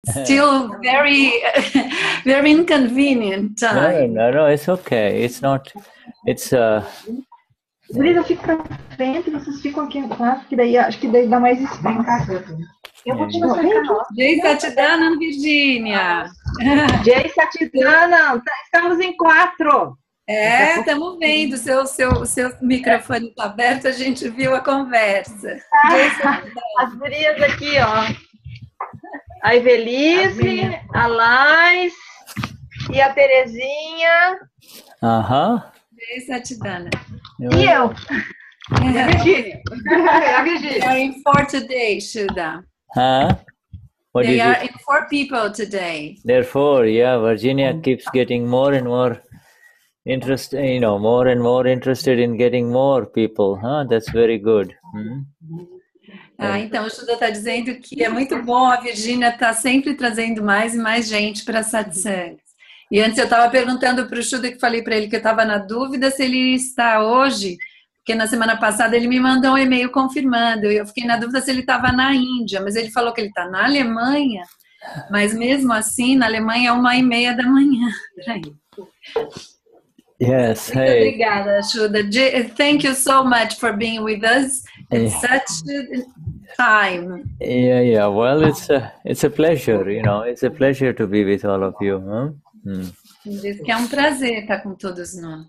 still very, very inconvenient time. No, it's okay. It's not, it's... Brisa, fica pra frente, vocês ficam aqui atrás, que daí acho que daí dá mais espaço. Eu vou te mostrar. Jay Satidana, Virgínia. Jay Satidana, estamos em 4. Estamos vendo, seu microfone está aberto, a gente viu a conversa. As gurias aqui, ó. A Evelise, a Lais e a Terezinha. Jay Satidana. E eu. A Virgínia. They are in 4 today, Shuddha. They are in 4 people today. Therefore, Virginia keeps getting more and more interested, more and more interested in getting more people. That's very good. Então o Shuddha está dizendo que é muito bom, a Virgínia está sempre trazendo mais e mais gente para satsang. E antes eu estava perguntando para o Shuddha, que falei para ele que eu estava na dúvida se ele está hoje, porque na semana passada ele me mandou um e-mail confirmando, e eu fiquei na dúvida se ele estava na Índia, mas ele falou que ele está na Alemanha, mas mesmo assim, na Alemanha é 1h30 da manhã. Yes, Muito obrigada, Shuddha. Thank you so much for being with us in such time. Well, it's a pleasure, it's a pleasure to be with all of you. Diz que é um prazer estar com todos nós.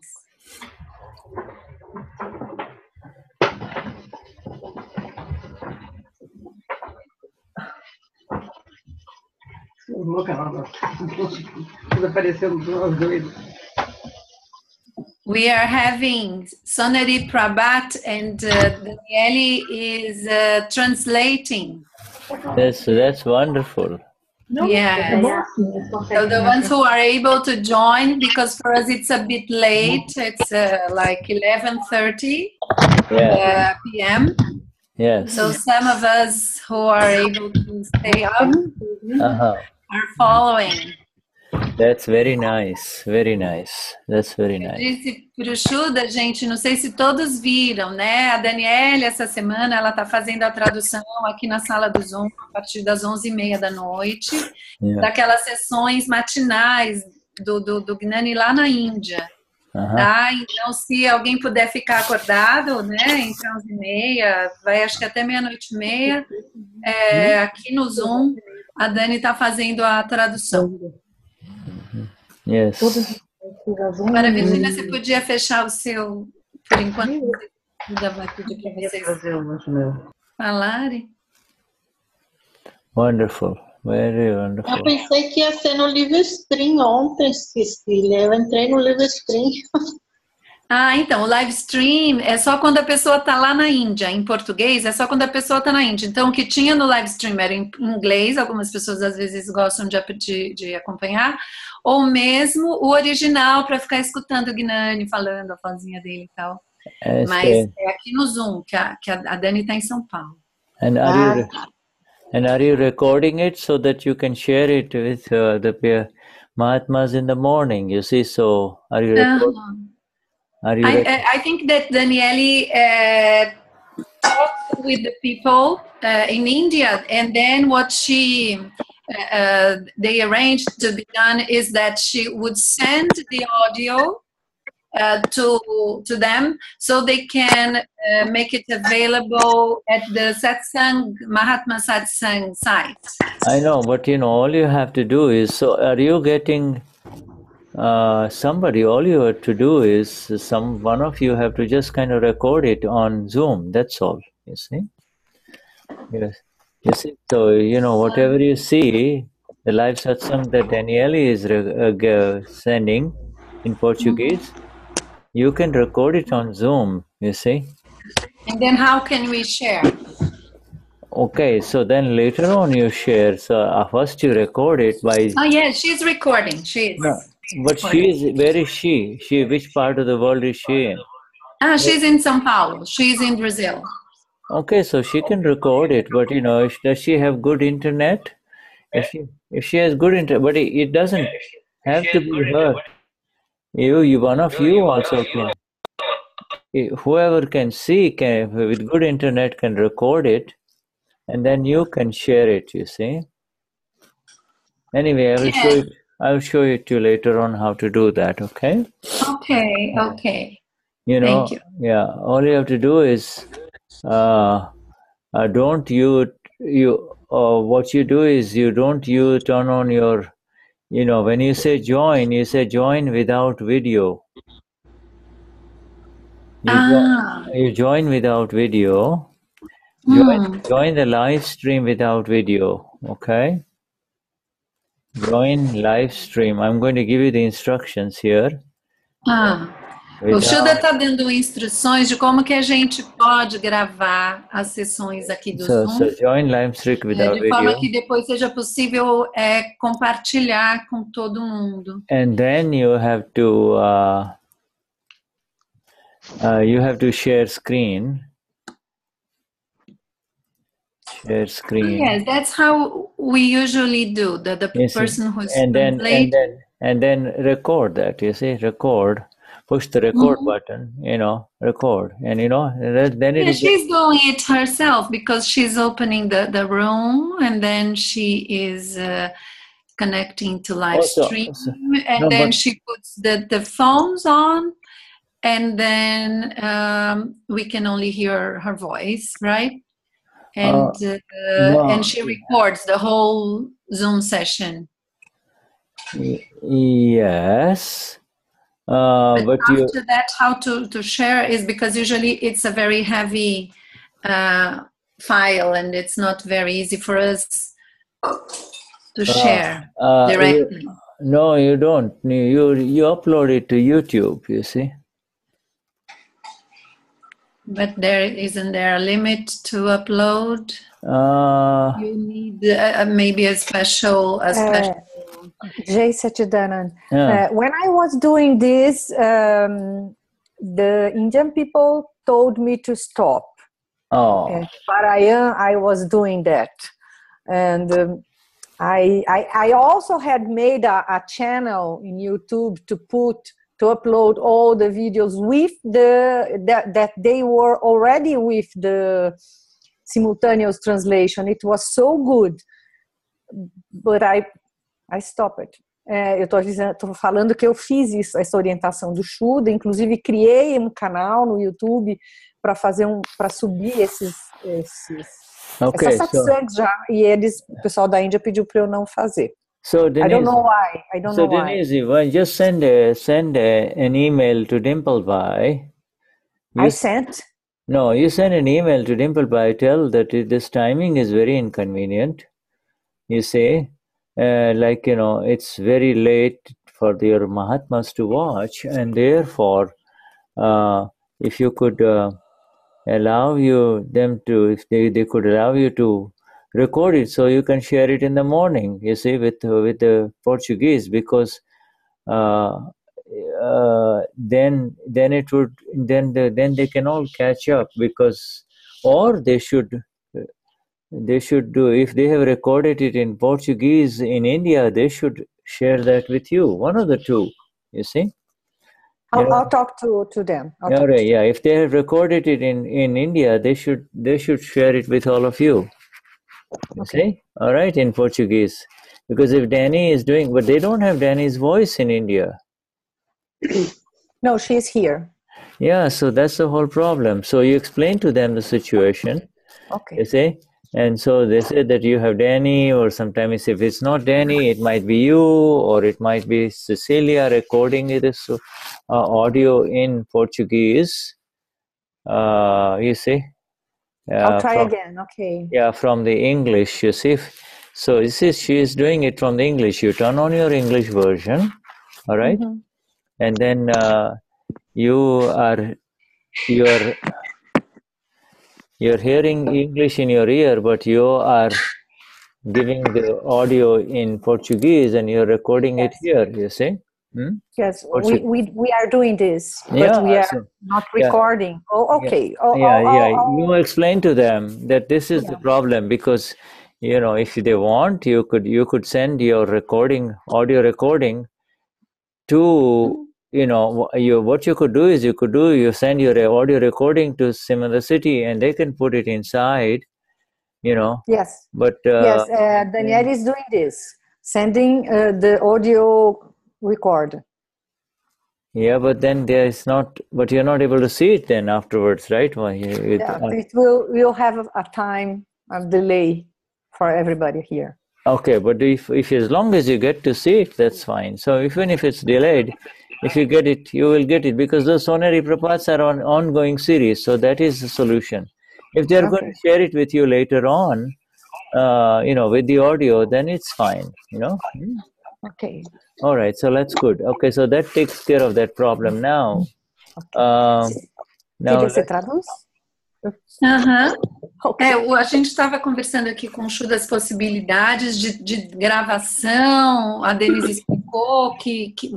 We are having Sonari Prabhat and Daniele is translating. That's wonderful. Yeah. So the ones who are able to join, because for us it's a bit late, it's like 11:30 p.m. Yes. So some of us who are able to stay up are following. That's very nice, very nice. That's very nice. Eu disse para o Shuddha, gente, não sei se todos viram, né? A Daniele, essa semana, ela está fazendo a tradução aqui na sala do Zoom, a partir das 11h30 da noite, daquelas sessões matinais do Gnani lá na Índia. Tá? Então, se alguém puder ficar acordado, né, entre 11h30, vai acho que até 00:30, aqui no Zoom, a Dani está fazendo a tradução. Yes. Agora, Virginia, você podia fechar o seu, por enquanto, ainda vai pedir para vocês falarem. Wonderful, very wonderful. Eu pensei que ia ser no live stream ontem, Cecilia. Eu entrei no live stream. Então, o live stream é só quando a pessoa está lá na Índia. Em português, é só quando a pessoa está na Índia. Então, o que tinha no live stream era em inglês, algumas pessoas às vezes gostam de acompanhar, ou mesmo o original para ficar escutando o Gnani falando a vozinha dele e tal. Mas é aqui no Zoom, que a Dani está em São Paulo. And are you recording it so that you can share it with the Mahatmas in the morning? You see, so are you recording? I think that Daniele talked with the people in India, and then what they arranged to be done is that she would send the audio to them so they can make it available at the Satsang, Mahatma Satsang site. I know, but all you have to do is, so are you getting somebody, all you have to do is, one of you have to just kind of record it on Zoom, that's all, you see? Yes. You see, so, whatever you see, the live satsang that Daniele is sending in Portuguese, you can record it on Zoom, you see? And then how can we share? Okay, so then later on you share. So first you record it by... Oh, yeah, she's recording. No, but where is she? Which part of the world is she in? She's in São Paulo. She's in Brazil. Okay, so she can record it, but does she have good internet? If she has good internet, but it doesn't have to be her. You one of you also can. Whoever can see with good internet can record it, and then you can share it, you see. Anyway, I'll show it to you later on how to do that, okay? Okay, okay. You know, Thank you. yeah, all you have to do is what you do is you turn on your, when you say join without video. You join without video. Join the live stream without video, okay? Join live stream. I'm going to give you the instructions here. O Shuddha está dando instruções de como que a gente pode gravar as sessões aqui do Zoom. So join live stream without de forma que depois seja possível compartilhar com todo mundo. And then you have to share screen. Share screen. Yes, that's how we usually do. The person who's translating. And then record that. You see, record. Push the record button. Record, and then it. She's doing it herself because she's opening the room, and then she is connecting to live stream, and then she puts the phones on, and then we can only hear her voice, right? And and she records the whole Zoom session. Yes. But after that, how to share is because usually it's a very heavy file, and it's not very easy for us to share directly. No, you don't. You upload it to YouTube, you see. But isn't there a limit to upload? You need maybe a special. Jay Satchidanand. When I was doing this, the Indian people told me to stop. And I was doing that, and I also had made a channel in YouTube to upload all the videos with that they were already with the simultaneous translation. It was so good, but I stopped it. Eu estou falando que eu fiz isso, essa orientação do Shuddha, inclusive criei um canal no YouTube para subir essas satsangs já, e o pessoal da Índia pediu para eu não fazer. So Denize, I don't know why. Denize, well, just send an email to Dimpleby. I sent? No, you send an email to Dimpleby. Tell that this timing is very inconvenient. You say, it's very late for your Mahatmas to watch, and therefore, if you could allow them to, if they could allow you to record it so you can share it in the morning, you see, with the Portuguese, because then they can all catch up, because, or they should do, if they have recorded it in Portuguese in India, they should share that with you, one of the two, you see. I'll talk to them. If they have recorded it in India, they should share it with all of you. Okay. All right, in Portuguese, because if Dani is doing, but they don't have Dani's voice in India. No, she's here. Yeah, so that's the whole problem. So you explain to them the situation. Okay. You see, and so they say that you have Dani, or sometimes if it's not Dani, it might be you, or it might be Cecilia recording this audio in Portuguese. You see. I'll try again, okay. Yeah, from the English, you see. So you see, she is doing it from the English. You turn on your English version, all right? Mm-hmm. And then you're hearing English in your ear, but you are giving the audio in Portuguese, and you're recording it here, you see. Yes, we are doing this, but we are not recording. Yeah. Oh, okay. You explain to them that this is the problem, because if they want, you could send your audio recording to what you could do is you send your audio recording to some other city, and they can put it inside. Yes. But yes, Danielle is doing this. sending the audio record. Yeah, but then there is not. But you're not able to see it then afterwards, right? Well, it will have a time of delay for everybody here. Okay, but if as long as you get to see it, that's fine. So even if it's delayed, if you get it, you will get it, because those sonary prapads are on ongoing series. So that is the solution. If they're going to share it with you later on, with the audio, then it's fine, Okay. All right, so that's good. Okay, so that takes care of that problem now. Você traduz? Okay. A gente estava conversando aqui com o Shu das possibilidades de gravação. A Denize explicou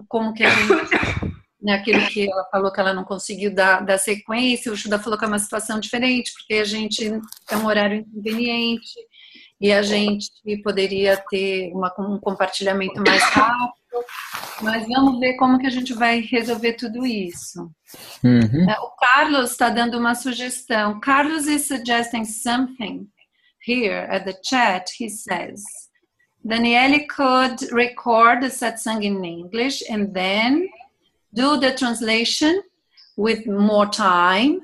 como que a gente, aquilo que ela falou que ela não conseguiu dar sequência. O Shuddha falou que é uma situação diferente, porque a gente é um horário inconveniente e a gente poderia ter um compartilhamento mais rápido. Mas vamos ver como que a gente vai resolver tudo isso. O Carlos está dando uma sugestão. Carlos is suggesting something here at the chat. He says, Daniele could record the satsang in English and then do the translation with more time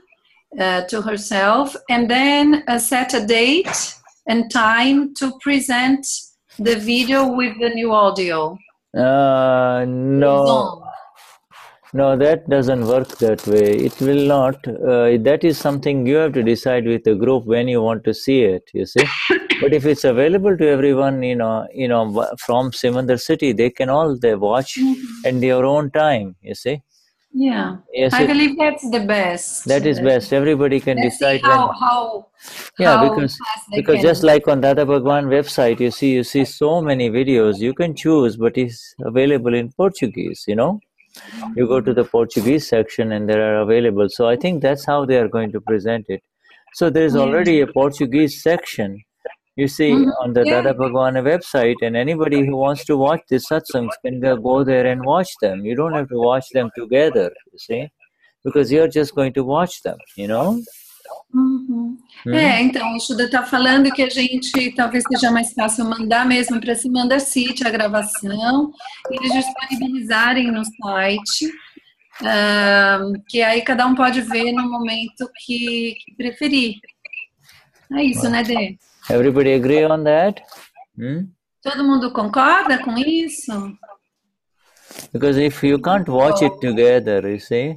to herself, and then set a date and time to present the video with the new audio. No, that doesn't work that way. It will not. That is something you have to decide with the group when you want to see it, you see. But if it's available to everyone, from Simandar city, they can all watch in their own time, you see. Yeah, yes, I believe that's the best. That is best. Everybody can decide because just like on Dada Bhagwan website, you see so many videos. You can choose, but it's available in Portuguese. You go to the Portuguese section and they are available. So I think that's how they are going to present it. So there is already a Portuguese section. You see, on the Dada Bhagwan website, and anybody who wants to watch the satsangs can go there and watch them. You don't have to watch them together, you see, because you're just going to watch them, então o Shuddha está falando que a gente talvez seja mais fácil mandar mesmo para Simandar City a gravação e eles disponibilizarem no site, que aí cada pode ver no momento que preferir. É isso, né, Dê? Everybody agree on that? Todo mundo concorda com isso? Because if you can't watch it together, you see.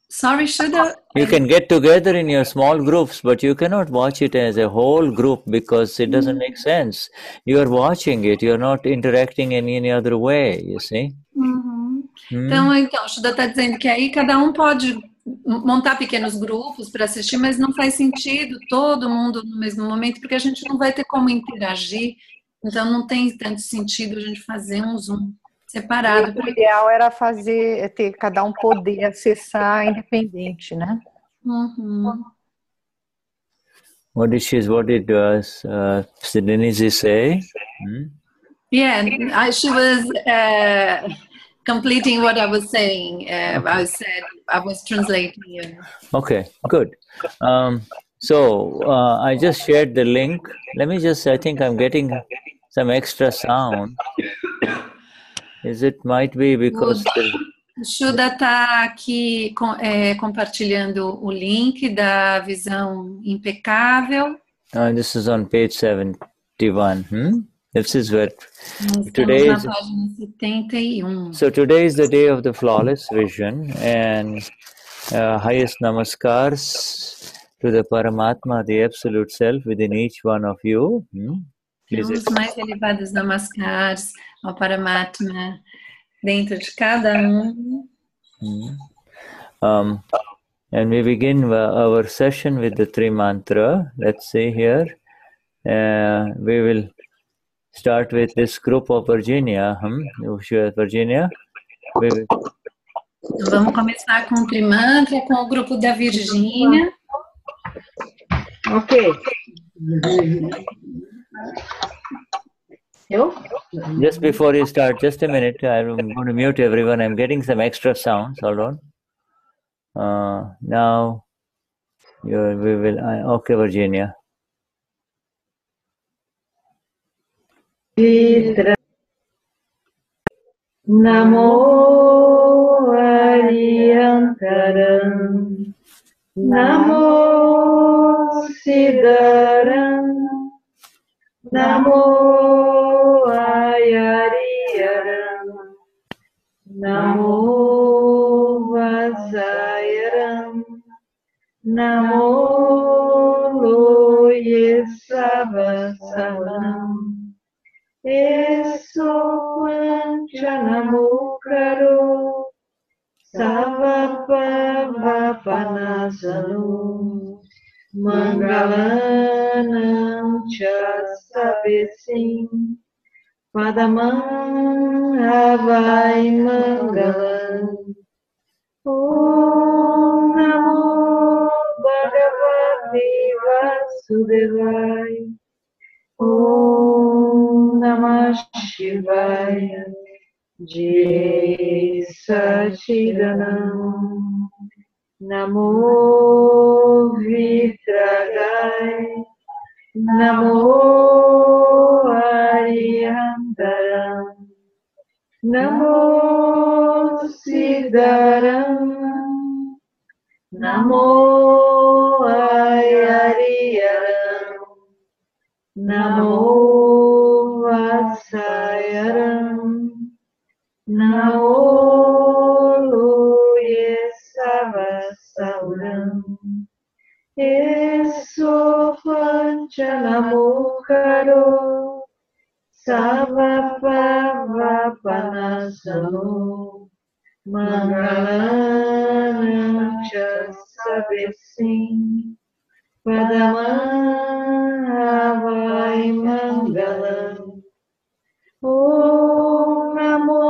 Sorry, Shuddha. You can get together in your small groups, but you cannot watch it as a whole group because it doesn't make sense. You are watching it, you're not interacting in any other way, you see. Então, o Shuddha está dizendo que aí cada pode montar pequenos grupos para assistir, mas não faz sentido todo mundo no mesmo momento, porque a gente não vai ter como interagir, então não tem tanto sentido a gente fazer um Zoom separado. O ideal era ter cada poder acessar independente, né? What did Denize say? Yeah, she was completing what I was saying. I was translating. Okay, good. So I just shared the link. Let me I think I'm getting some extra sound. Might be because... O Shuddha está aqui compartilhando o link da visão impecável. This is on page 71. This is where today is. Na página 71. So today is the day of the flawless vision, and highest namaskars to the Paramatma, the Absolute Self within each one of you. Os mais elevados namaskars ao Paramatma dentro de cada And we begin our session with the Tri Mantra. Let's see here. We will start with this group of Virginia. Virginia? Vamos começar com o Trimantra, com o grupo da Virgínia. Ok. Just before you start, just a minute. I'm going to mute everyone. I'm getting some extra sounds. Hold on. Now, we will. Okay, Virginia. Vitra Namo Ariyantaram Namo Siddharam Namo Ayariyaram Namo Vasayaram Namo Loye Savasalam Eso Panchanamukaro Savapavapanasanu Mangalanam Chasavesim Padamam Havai Mangalam Om Namo Bhagavate Vasudevaya Om Namah Shivaya Jai Sachidanam Namo Vitragai Namo Ariyantaram Namo Siddharam Namo Ayariyaram Namo Vasayaram Namo Loye Savasaram Eso Panchanamukaro Savapavapanasanu Mangalanam Chasavesim Padamam Havai Mangalam Om Namo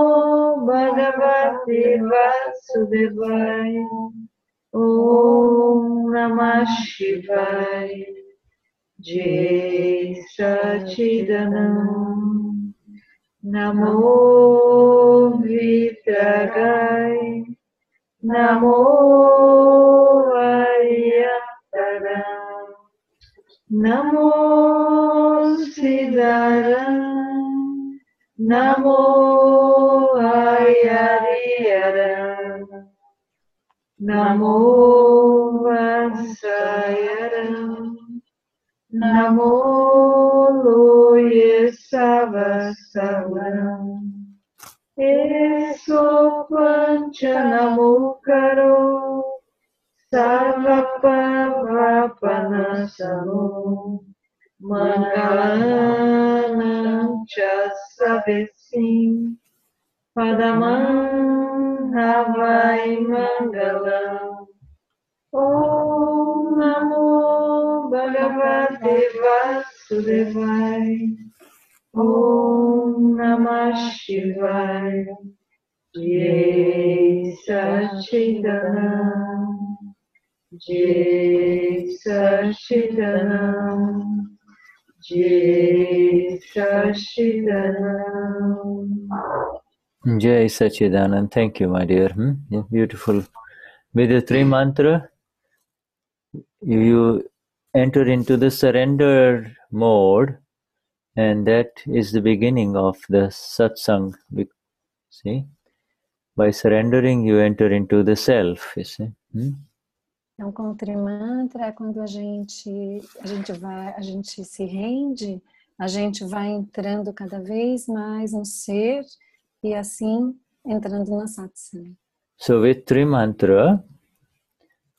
Bhagavate Vasudevaya Om Namah Shivaya Jai Sachidanam Namo Vitragai Namo Ariyantaram Namo Siddharam Namo Ayariyaram Namo Vasayaram Namo Loye Savasaram Eso Panchanamukaro Savapavapanasanu Mangalanam Chasavesim Padamam Havai Mangalam Om Namo Bhagavate Vasudevaya Om Namah Shivaya Jai Sachidanam Jai Sachidanam Jai Sachidanam Jai Sachidanand. Thank you, my dear. Yeah, beautiful. With the three mantra, you enter into the surrender mode, and that is the beginning of the satsang. See, by surrendering, you enter into the self. You see. Então, com o trimantra, quando a gente se rende, a gente vai entrando cada vez mais no ser e assim entrando na satsang. So with trimantra,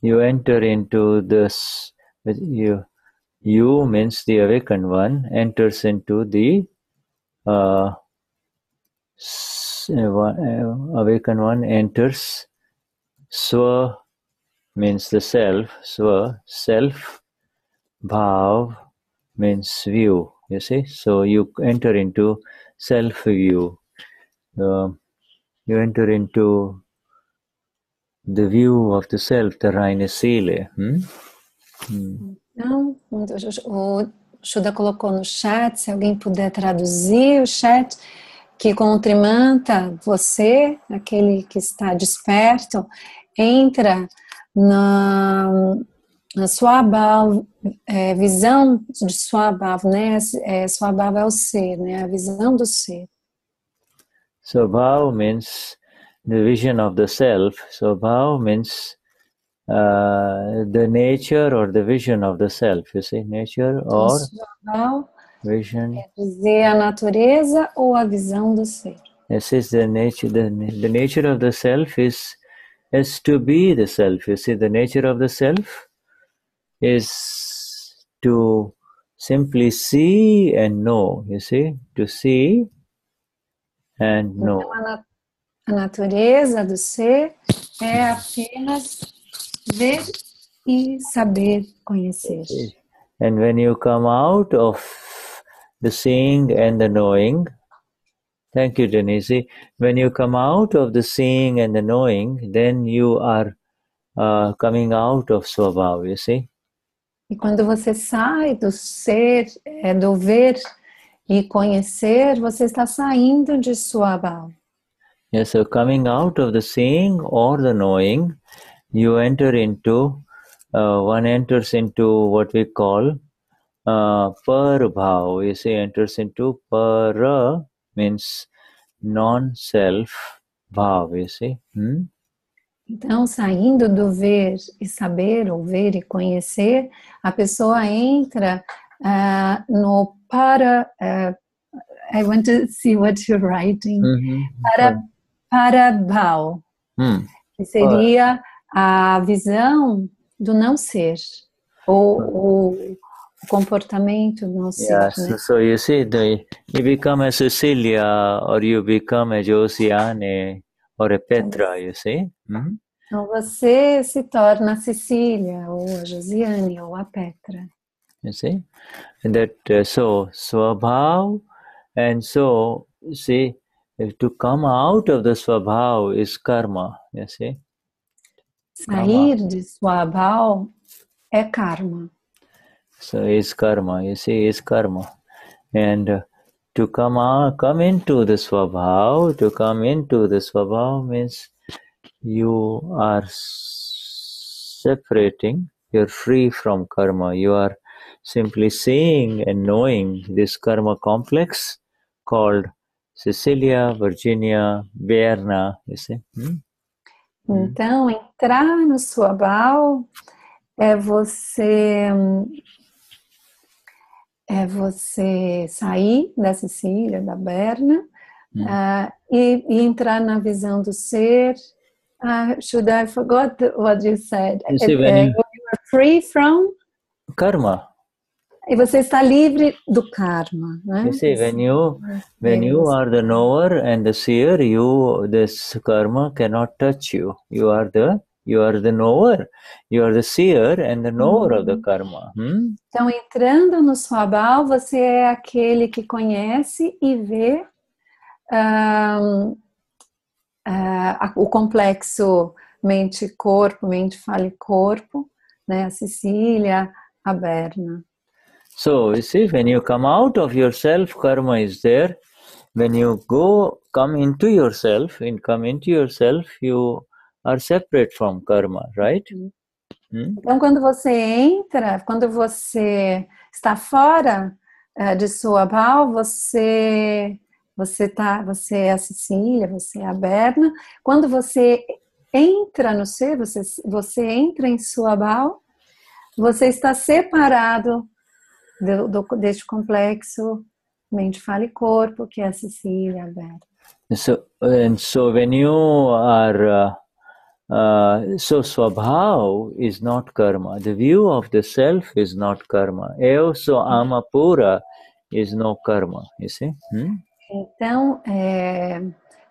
you enter into this. You means the awakened one enters into the awakened one enters. Swa means the self. Swa, self. Bhav means view. You see, so you enter into self view. You enter into the view of the self, the reine Seele. Então, o Shuddha colocou no chat, se alguém puder traduzir o chat, que com o trimantra, você, aquele que está desperto, entra A Swabhav, visão de Swabhav, né? Swabhav é o ser, né? A visão do ser. Swabhav means the vision of the self. Swabhav means the nature or the vision of the self. You see, nature or Swabhav vision. Quer dizer a natureza ou a visão do ser. This is the nature. The nature of the self is to be the self. You see, the nature of the self is to simply see and know. You see, to see and know. Então, a natureza do ser é apenas ver e saber conhecer. And when you come out of the seeing and the knowing, thank you, Denize. When you come out of the seeing and the knowing, then you are coming out of Swabhav, you see. E quando você sai do ser, do ver e conhecer, você está saindo de Swabhav. Yes, so coming out of the seeing or the knowing, you enter into, one enters into what we call Parbhav. You see, enters into Para means non-self bhav, you see. Então, saindo do ver e saber, ou ver e conhecer, a pessoa entra no para... I want to see what you're writing. Parabhav, que seria a visão do não ser, ou o comportamento do não ser. Yes, né? So you see, you become a Cecilia, or you become a Josiane, or a Petra, you see. Então você se torna a Cecília, ou a Josiane, ou a Petra. You see, that so Swabhav, and so see, to come out of the Swabhav is karma, you see. Sair de Swabhav é karma. So is karma, you see, is karma. And to come into the Swabhav, means you are separating, you're free from karma. You are simply seeing and knowing this karma complex called Cecilia, Virginia, Berna, you see. Então, entrar no Swabhav é você sair da Cecília, da Berna, e entrar na visão do ser. I forgot what you said. You see, you are free from karma. E você está livre do karma, né? You see, when you are the knower and the seer, this karma cannot touch you. You are the knower, you are the seer and the knower of the karma. Então, entrando no Swabhav, você é aquele que conhece e vê o complexo mente-corpo, mente, falha e corpo, né? A Cecília, a Berna. So, you see, when you come out of yourself, karma is there. When you come into yourself, you are separate from karma, right? Então, quando você está fora de Swabhav, você é a Cecília, você é a Berna. Quando você entra no ser, você entra em Swabhav, você está separado deste complexo mente, falha e corpo, que é a Cecília, a Berna. So when you are so Swabhav is not karma. The view of the self is not karma. So Amapura is no karma. You see? Então,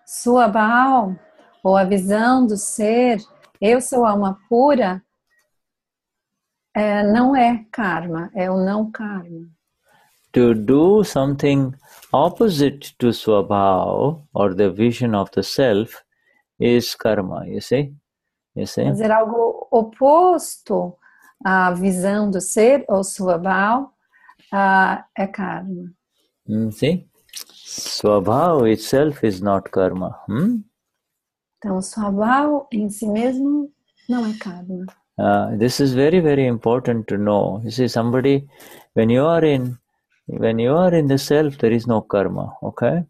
Swabhav, ou a visão do ser, eu sou alma pura, não é karma, é o não karma. To do something opposite to Swabhav, or the vision of the self, is karma, you see? Fazer algo oposto à visão do ser, ou Swabhav, é karma. See? Swabhav itself is not karma. Então, Swabhav em si mesmo não é karma. This is very, very important to know. You see, somebody, when you are in the self, there is no karma, okay?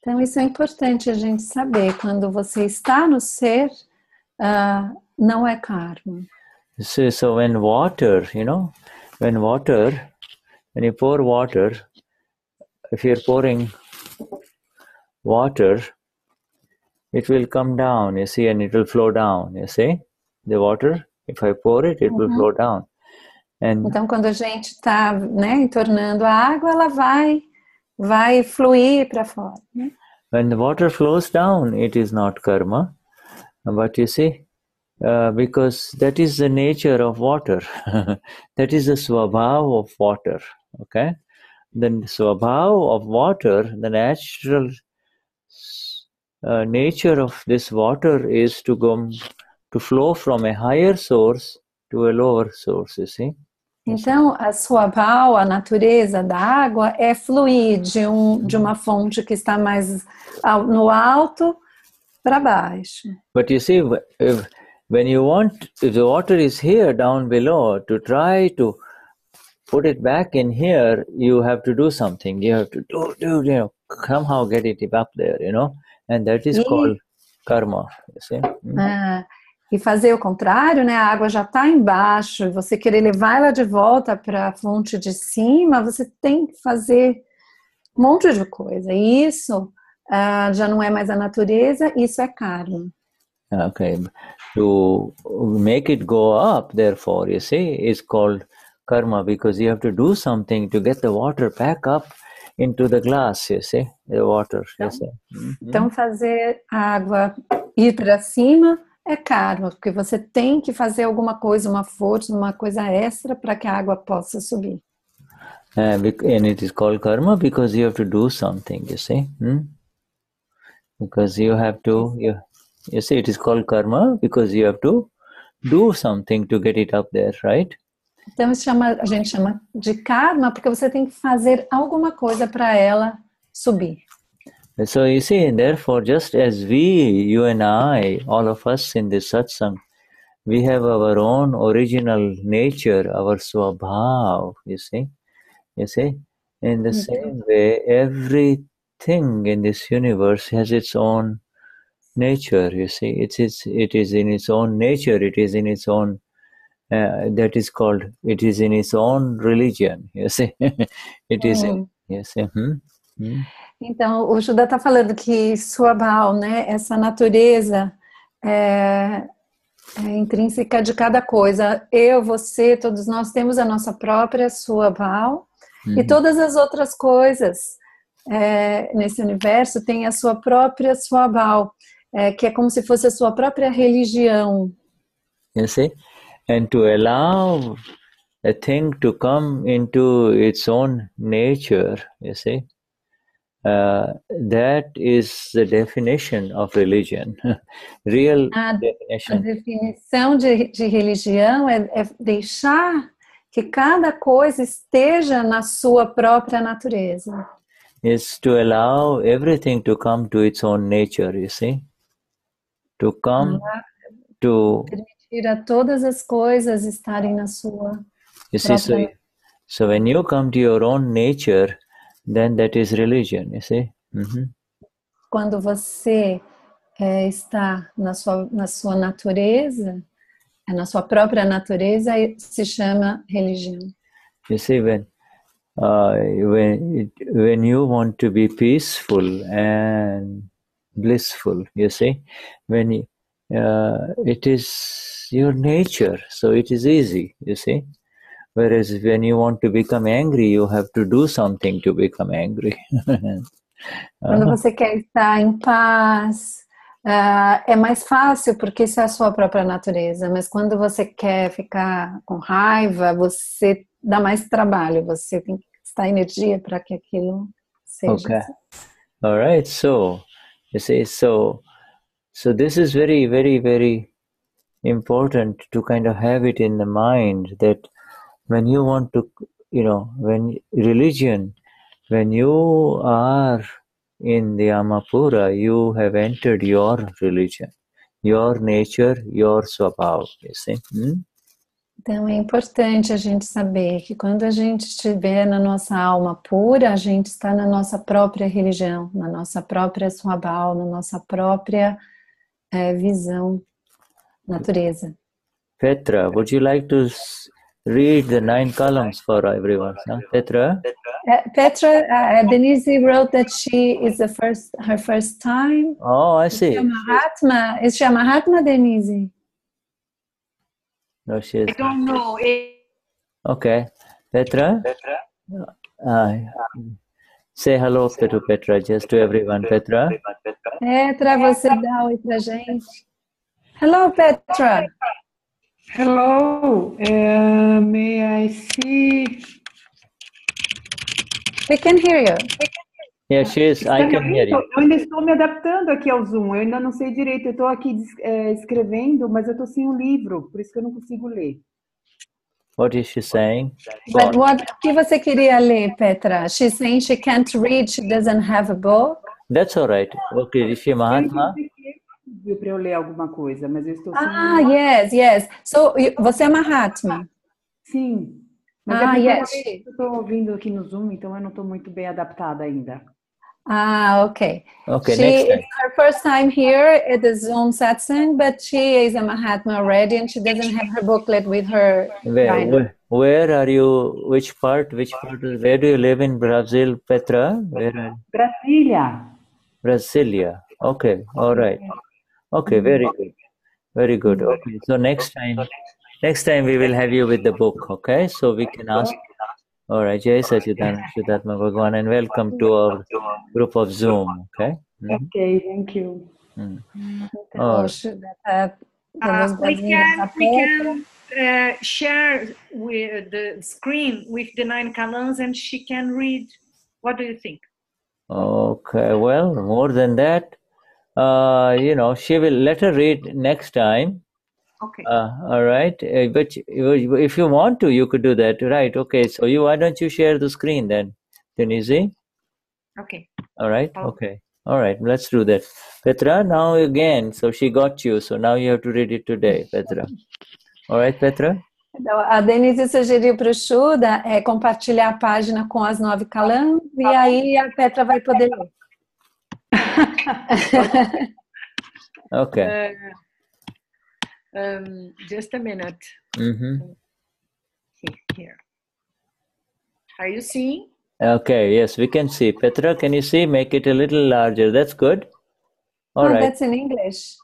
Então isso é importante a gente saber. Quando você está no ser, não é karma. So when you pour water, if you're pouring water, it will come down, you see, and it will flow down, you see? The water, if I pour it, it will flow down. Então, quando a gente está, né, entornando a água, ela vai fluir para fora. Né? When the water flows down, it is not karma, but you see, because that is the nature of water. That is the swabhav of water, okay? The swabhav of water, the natural nature of this water is to flow from a higher source to a lower source, you see? Então, a swabhav, a natureza da água, é fluir de uma fonte que está mais no alto para baixo. But you see, if the water is here down below, to try to put it back in here, you have to do something. You have to do somehow get it up there, and that is called karma, you see? E fazer o contrário, né? A água já está embaixo, e você querer levar ela de volta para a fonte de cima, você tem que fazer um monte de coisa. E isso já não é mais a natureza, isso é karma. Okay. To make it go up, therefore, you see, is called karma, because you have to do something to get the water back up into the glass, you see, the water. Então fazer a água ir para cima é karma, porque você tem que fazer alguma coisa, uma força, uma coisa extra para que a água possa subir. And it is called karma because you have to do something, you see. Because you have to, you see, it is called karma because you have to do something to get it up there, right? Então a gente chama de karma porque você tem que fazer alguma coisa para ela subir. So you see, therefore, just as you and I, all of us in this satsang, we have our own original nature, our swabhav, you see. In the same way, everything in this universe has its own nature, you see. It is in its own nature, it is in its own, that is called, it is in its own religion, you see. It is, you see. Então, o Shuddha está falando que swabhav, né, essa natureza é intrínseca de cada coisa. Eu, você, todos nós temos a nossa própria swabhav e todas as outras coisas nesse universo têm a sua própria swabhav, que é como se fosse a sua própria religião. You see? And to allow a thing to come into its own nature, you see? That is the definition of religion. Real definition. A definição de religião é deixar que cada coisa esteja na sua própria natureza. Is to allow everything to come to its own nature, you see? To come to... Permitir a todas as coisas estarem na sua própria... So when you come to your own nature, then that is religion, you see? Quando você está na sua natureza, na sua própria natureza, se chama religião. You see, when you want to be peaceful and blissful, you see, when it is your nature, so it is easy, you see. Whereas when you want to become angry, you have to do something to become angry. Quando você quer estar em paz, é mais fácil porque isso é a sua própria natureza. Mas quando você quer ficar com raiva, você dá mais trabalho. Você tem que estar energia para que aquilo seja. Okay. All right. So you see, so this is very, very, very important to kind of have it in the mind that when you want to, when you are in the Amapura, you have entered your religion. your nature, your swabhav, you see. Então é importante a gente saber que quando a gente estiver na nossa alma pura, a gente está na nossa própria religião, na nossa própria swabhav, na nossa própria visão, natureza. Petra, would you like to read the 9 columns for everyone? Huh? Petra? Petra, Denise wrote that she is her first time. Oh, I see. Is she a Mahatma, Denise? No, she is. I don't know. Okay. Petra? Say hello to Petra, just to everyone. Petra? Petra, você dá oi pra gente. Hello, Petra. Hello. May I see? We can hear you. Yeah, she is. I can hear you. Eu ainda estou me adaptando aqui ao Zoom. Eu ainda não sei direito. Eu estou aqui escrevendo, mas eu estou sem um livro, por isso que eu não consigo ler. What is she saying? But o que você queria ler, Petra? She's saying she can't read, she doesn't have a book. That's all right. Okay, is she Mahatma? Para eu ler alguma coisa, mas eu estou sem... yes. So, você é Mahatma? Sim. Mas eu estou ouvindo aqui no Zoom, então eu não estou muito bem adaptada ainda. Okay. Okay, next time. It's her first time here at the Zoom satsang, but she is a Mahatma already, and she doesn't have her booklet with her. Where are you? Which part? Where do you live in Brazil, Petra? Where are you? Brasilia. Okay. All right. Okay. Very good. Very good. Okay. So next time we will have you with the book. Okay. So we can ask. All right, Jai Sachidananda Vishuddhatma Bhagwan, and welcome to our group of Zoom. Okay. Okay, thank you. We can share with the screen with the 9 columns, and she can read. What do you think? Okay. Well, more than that, she will let her read next time. Okay. All right. But if you want to, you could do that. Right. Okay. So why don't you share the screen then, Denise? Okay. All right. Okay. All right. Let's do that. Petra, now again. So she got you. So now you have to read it today, Petra. All right, Petra? Então, a Denise sugeriu para o Shuddha compartilhar a página com as 9 calãs e aí a Petra vai poder ler. Okay. Just a minute. Here. Are you seeing? Okay, yes, we can see. Petra, can you see? Make it a little larger. That's good. All right. That's in English.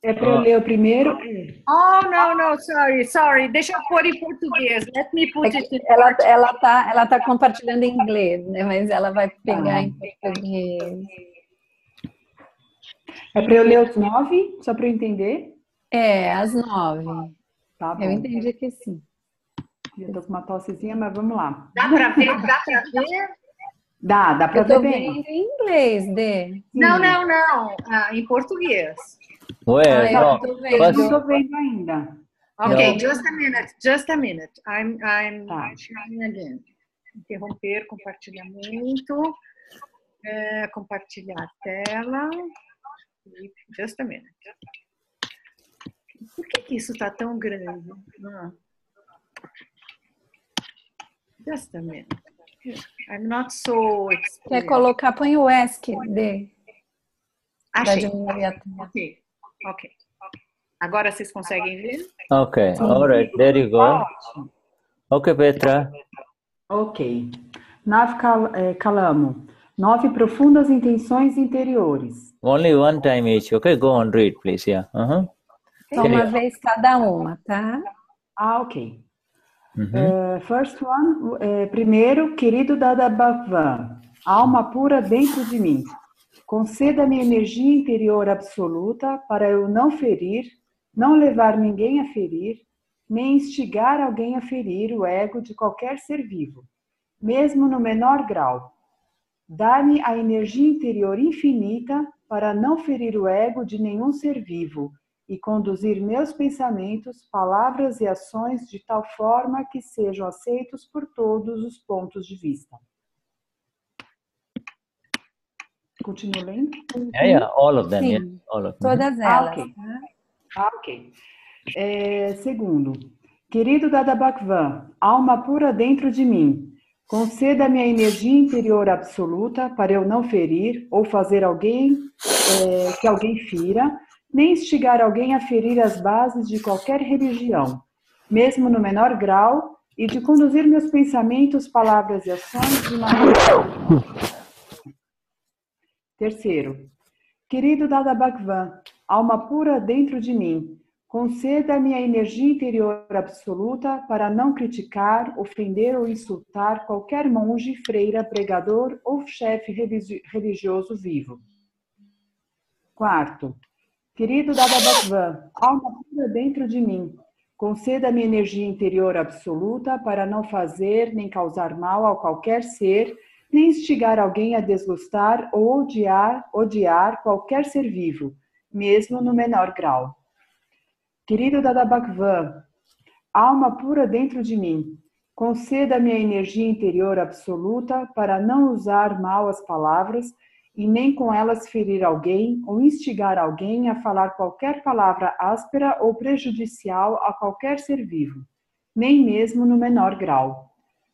É para eu ler o primeiro? Oh, no, sorry. Deixa eu pôr em português. Let me put it in ela tá compartilhando em inglês, né? Mas ela vai pegar em português. É para eu ler os 9, só para eu entender? As 9. Tá bom. Eu entendi que sim. Eu tô com uma tossezinha, mas vamos lá. Dá para ver? Dá para ver bem. Eu tô vendo em inglês, Dê. Não. Em português. Ué, não tô vendo ainda. Okay, just a minute. I'm sharing again. Interromper compartilhamento. Compartilhar a tela. Just a minute. Por que isso está tão grande? Just a minute. I'm not so experienced. Quer colocar, põe o ESC, Dê. Achei. Ok. Agora vocês conseguem ver? Okay, all right, there you go. Okay, Petra. Ok. 9 calamo. 9 profundas intenções interiores. Only one time each. Okay, go on, read, please. Yeah. Uma vez cada uma, tá? Ok. First one. Primeiro, querido Dada Bhagwan, alma pura dentro de mim. Conceda-me energia interior absoluta para eu não ferir, não levar ninguém a ferir, nem instigar alguém a ferir o ego de qualquer ser vivo, mesmo no menor grau. Dá-me a energia interior infinita para não ferir o ego de nenhum ser vivo e conduzir meus pensamentos, palavras e ações de tal forma que sejam aceitos por todos os pontos de vista. Continua lendo? Yeah, all of them. Sim, yeah, all of them. todas elas. Ok. Ok. Segundo, querido Dada Bhagwan, alma pura dentro de mim, conceda-me a energia interior absoluta para eu não ferir ou fazer que alguém fira, nem instigar alguém a ferir as bases de qualquer religião, mesmo no menor grau, e de conduzir meus pensamentos, palavras e ações de maneira... Terceiro, querido Dada Bhagwan, alma pura dentro de mim, conceda-me a energia interior absoluta para não criticar, ofender ou insultar qualquer monge, freira, pregador ou chefe religioso vivo. Quarto, querido Dada Bhagwan, alma pura dentro de mim, conceda-me energia interior absoluta para não fazer nem causar mal a qualquer ser, nem instigar alguém a desgostar ou odiar qualquer ser vivo, mesmo no menor grau. Querido Dada Bhagwan, alma pura dentro de mim, conceda-me a energia interior absoluta para não usar mal as palavras e nem com elas ferir alguém ou instigar alguém a falar qualquer palavra áspera ou prejudicial a qualquer ser vivo, nem mesmo no menor grau.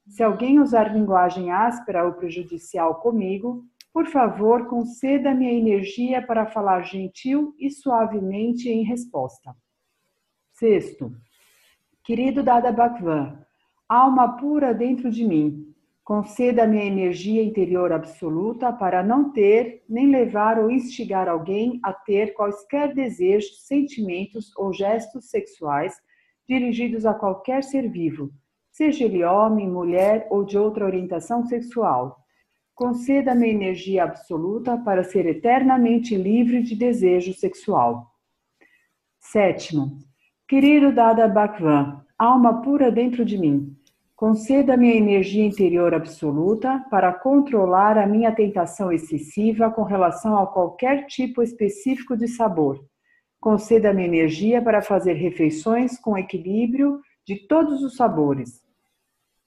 Se alguém usar linguagem áspera ou prejudicial comigo, por favor, conceda-me a energia para falar gentil e suavemente em resposta. Sexto, querido Dada Bhagwan, alma pura dentro de mim, conceda-me a energia interior absoluta para não ter, nem levar ou instigar alguém a ter quaisquer desejos, sentimentos ou gestos sexuais dirigidos a qualquer ser vivo, seja ele homem, mulher ou de outra orientação sexual. Conceda-me a energia absoluta para ser eternamente livre de desejo sexual. Sétimo, querido Dada Bhagwan, alma pura dentro de mim, conceda-me a energia interior absoluta para controlar a minha tentação excessiva com relação a qualquer tipo específico de sabor. Conceda-me energia para fazer refeições com equilíbrio de todos os sabores.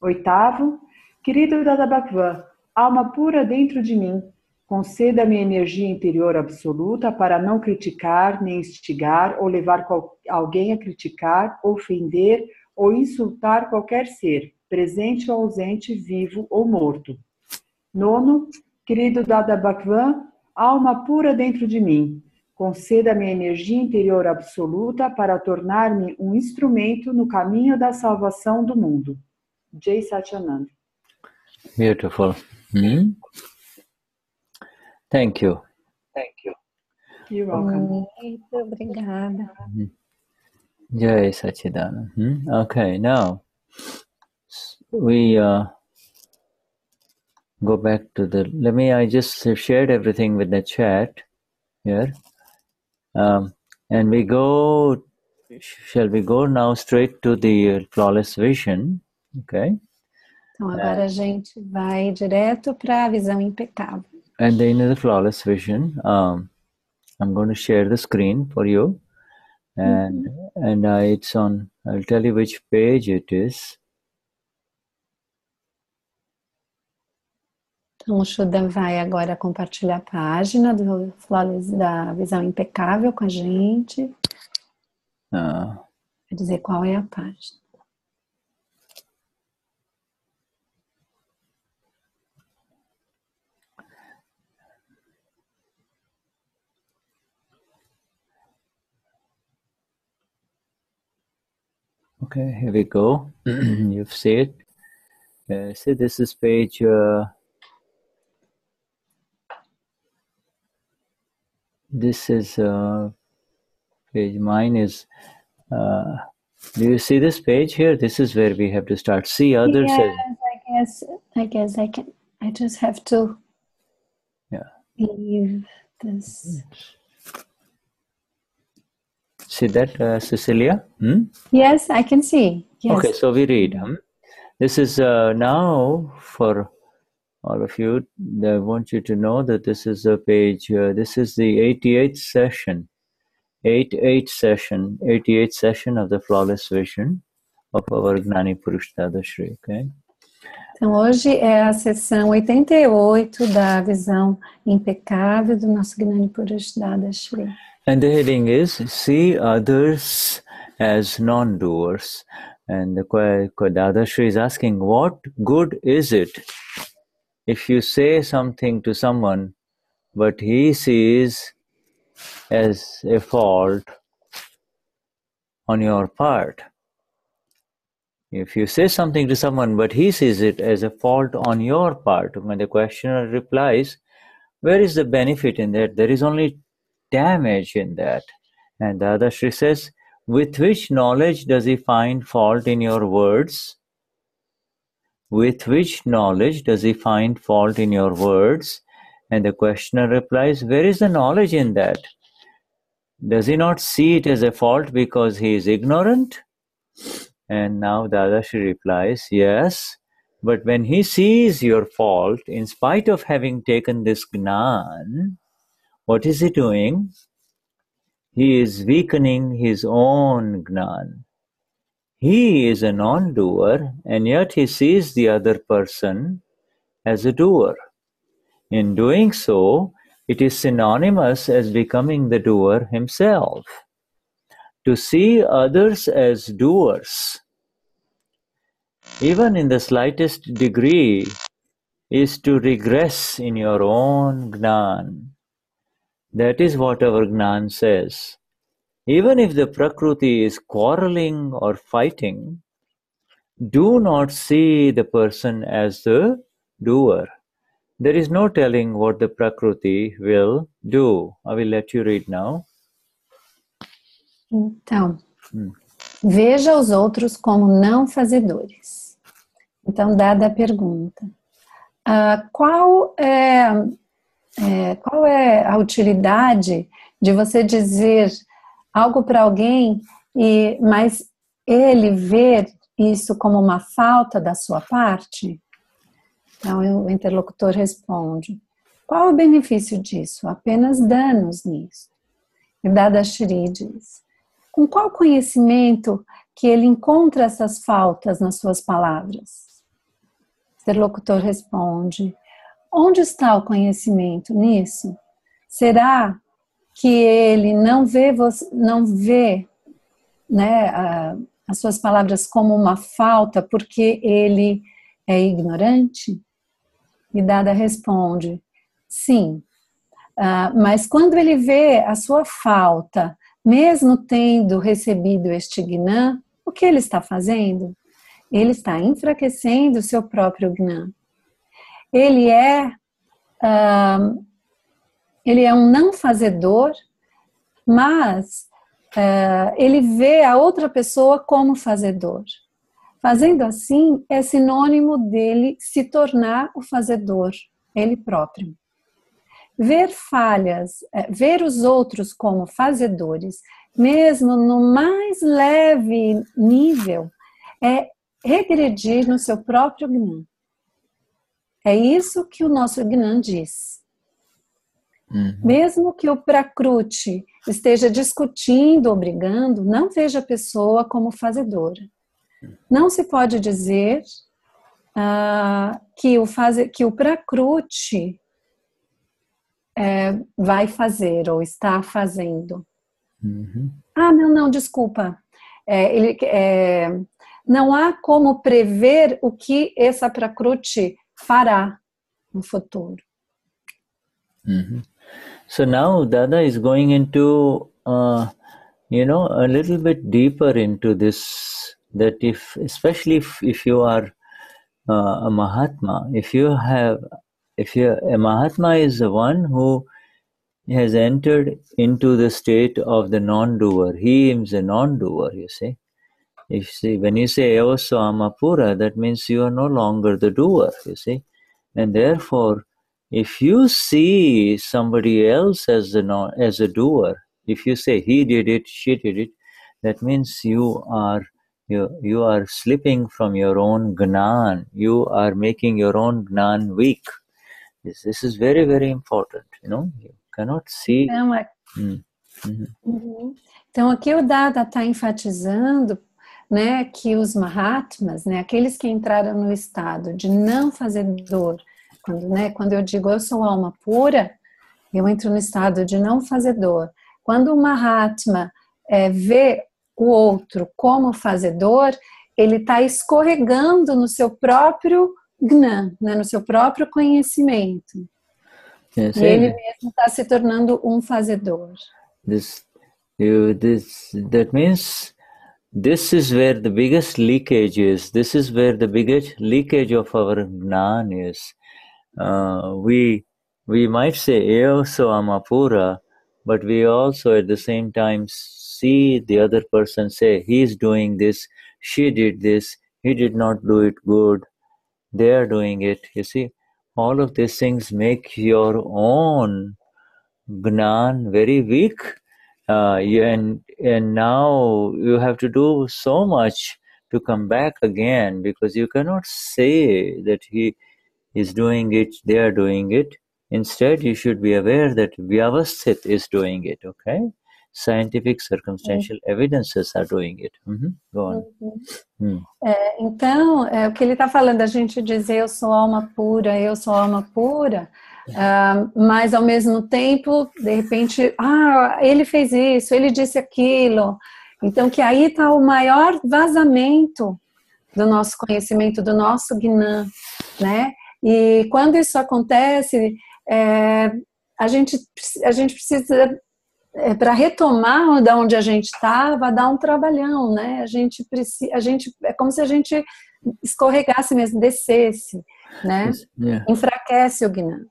Oitavo, querido Dada Bhagwan, alma pura dentro de mim, conceda-me energia interior absoluta para não criticar, nem instigar ou levar alguém a criticar, ofender ou insultar qualquer ser, presente ou ausente, vivo ou morto. Nono, querido Dada Bhagwan, alma pura dentro de mim, conceda-me energia interior absoluta para tornar-me um instrumento no caminho da salvação do mundo. Jai Satyananda. Beautiful. Thank you. You're welcome. Muito obrigada. Jai Satchidananda. Okay, now we go back to I just shared everything with the chat here. And shall we go now straight to the flawless vision? Okay. Então agora a gente vai direto para a visão impecável. And then in the flawless vision, I'm going to share the screen for you. And it's on, I'll tell you which page it is. Então o Shuddha vai agora compartilhar a página do Flawless, da visão impecável com a gente. Vai dizer qual é a página. Okay, here we go. You've seen it. See, this is page. This is page. Mine is. Do you see this page here? This is where we have to start. See others. Yes, I guess I can. I just have to. Yeah. Leave this. See that, Cecilia? Yes, I can see. Yes. Okay, so we read. This is now for all of you. I want you to know that this is a page. This is the 88th session. 88th session of the Flawless Vision of our Gnani Purush Dadashri. Okay. Então hoje é a sessão 88 da visão impecável do nosso Gnani Purush Dadashri. And the heading is See Others as Non-Doers. And the Dadashri is asking, what good is it if you say something to someone, but he sees as a fault on your part? If you say something to someone, but he sees it as a fault on your part, when the questioner replies, where is the benefit in that? There is only damage in that. And Dadashri says, with which knowledge does he find fault in your words? With which knowledge does he find fault in your words? And the questioner replies, where is the knowledge in that? Does he not see it as a fault because he is ignorant? And now Dadashri replies, yes, but when he sees your fault, in spite of having taken this Gnan, what is he doing? He is weakening his own Gnan. He is a non-doer, and yet he sees the other person as a doer. In doing so, it is synonymous as becoming the doer himself. To see others as doers, even in the slightest degree, is to regress in your own Gnan. That is what our Gnan says. Even if the Prakruti is quarreling or fighting, do not see the person as the doer. There is no telling what the Prakruti will do. I will let you read now. Então, veja os outros como não fazedores. Então, dada a pergunta, qual é a utilidade de você dizer algo para alguém, mas ele ver isso como uma falta da sua parte? Então o interlocutor responde, qual o benefício disso? Apenas danos nisso. E Dadashri diz, com qual conhecimento que ele encontra essas faltas nas suas palavras? O interlocutor responde, onde está o conhecimento nisso? Será que ele não vê né, as suas palavras como uma falta porque ele é ignorante? E Dada responde, sim, mas quando ele vê a sua falta, mesmo tendo recebido este Gnan, o que ele está fazendo? Ele está enfraquecendo o seu próprio Gnan. Ele é um não fazedor, mas ele vê a outra pessoa como fazedor. Fazendo assim, é sinônimo dele se tornar o fazedor, ele próprio. Ver falhas, ver os outros como fazedores, mesmo no mais leve nível, é regredir no seu próprio Gnan. É isso que o nosso Gnan diz. Mesmo que o Prakruti esteja discutindo ou brigando, não veja a pessoa como fazedora. Não se pode dizer que o Prakruti vai fazer ou está fazendo. Não, desculpa. Não há como prever o que essa Prakruti fará no futuro. So now Dada is going into, a little bit deeper into this, that especially if you are a Mahatma, a Mahatma is the one who has entered into the state of the non-doer. He is a non-doer, you see. When you say Eoso Amapura, that means you are no longer the doer, you see. And therefore, if you see somebody else as a doer, if you say he did it, she did it, that means you are slipping from your own Gnan. You are making your own Gnan weak. This is very, very important, You cannot see. Então aqui o Dada está enfatizando, né, que os Mahatmas, né, aqueles que entraram no estado de não fazedor, quando eu digo eu sou alma pura, eu entro no estado de não fazedor. Quando o Mahatma vê o outro como fazedor, ele está escorregando no seu próprio Gnan, né, no seu próprio conhecimento. Yes, e ele mesmo está se tornando fazedor. That means this is where the biggest leakage is. This is where the biggest leakage of our Gnan is. We might say, "Eo so amapura," but we also at the same time see the other person say, "He is doing this, she did this, he did not do it good, they are doing it." You see, all of these things make your own Gnan very weak. And now you have to do so much to come back again, because you cannot say that he is doing it, they are doing it. Instead, you should be aware that Vyavasthit is doing it, okay? Scientific, circumstantial evidences are doing it. Go on. Então, o que ele está falando, a gente dizer eu sou alma pura, mas ao mesmo tempo, de repente, ele fez isso, ele disse aquilo. Então, que aí está o maior vazamento do nosso conhecimento, do nosso Gnan, né? E quando isso acontece, a gente precisa, para retomar de onde a gente estava, dar um trabalhão, né? É como se a gente escorregasse mesmo, descesse, né? Enfraquece o Gnan.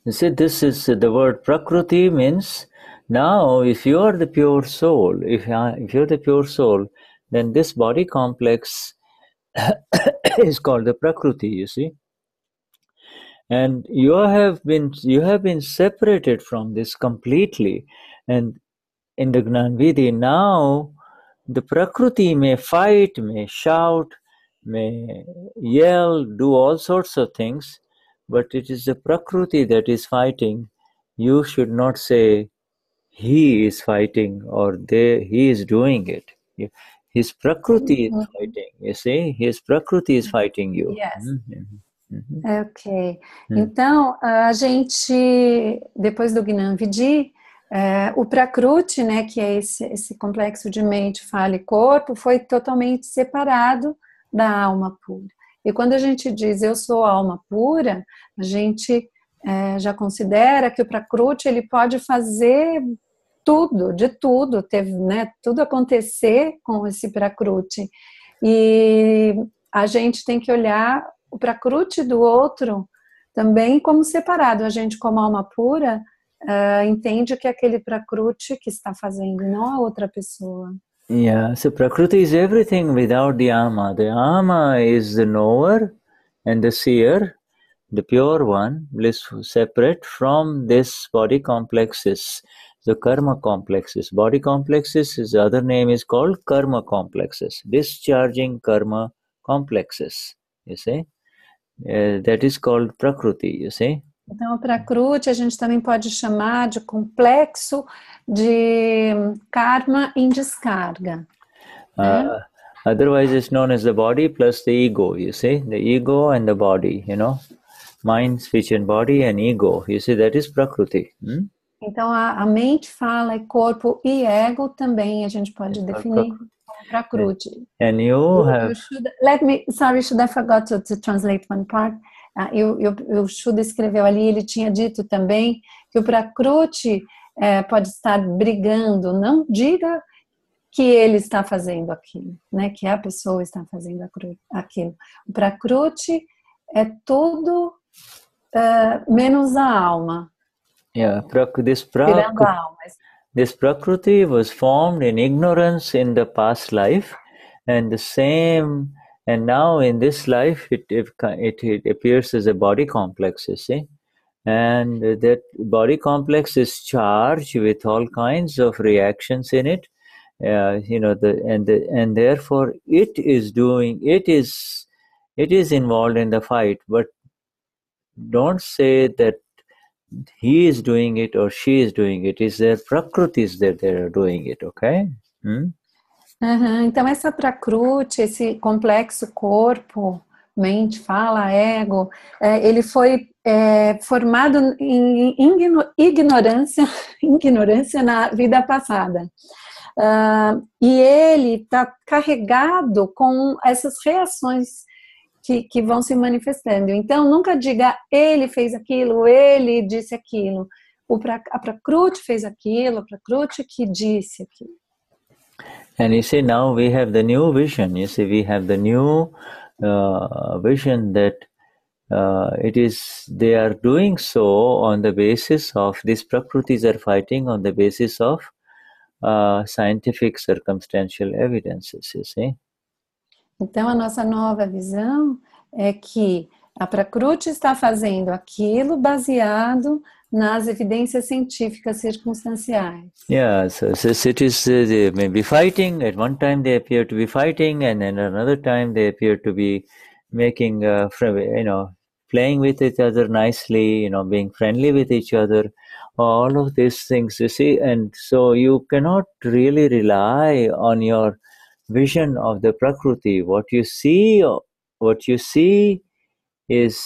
You see, this is the word Prakruti means, now if you are the pure soul, if you're the pure soul, then this body complex is called the Prakruti, you see. And you have been separated from this completely. And in the Gnan Vidhi, now the Prakruti may fight, may shout, may yell, do all sorts of things, but it is the Prakruti that is fighting. You should not say he is fighting or he is doing it. His Prakruti is fighting, you see? His Prakruti is fighting you. Yes. Ok. Então, a gente, depois do Gnan Vidhi, o Prakruti, né, que é esse complexo de mente, falha e corpo, foi totalmente separado da alma pura. E quando a gente diz eu sou alma pura, a gente já considera que o Prakruti ele pode fazer tudo, de tudo, né, tudo acontecer com esse Prakruti. E a gente tem que olhar o Prakruti do outro também como separado. A gente, como alma pura, entende que é aquele Prakruti que está fazendo, não a outra pessoa. Yeah, so Prakruti is everything without the Ama. The Ama is the knower and the seer, the pure one, blissful, separate from this body complexes, the karma complexes. Body complexes, his other name is called karma complexes, discharging karma complexes, you see. That is called Prakruti, you see. Então, o Prakruti a gente também pode chamar de complexo de karma em descarga. Otherwise, it's known as the body plus the ego, you see. The ego and the body, you know. Mind, speech and body and ego, you see, that is Prakruti. Então, a mente, fala, corpo e ego também a gente pode definir como Prakruti. And you have... Shuddha, I forgot to translate one part. O Shuddha escreveu ali, ele tinha dito também que o Prakruti pode estar brigando, não diga que ele está fazendo aquilo, né? Que a pessoa está fazendo aquilo. O Prakruti é tudo menos a alma. Yeah, this Prakruti was formed in ignorance in the past life, and the same, and now in this life it appears as a body complex, you see, and that body complex is charged with all kinds of reactions in it, you know, and therefore it is involved in the fight. But don't say that he is doing it or she is doing it. It's their Prakrutis that they are doing it, okay? Então essa Prakruti, esse complexo corpo, mente, fala, ego, ele foi formado em ignorância na vida passada. E ele está carregado com essas reações que vão se manifestando. Então, nunca diga, ele fez aquilo, ele disse aquilo. A Prakruti fez aquilo, a Prakruti que disse aquilo. And you see, now we have the new vision. You see, we have the new vision that they are doing so on the basis of, these Prakrutis are fighting on the basis of scientific circumstantial evidences, you see. Então, a nossa nova visão é que a Prakruti está fazendo aquilo baseado nas evidências científicas circunstanciais. Yeah, so cities they may be fighting. At one time they appear to be fighting, and then another time they appear to be making, playing with each other nicely, being friendly with each other. All of these things, you see, and so you cannot really rely on your vision of the Prakruti. What you see is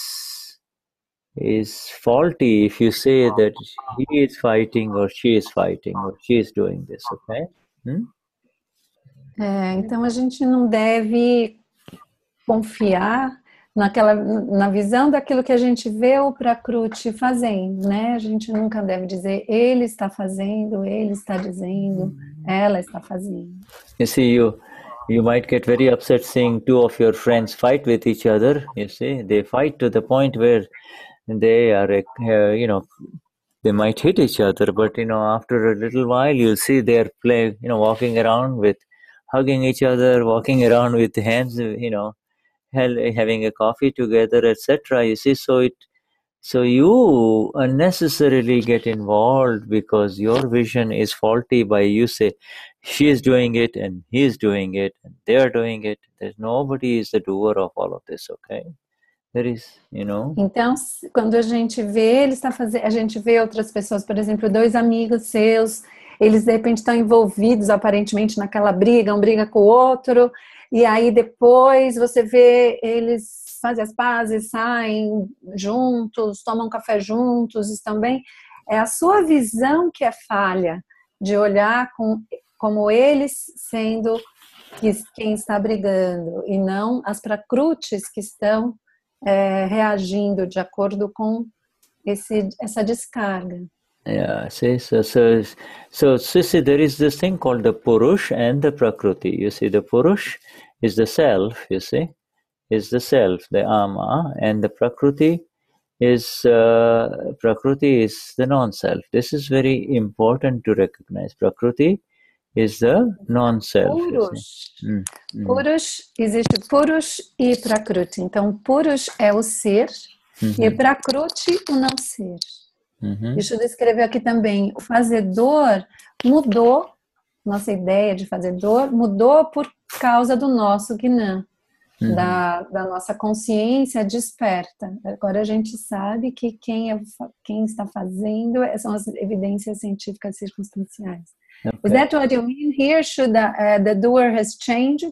faulty if you say that he is fighting or she is fighting or she is doing this, okay? Então a gente não deve confiar na visão daquilo que a gente vê o Prakruti fazendo, né? A gente nunca deve dizer, ele está fazendo, ele está dizendo, ela está fazendo. You see, you might get very upset seeing two of your friends fight with each other. You see, they fight to the point where they are, they might hit each other, but after a little while, you'll see they're walking around with, hugging each other, walking around with hands, having a coffee together, etc. You see, so you unnecessarily get involved because your vision is faulty by you say, she is doing it and he is doing it and they are doing it. Nobody is the doer of all of this, okay? There is, Então, quando a gente vê, a gente vê outras pessoas, por exemplo, dois amigos seus, eles de repente estão envolvidos aparentemente naquela briga, um briga com o outro, e aí depois você vê eles fazem as pazes, saem juntos, tomam café juntos, estão bem. É a sua visão que é falha, de olhar como eles sendo quem está brigando, e não as Prakrutis que estão reagindo de acordo com essa descarga. Yeah, see, so see, there is this thing called the Purush and the Prakruti. You see, the Purush is the self, you see, is the self, the Ama, and the Prakruti is the non-self. This is very important to recognize. Prakruti is the non-self. Purush. Purush, existe Purush e Prakruti. Então, Purush é o ser e Prakruti o não ser. Vishuddha escreveu aqui também, o fazedor mudou, nossa ideia de fazedor mudou por causa do nosso Gnan, da nossa consciência desperta. Agora a gente sabe que quem está fazendo são as evidências científicas circunstanciais. Okay. Is that what you mean here? Should the doer has changed?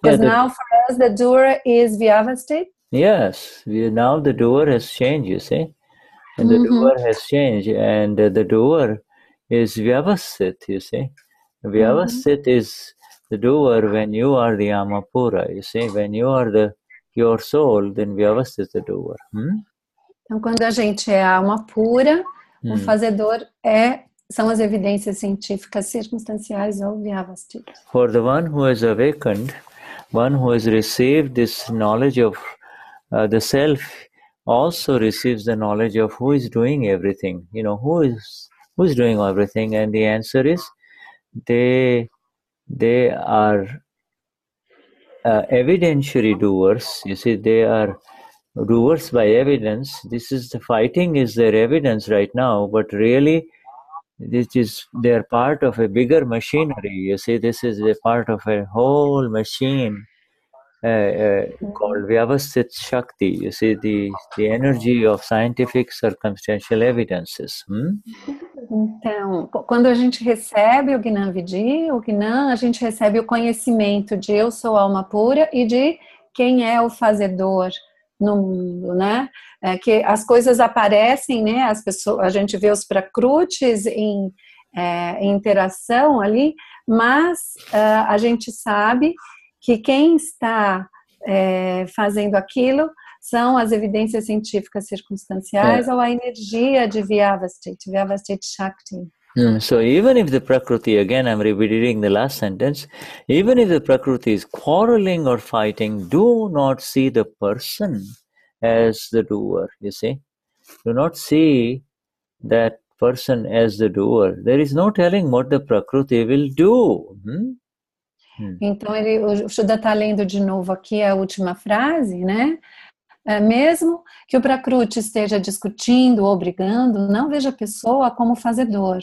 Because now for us the doer is Vyavasthit? Yes, now the doer has changed, you see. And the doer has changed, and the doer is Vyavasthit, you see. Vyavasthit is the doer when you are the Amapura, you see. When you are the pure soul, then Vyavasthit is the doer. Então, quando a gente é a alma pura, o fazedor são as evidências científicas circunstanciais ou Vyavasthit. For the one who has awakened, one who has received this knowledge of the self, also receives the knowledge of who is doing everything. Who is doing everything, and the answer is they are evidentiary doers. You see, they are doers by evidence. The fighting is their evidence right now, but really they are part of a bigger machinery. You see, this is a part of a whole machine called Vyavasthit Shakti. You see, the energy of scientific circumstantial evidences. Então, quando a gente recebe o Gnan Vidi, a gente recebe o conhecimento de eu sou alma pura e de quem é o fazedor no mundo, né? Que as coisas aparecem, né? As pessoas, a gente vê os prakrutis em interação ali, mas a gente sabe que quem está fazendo aquilo são as evidências científicas circunstanciais ou a energia de Vyavasthiti Shakti. So even if the Prakruti, again I'm repeating the last sentence, even if the Prakruti is quarreling or fighting, do not see the person as the doer, you see. Do not see that person as the doer. There is no telling what the Prakruti will do. Então o Shuddha está lendo de novo aqui a última frase, né? Mesmo que o Prakruti esteja discutindo ou brigando, não veja a pessoa como fazedor.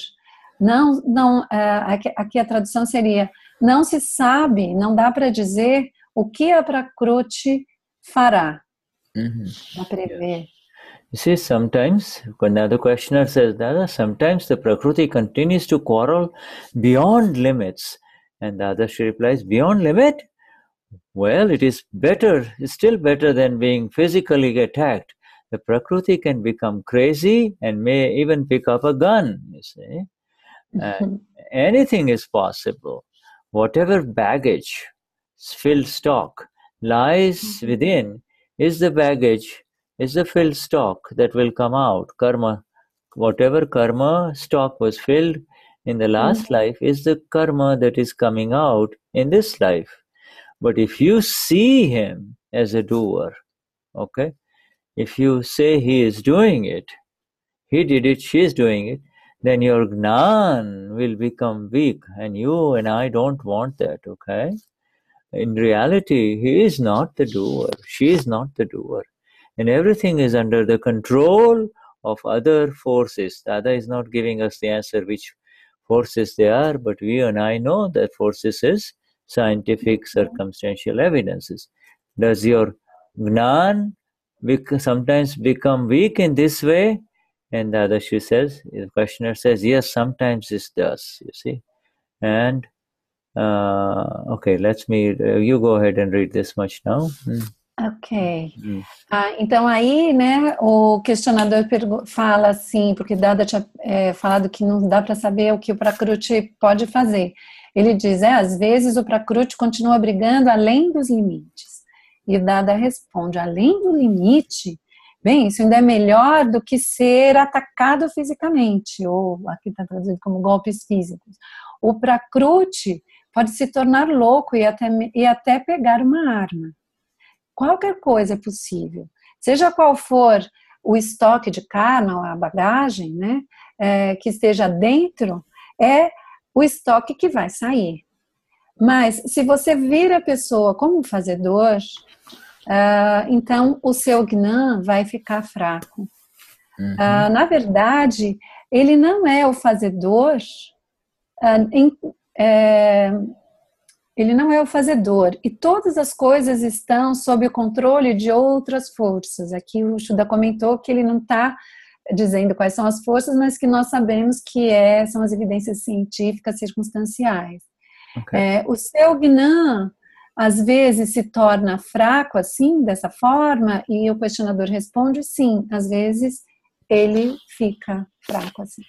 Aqui a tradução seria, não se sabe, não dá para dizer o que a Prakruti fará. Para prever. You see, sometimes, when the questioner says that, sometimes the Prakruti continues to quarrel beyond limits. And Dadashri replies, beyond limit? Well, it is better, it's still better than being physically attacked. The Prakruti can become crazy and may even pick up a gun, you see. Anything is possible. Whatever baggage, filled stock, lies within is the baggage, is the filled stock that will come out. Karma, whatever karma stock was filled in the last life is the karma that is coming out in this life. But if you see him as a doer, okay, if you say he is doing it, he did it, she is doing it, then your Gnan will become weak, and you and I don't want that, okay? In reality, he is not the doer, she is not the doer, and everything is under the control of other forces. Dada is not giving us the answer which forces they are, but we and I know that forces is scientific circumstantial evidences. Does your Gnan sometimes become weak in this way? And Dadashri says, the questioner says, yes, sometimes this does, you see. And, okay, you go ahead and read this much now. Ok. Então aí, né, o questionador fala assim, porque Dada tinha falado que não dá para saber o que o Prakruti pode fazer. Ele diz, às vezes o Prakruti continua brigando além dos limites. E o Dada responde, além do limite? Bem, isso ainda é melhor do que ser atacado fisicamente, ou aqui está traduzido como golpes físicos. O Prakruti pode se tornar louco e até pegar uma arma. Qualquer coisa é possível. Seja qual for o estoque de karma, a bagagem, né, que esteja dentro, é o estoque que vai sair. Mas se você vir a pessoa como um fazedor, então o seu Gnan vai ficar fraco. Na verdade, ele não é o fazedor, ele não é o fazedor, e todas as coisas estão sob o controle de outras forças. Aqui o Shuddha comentou que ele não está dizendo quais são as forças, mas que nós sabemos que são as evidências científicas circunstanciais. Okay. O seu Gnan às vezes se torna fraco assim, dessa forma, e o questionador responde sim, às vezes ele fica fraco assim.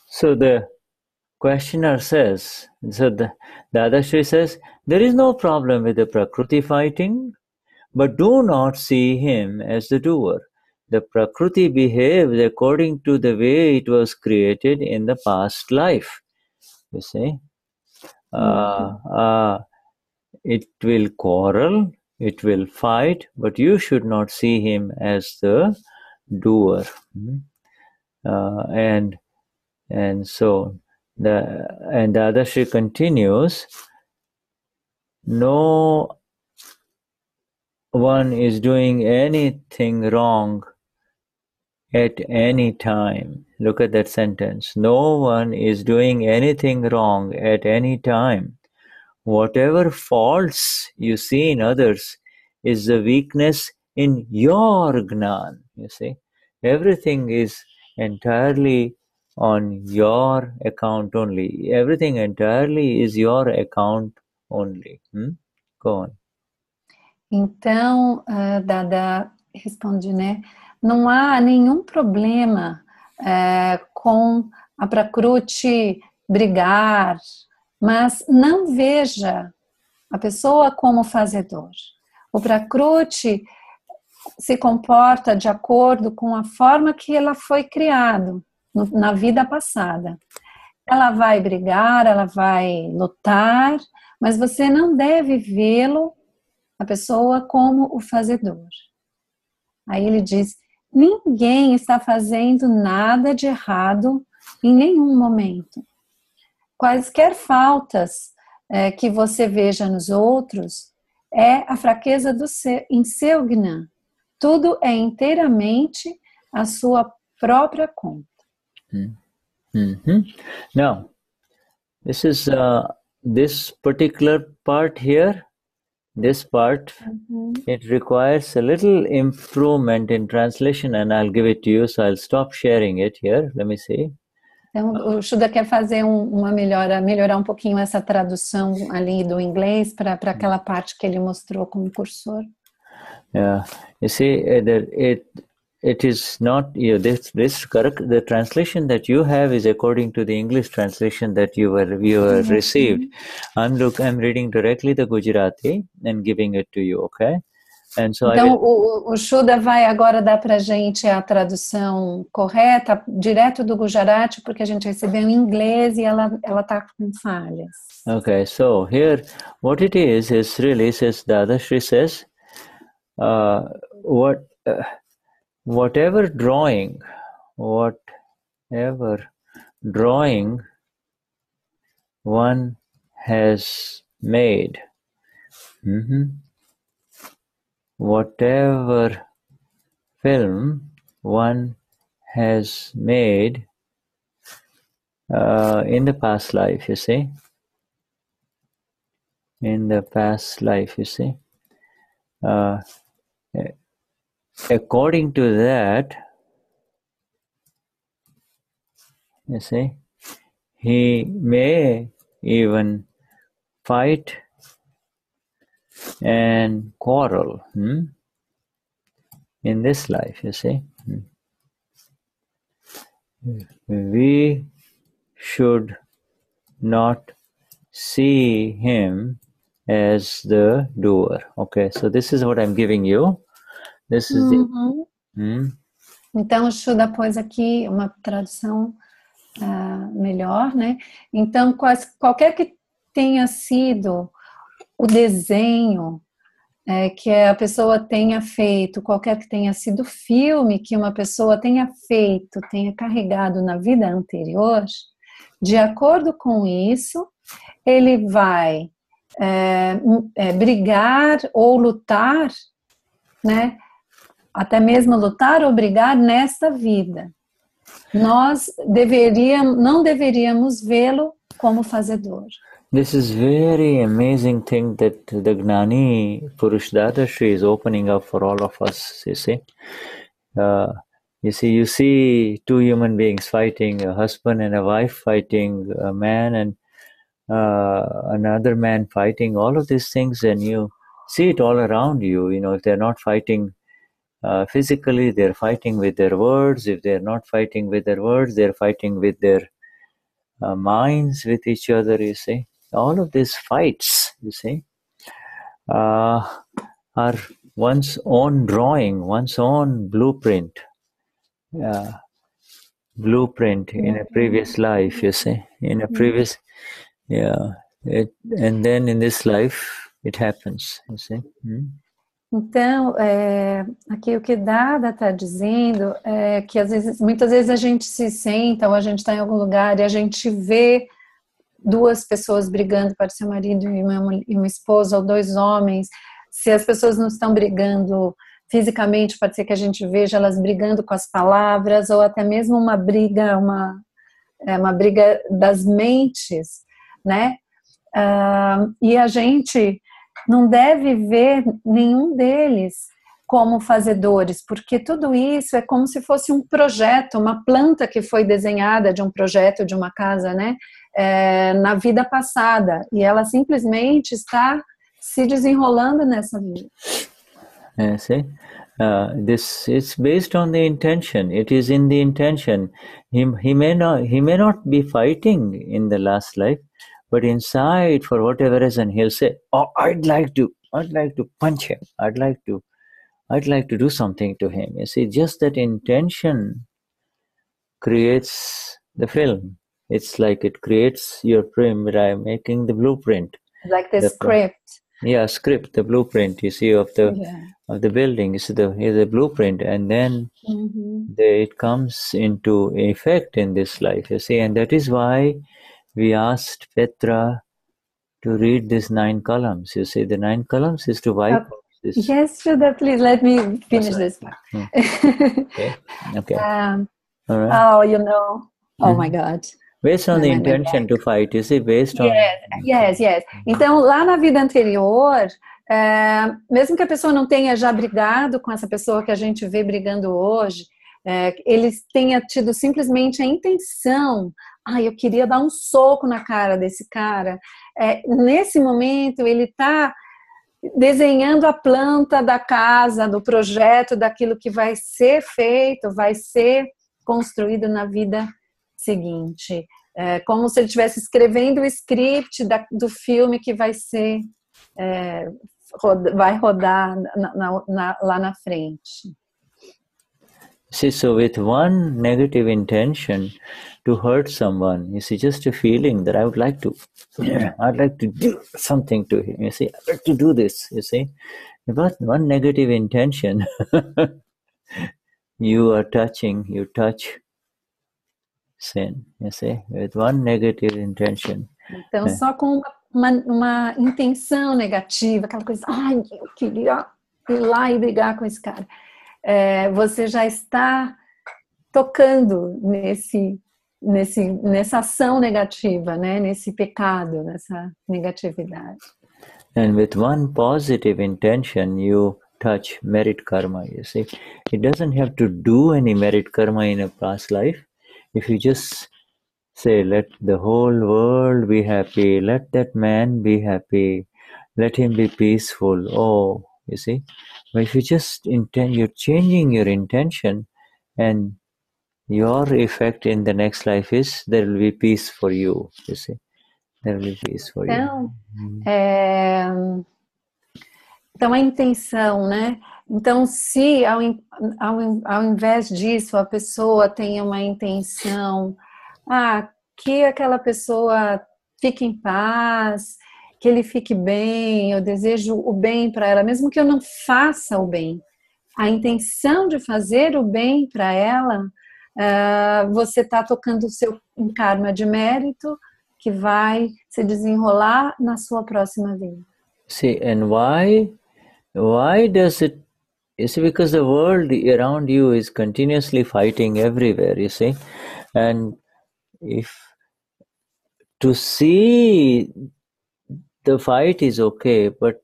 So the questioner says, the Dadashri says, there is no problem with the Prakruti fighting, but do not see him as the doer. The Prakruti behaves according to the way it was created in the past life. You see? It will quarrel, it will fight, but you should not see him as the doer. And so and Dadashri continues, no one is doing anything wrong at any time. Look at that sentence. No one is doing anything wrong at any time. Whatever faults you see in others is the weakness in your Gnan, you see. Everything is entirely on your account only. Everything entirely is your account only. Go on. Então, Dada responde, né? Não há nenhum problema com a Prakruti brigar, mas não veja a pessoa como fazedor. O Prakruti se comporta de acordo com a forma que ela foi criada na vida passada. Ela vai brigar, ela vai lutar, mas você não deve vê-lo, a pessoa, como o fazedor. Aí ele diz, ninguém está fazendo nada de errado em nenhum momento. Quaisquer faltas que você veja nos outros é a fraqueza em seu Gnan. Tudo é inteiramente a sua própria conta. Now, this is this particular part here. This part, it requires a little improvement in translation, and I'll give it to you. So I'll stop sharing it here. Let me see. Então, o Shuddha quer fazer uma melhorar um pouquinho essa tradução ali do inglês para aquela parte que ele mostrou como cursor. Yeah, you see, it is not this correct. The translation that you have is according to the English translation that you received. I'm reading directly the Gujarati and giving it to you, okay? And so então o Shuddha vai agora dar para a gente a tradução correta direto do Gujarati, porque a gente recebeu em inglês e ela está com falhas. Okay, so here what it is really says Dadashri says whatever drawing one has made, whatever film one has made in the past life, you see, according to that, you see, he may even fight and quarrel in this life, you see. We should not see him as the doer. Okay, so this is what I'm giving you. This is Então o Shuddha pôs aqui uma tradução melhor, né? Então qualquer que tenha sido o desenho que a pessoa tenha feito, qualquer que tenha sido o filme que uma pessoa tenha feito, tenha carregado na vida anterior, de acordo com isso, ele vai brigar ou lutar, né? Até mesmo lutar ou brigar nesta vida. Nós não deveríamos vê-lo como fazedor. This is very amazing thing that the Gnani Purush Dadashri is opening up for all of us, you see. You see two human beings fighting, a husband and a wife fighting, a man and another man fighting, all of these things, and you see it all around you. You know, if they're not fighting physically, they're fighting with their words. If they're not fighting with their words, they're fighting with their minds with each other, you see. All of these fights, you see, are one's own drawing, one's own blueprint in a previous life, you see, in a previous, and then in this life it happens, you see. Então, aqui o que Dada está dizendo é que muitas vezes a gente se senta ou a gente está em algum lugar e a gente vê duas pessoas brigando, pode ser um marido e uma esposa, ou dois homens. Se as pessoas não estão brigando fisicamente, pode ser que a gente veja elas brigando com as palavras, ou até mesmo uma briga das mentes, né? E a gente não deve ver nenhum deles como fazedores, porque tudo isso é como se fosse um projeto, uma planta que foi desenhada de um projeto de uma casa, né? Na vida passada, e ela simplesmente está se desenrolando nessa vida. See, this it's based on the intention. It is in the intention. He may not be fighting in the last life, but inside, for whatever reason, he'll say, "Oh, I'd like to punch him. I'd like to do something to him." You see, just that intention creates the film. It's like it creates your film by making the blueprint. Like the script. Yeah, script, the blueprint, you see, of the building. Is the blueprint, and then it comes into effect in this life, you see. And that is why we asked Petra to read these 9 columns. You see, the 9 columns is to wipe out this. Yes, Shuddha, please let me finish this part. Okay. All right. Oh, oh my God. Based on the intention to fight, you see, based on... Yes. Então, lá na vida anterior, mesmo que a pessoa não tenha já brigado com essa pessoa que a gente vê brigando hoje, eles tenha tido simplesmente a intenção, eu queria dar um soco na cara desse cara. Nesse momento, ele está desenhando a planta da casa, do projeto, daquilo que vai ser feito, vai ser construído na vida seguinte. Como se ele estivesse escrevendo o script do filme que vai ser, vai rodar lá na frente. See, so with one negative intention to hurt someone, you see, just a feeling that I'd like to do something to him, you see, I'd like to do this, you see. But one negative intention, you touch sin, you see, with one negative intention. Então, só com uma intenção negativa, aquela coisa, eu queria ir lá e brigar com esse cara. Você já está tocando nessa ação negativa, né? Nesse pecado, nessa negatividade. And with one positive intention, you touch merit karma, you see. It doesn't have to do any merit karma in a past life. If you just say, let the whole world be happy, let that man be happy, let him be peaceful, you see. But if you just you're changing your intention, and your effect in the next life is there will be peace for you, you see. There will be peace for you. Então a intenção, né? Então, se ao invés disso a pessoa tem uma intenção, que aquela pessoa fique em paz, que ele fique bem, eu desejo o bem para ela, mesmo que eu não faça o bem. A intenção de fazer o bem para ela, você está tocando o seu karma de mérito que vai se desenrolar na sua próxima vida. See, and why does it? You see, because the world around you is continuously fighting everywhere, you see. And if to see the fight is okay, but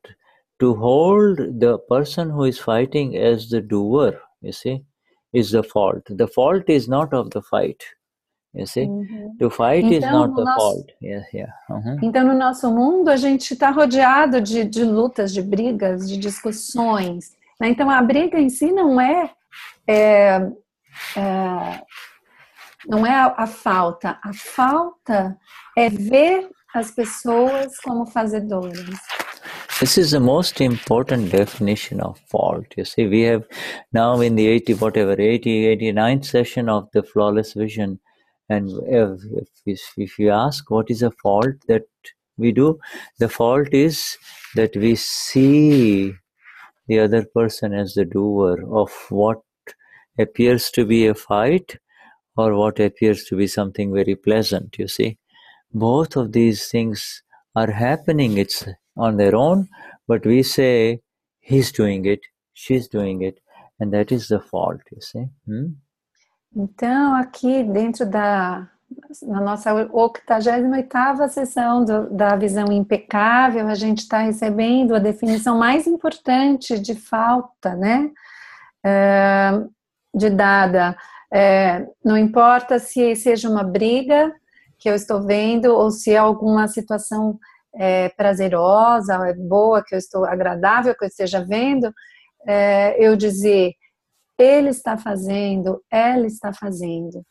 to hold the person who is fighting as the doer, you see, is the fault. The fault is not of the fight, you see. To fight is not the fault. Então, no nosso mundo, a gente está rodeado de lutas, de brigas, de discussões. Então, a briga em si não é a falta. A falta é ver as pessoas como fazedoras. This is the most important definition of fault. You see, we have now in the 89th session of the Flawless Vision, and if you ask what is a fault that we do, the fault is that we see the other person as the doer of what appears to be a fight or what appears to be something very pleasant, you see. Both of these things are happening, it's on their own, but we say, he's doing it, she's doing it, and that is the fault, you see. Então, aqui dentro na nossa 88ª sessão da visão impecável, a gente está recebendo a definição mais importante de falta, né? De dada. Não importa se seja uma briga que eu estou vendo ou se é alguma situação prazerosa, é boa, que eu estou agradável, que eu esteja vendo, eu dizer, ele está fazendo, ela está fazendo.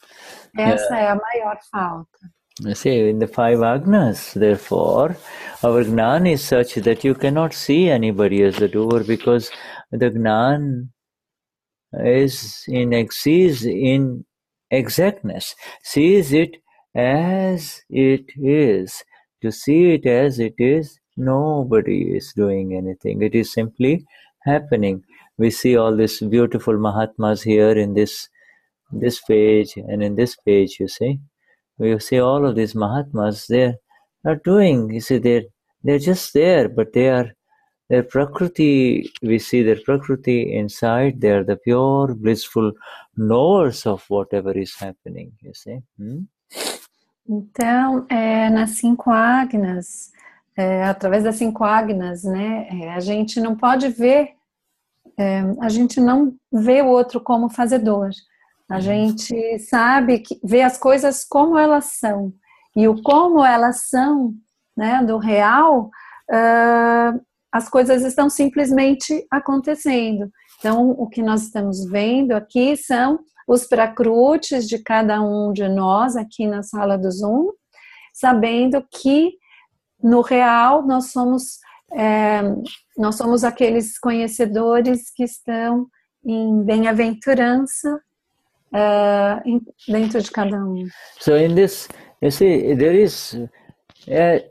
Essa é a maior falta. See, in the 5 agnas, therefore, our Gnan is such that you cannot see anybody as the doer, because the Gnan sees in exactness, sees it as it is. To see it as it is, nobody is doing anything. It is simply happening. We see all these beautiful Mahatmas here in this page and in this page, you see. We see all of these Mahatmas, they're not doing, you see, they're just there, but their Prakruti, we see their Prakruti inside, they're the pure, blissful knowers of whatever is happening, you see. Então, nas 5 agnas, através das 5 agnas, né, a gente não pode ver, a gente não vê o outro como fazedor. A gente sabe, vê as coisas como elas são. E o como elas são, né, do real, as coisas estão simplesmente acontecendo. Então, o que nós estamos vendo aqui são os prakrutis de cada um de nós aqui na sala do Zoom, sabendo que no real nós somos aqueles conhecedores que estão em bem-aventurança dentro de cada um. So in this, you see, there is,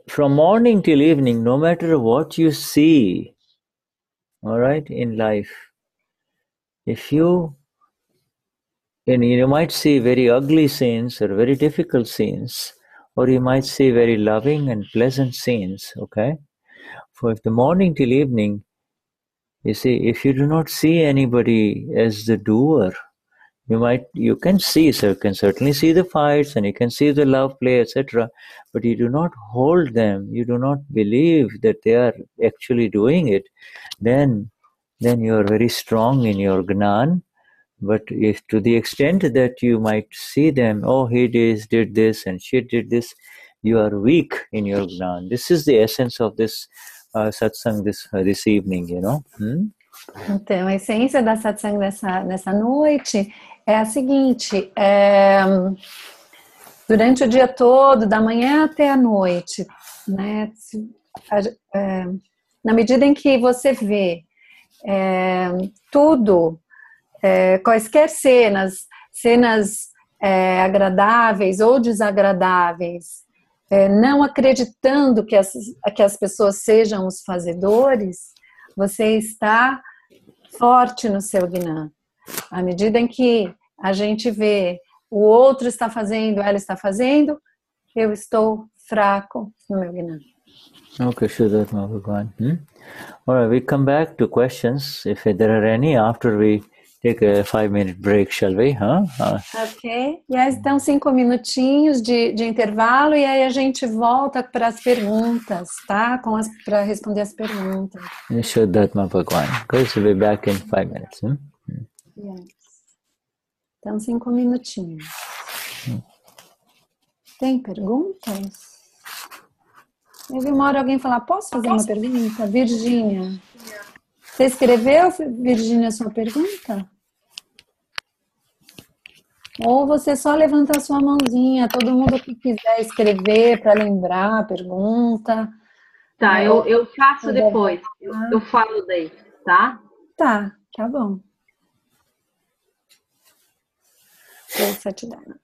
from morning till evening, no matter what you see, all right, in life, if you might see very ugly scenes or very difficult scenes, or you might see very loving and pleasant scenes, okay? For the morning till evening, you see, if you do not see anybody as the doer, you can certainly see the fights and you can see the love play, etc. But you do not hold them, you do not believe that they are actually doing it, then you are very strong in your Gnan. But if to the extent that you might see them, oh, he did this and she did this, you are weak in your Gnan. This is the essence of this satsang this evening, you know. Então, a essência da satsang nessa noite é a seguinte, durante o dia todo, da manhã até a noite, né, na medida em que você vê tudo, quaisquer cenas agradáveis ou desagradáveis, não acreditando que as pessoas sejam os fazedores, você está forte no seu Gnan. À medida em que a gente vê o outro está fazendo, ela está fazendo, eu estou fraco no meu Gnan. Okay, Vishuddhatma Bhagwan. All right, we come back to questions, if there are any, after we take a 5-minute break, shall we? Ok. Yes, então 5 minutinhos de intervalo e aí a gente volta para as perguntas, tá? Para responder as perguntas. Vishuddhatma Bhagwan. Guys, we'll be back in 5 minutes. Yes. Então 5 minutinhos. Tem perguntas? Eu vi uma hora alguém falar, posso fazer uma pergunta? Virgínia. Você escreveu, Virgínia, a sua pergunta? Ou você só levanta a sua mãozinha, todo mundo que quiser escrever para lembrar a pergunta. Tá, eu faço depois, eu falo daí, tá? Tá bom. Vou Satidana.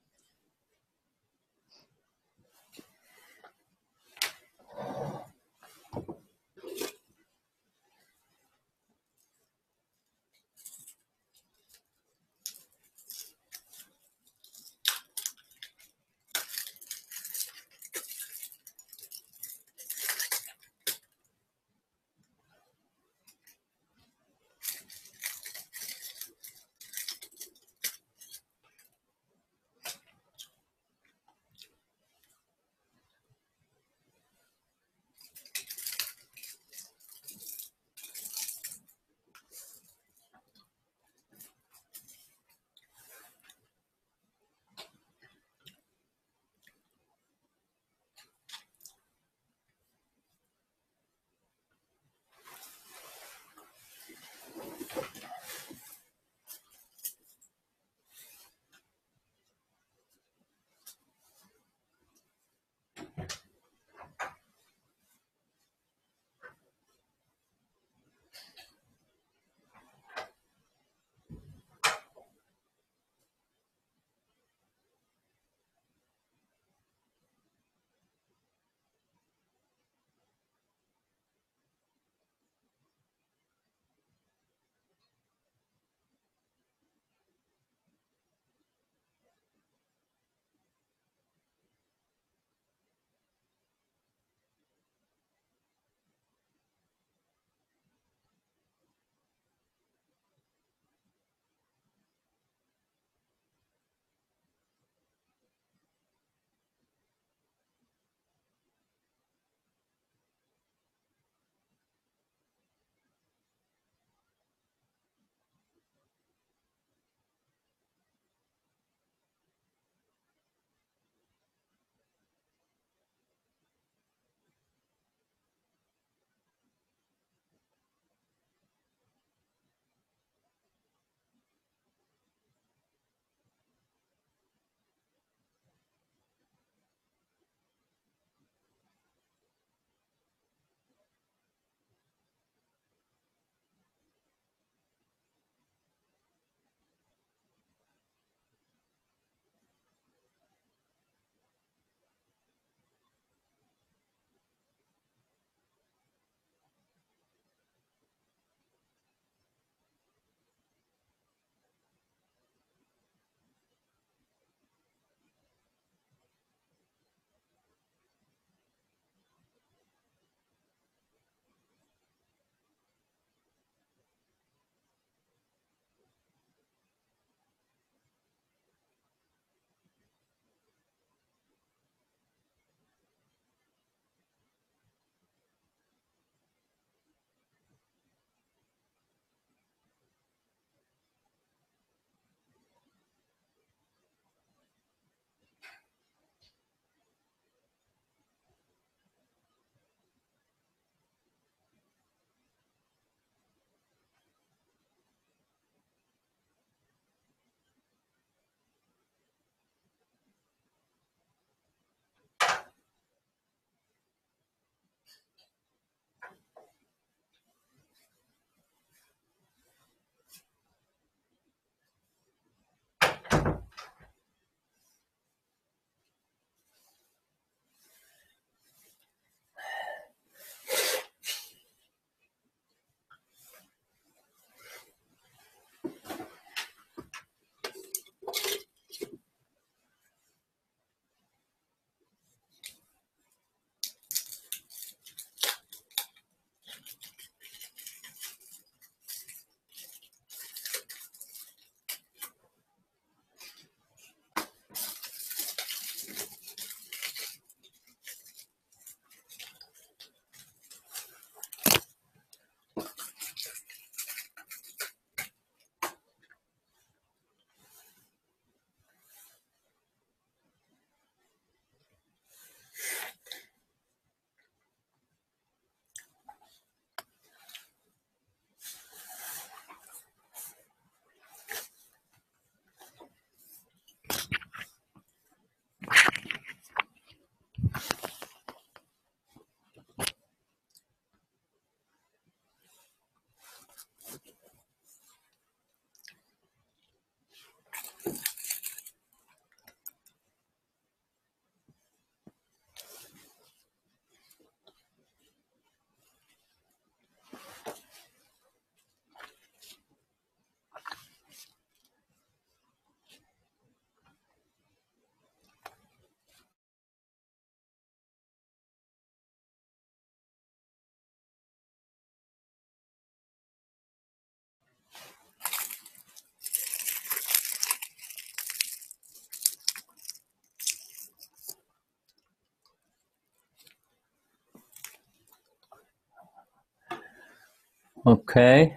Okay.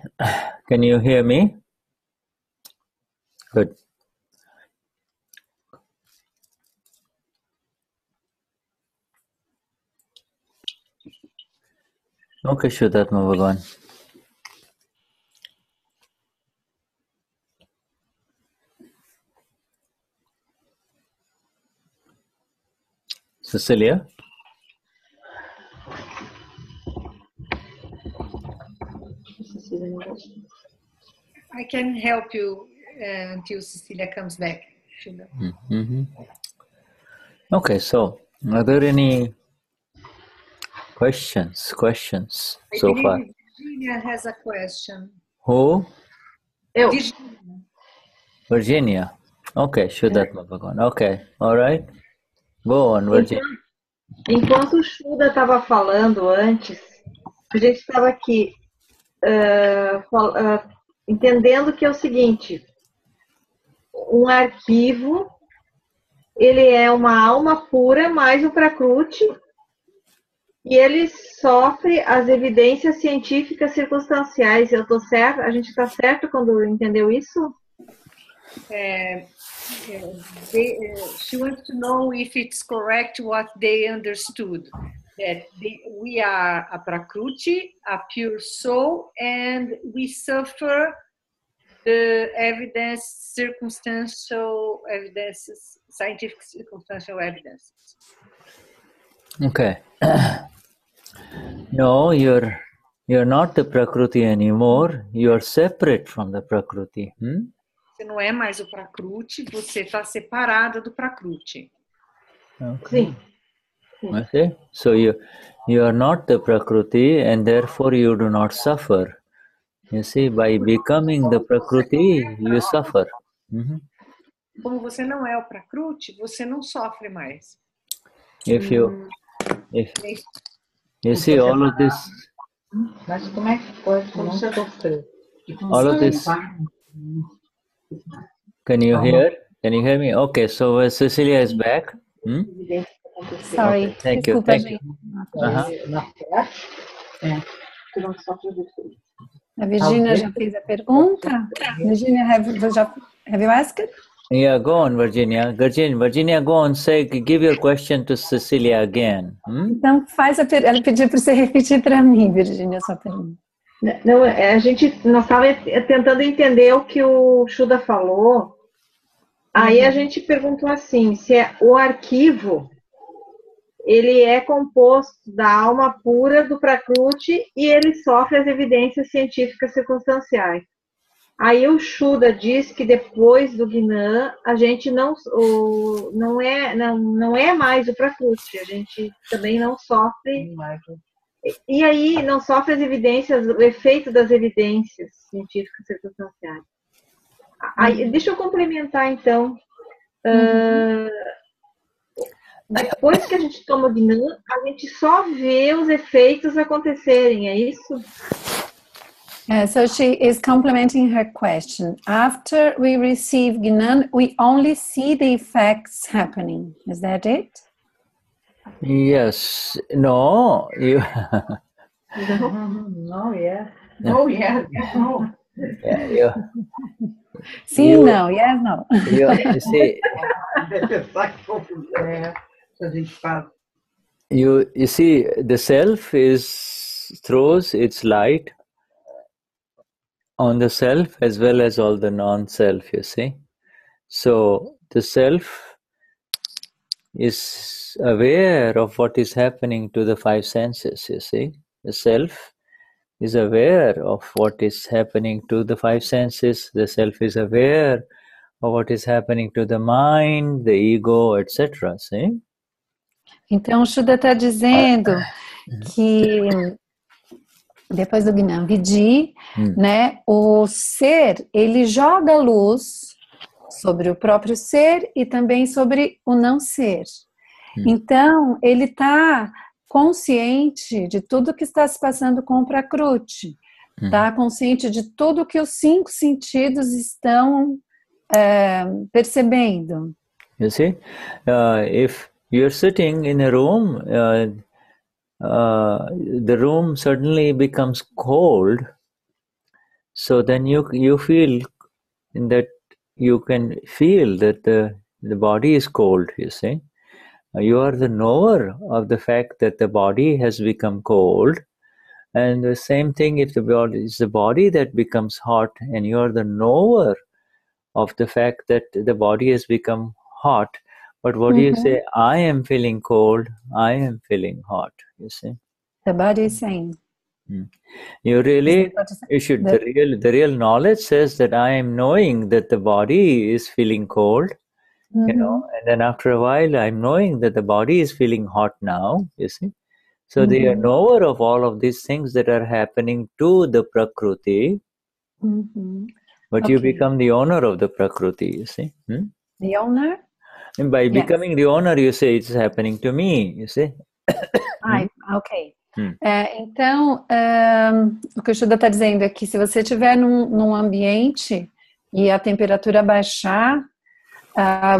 Can you hear me? Good. Okay, Vishuddhatma Bhagavan. Cecilia? I can help you until Cecilia comes back. Mm-hmm. Okay, so are there any questions so far? Virginia has a question. Who? Eu. Virginia. Okay, Vishuddhatma Bhagavan. Okay, all right. Go on, Virginia. Enquanto o Shuddha estava falando antes, a gente estava aqui entendendo que é o seguinte: um arquivo, ele é uma alma pura mais o Prakruti, e ele sofre as evidências científicas circunstanciais. Eu estou certo? A gente está certo quando entendeu isso? She wants to know if it's correct what they understood, that we are a Prakruti, a pure soul, and we suffer the evidence, circumstantial evidences, scientific circumstantial evidences. Okay. No, you're not the Prakruti anymore. You're separate from the Prakruti. Você não é mais o Prakruti, você está separada do Prakruti. Okay. Okay. So you are not the Prakruti, and therefore you do not suffer. You see, by becoming the Prakruti, you suffer. Como você não é o Prakruti, você não sofre mais. If you see all of this, Mas como é que pode não sofrer? all of this. Can you hear? Can you hear me? Okay, so Cecilia is back. Sorry. Okay, thank you. A Virginia já fez a pergunta? Virginia, have you asked? Yeah, go on, Virginia. Virginia, go on. Give your question to Cecilia again. Então, ela pediu para você repetir para mim, Virginia, a sua pergunta. Não, nós estávamos tentando entender o que o Shuddha falou. Aí a gente perguntou assim, se o arquivo, ele é composto da alma pura do Prakruti e ele sofre as evidências científicas circunstanciais. Aí o Shuddha diz que depois do Gnan, a gente não é mais o Prakruti, a gente também não sofre. E aí não sofre as evidências, o efeito das evidências científicas circunstanciais. Aí, deixa eu complementar então. Depois que a gente toma o Gnan, a gente só vê os efeitos acontecerem, é isso? So she is complementing her question. After we receive Gnan, we only see the effects happening. Is that it? Yes. No. You. No, yeah. No, yeah. No. Yeah, Sim, no. Yes, no. You see, the self throws its light on the self as well as all the non-self, you see. So the self is aware of what is happening to the five senses, you see. The self is aware of what is happening to the five senses. The self is aware of what is happening to the mind, the ego, etc. See? Então, o Shuddha está dizendo que depois do Gnani Vidhi, né, o ser, ele joga luz sobre o próprio ser e também sobre o não ser. Então, ele está consciente de tudo que está se passando com o Prakruti, está consciente de tudo que os cinco sentidos estão percebendo. You see, if you're sitting in a room, the room suddenly becomes cold So then you feel that you can feel that the body is cold, you see. You are the knower of the fact that the body has become cold. And the same thing if the body is the body that becomes hot, and you are the knower of the fact that the body has become hot. But what do you say? I am feeling cold, I am feeling hot, you see. The body is saying. You should, the real knowledge says that I am knowing that the body is feeling cold, you know, and then after a while I'm knowing that the body is feeling hot now, you see. So they are knower of all of these things that are happening to the Prakruti, but you become the owner of the Prakruti, you see. The owner? And by becoming the owner, you say it's happening to me, you see. Ok. Então, o que o Shuddha está dizendo é que se você estiver num ambiente e a temperatura baixar,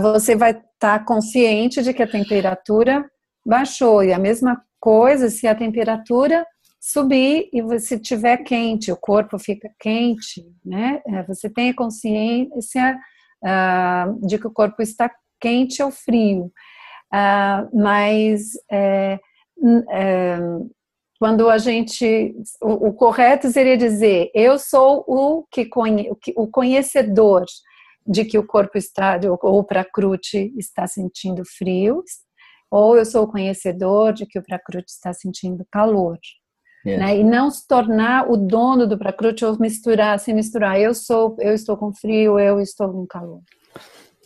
você vai estar consciente de que a temperatura baixou. E a mesma coisa se a temperatura subir e se estiver quente, o corpo fica quente, né? Você tem a consciência de que o corpo está quente ou frio. Mas quando a gente, o correto seria dizer, eu sou o conhecedor de que o corpo está, ou o Prakruti está sentindo frio, ou eu sou o conhecedor de que o Prakruti está sentindo calor. Né? E não se tornar o dono do Prakruti ou se misturar, eu estou com frio, eu estou com calor.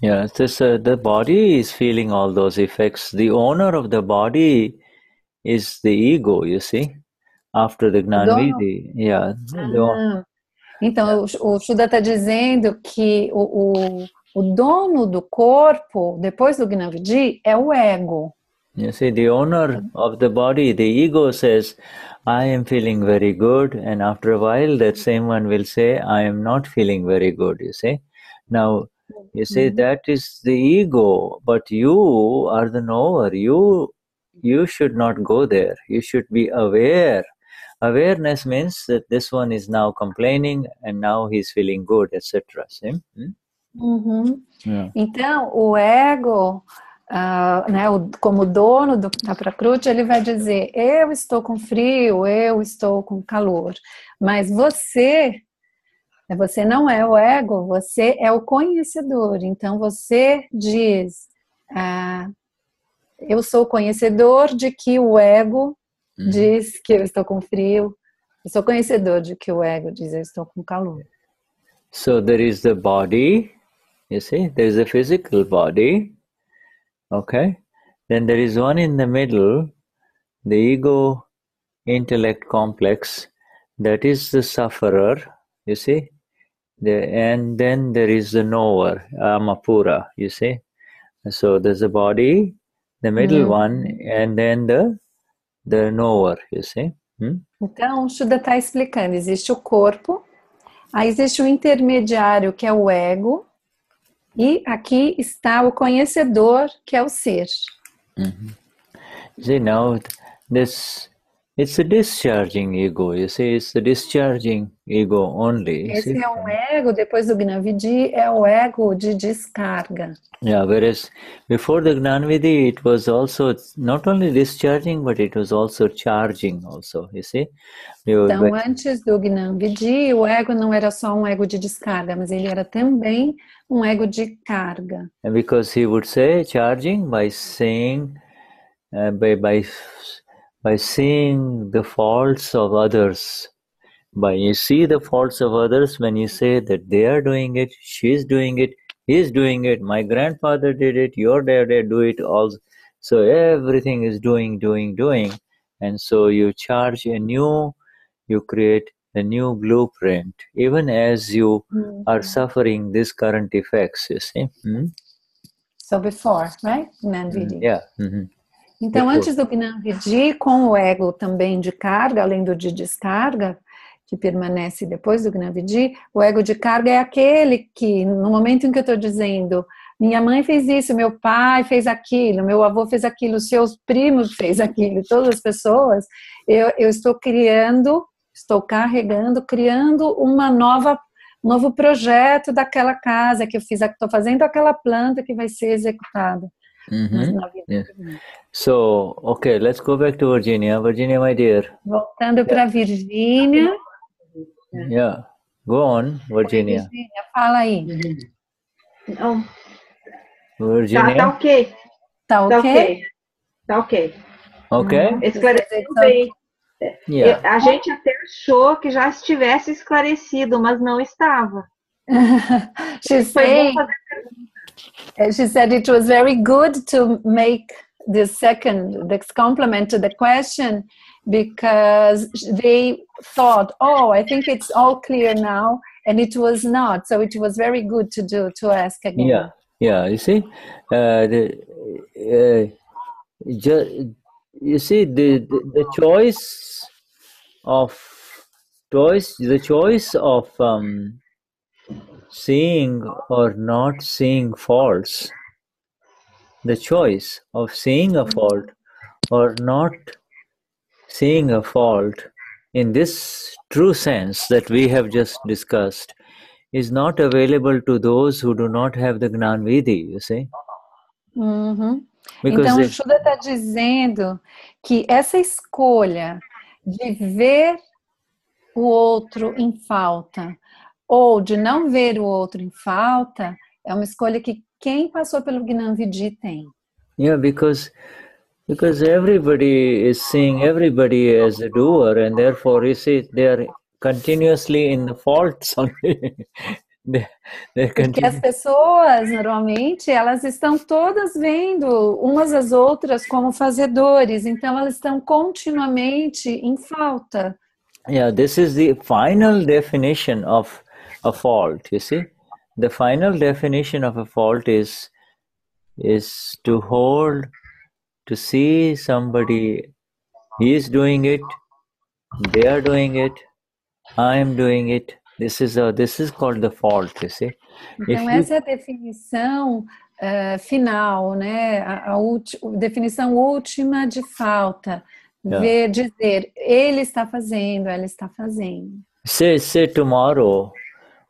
Yeah, the body is feeling all those effects. The owner of the body is the ego, you see, after the Gnanvidi. Então, o Shuddha está dizendo que o dono do corpo, depois do Gnanvidi, é o ego. You see, the owner of the body, the ego says, I am feeling very good, and after a while that same one will say, I am not feeling very good, you see. Now, you say that is the ego, but you are the knower. You should not go there. You should be aware. Awareness means that this one is now complaining and now he's feeling good, etc. Então, o ego, né, como dono da Prakruti, ele vai dizer, eu estou com frio, eu estou com calor. Mas você não é o ego, você é o conhecedor. Então, você diz, eu sou conhecedor de que o ego diz que eu estou com frio. Eu sou conhecedor de que o ego diz que eu estou com calor. So there is the body, you see, there is the physical body, okay? Then there is one in the middle, the ego intellect complex, that is the sufferer, you see? And then there is the knower, Amapura, you see? So there's the body, the middle one, and then the knower, you see? Então, o Shuddha está explicando, existe o corpo, aí existe o intermediário, que é o ego, e aqui está o conhecedor, que é o ser. See, now, it's a discharging ego, you see, it's the discharging ego only. Esse é um ego, depois do Gnanvidi, é o ego de descarga. Yeah, whereas before the Gnanvidi, it was also not only discharging, but it was also charging also, you see. Então, antes do Gnanvidi, o ego não era só um ego de descarga, mas ele era também um ego de carga. And because he would say charging by saying, by seeing the faults of others. But you see the faults of others when you say that they are doing it, she's doing it, he's doing it, my grandfather did it, your dad did it also. So everything is doing. And so you you create a new blueprint, even as you are suffering these current effects, you see. So before, right? Gnanvidi. Yeah. Então, antes do Gnanvidi, com o ego também de carga, além do de descarga, que permanece depois do Gnanvidi, o ego de carga é aquele que, no momento em que eu estou dizendo, minha mãe fez isso, meu pai fez aquilo, meu avô fez aquilo, seus primos fez aquilo, todas as pessoas, eu estou criando Estou carregando, criando novo projeto daquela casa que eu fiz, estou fazendo aquela planta que vai ser executada na vida. Yes. So, okay, let's go back to Virginia. Virginia, my dear. Voltando para Virgínia. Yeah, go on, Virginia. Virgínia, fala aí. Não. Virginia? Tá ok. Tá ok? Tá ok. Ok? Esclareceu bem. Yeah. A gente até achou que já estivesse esclarecido, mas não estava. She said it was very good to make this complement to the question, because they thought, oh, I think it's all clear now, and it was not. So it was very good to ask again. Yeah. You see, you see the choice of seeing or not seeing faults, the choice of seeing a fault or not seeing a fault in this true sense that we have just discussed is not available to those who do not have the Gnan Vidhi, you see. Então, o Shuddha está dizendo que essa escolha de ver o outro em falta ou de não ver o outro em falta é uma escolha que quem passou pelo Gnan Vidhi tem. Yeah, because everybody is seeing everybody as a doer, and therefore, you see, they are continuously in the faults only. Porque as pessoas, normalmente, elas estão todas vendo umas às outras como fazedores, então elas estão continuamente em falta. Yeah, this is the final definition of a fault, you see. The final definition of a fault is to see somebody, he is doing it, they are doing it, I am doing it. This is called the fault, you see. Então essa é a definição final, né? A definição última de falta. Ver, dizer, ele está fazendo, ela está fazendo. Say tomorrow,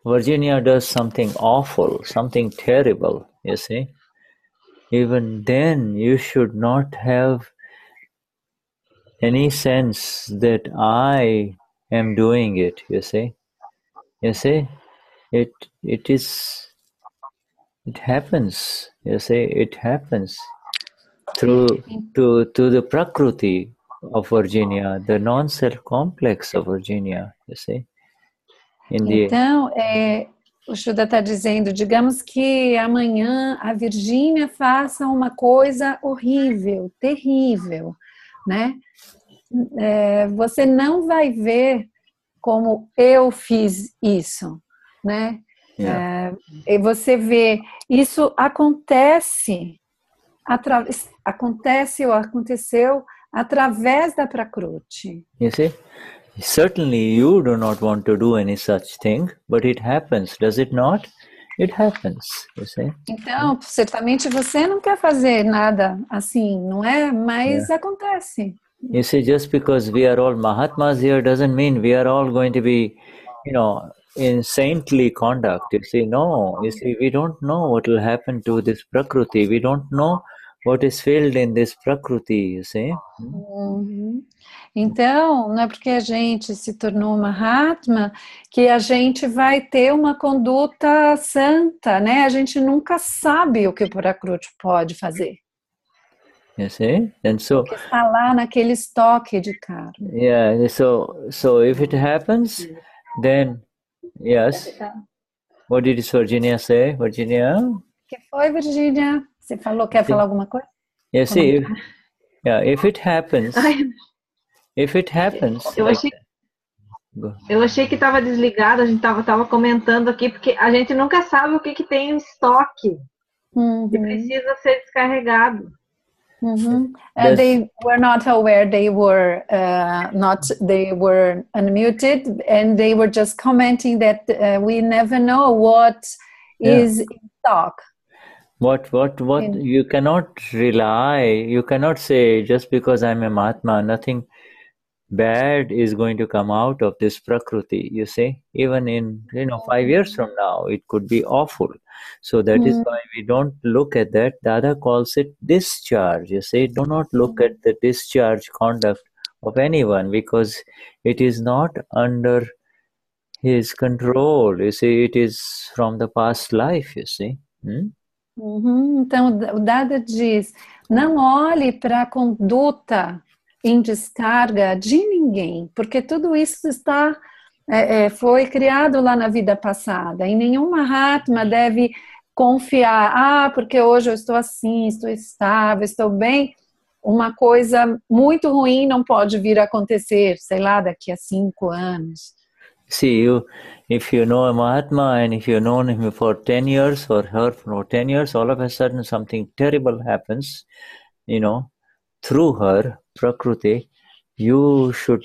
Virginia does something awful, something terrible, you see. Even then, you should not have any sense that I am doing it, you see. You see, it happens, you see, it happens through to the Prakruti of Virginia, the non-self complex of Virginia, you see. Então, o Shuddha está dizendo, digamos que amanhã a Virgínia faça uma coisa horrível, terrível, né? Você não vai ver como eu fiz isso, né? E você vê, isso aconteceu através da Prakruti. You see? Certainly you do not want to do any such thing, but it happens, does it not? It happens, you see? Então, certamente você não quer fazer nada assim, não é? Mas acontece. You see, just because we are all Mahatmas here doesn't mean we are all going to be, in saintly conduct. You see, no. You see, we don't know what will happen to this Prakruti. We don't know what is filled in this Prakruti, you see. Então, não é porque a gente se tornou Mahatma que a gente vai ter uma conduta santa, né? A gente nunca sabe o que o Prakruti pode fazer. You see? And so, porque está lá naquele estoque de karma. Yeah, so if it happens, then yes. What did Virginia say? Virginia? O que foi, Virginia? Você falou, quer falar alguma coisa? Yeah, see, if it happens, Eu achei que estava desligado, a gente estava comentando aqui, porque a gente nunca sabe o que tem em estoque que precisa ser descarregado. They were not aware, they were unmuted, and they were just commenting that we never know what is in stock. What you cannot rely, you cannot say just because I'm a Mahatma, nothing bad is going to come out of this Prakruti, you see. Even in 5 years from now, it could be awful. So that is why we don't look at that. Dada calls it discharge, you see. Do not look at the discharge conduct of anyone, because it is not under his control, you see. It is from the past life, you see. Então, o Dada diz, não olhe para a conduta em descarga de ninguém, porque tudo isso foi criado lá na vida passada, e nenhum Mahatma deve confiar, porque hoje eu estou assim, estou estável, estou bem. Uma coisa muito ruim não pode vir a acontecer, sei lá, daqui a 5 anos. See, if you know a Mahatma and if you've known him for 10 years or her for 10 years, all of a sudden something terrible happens, through her, Prakruti, you should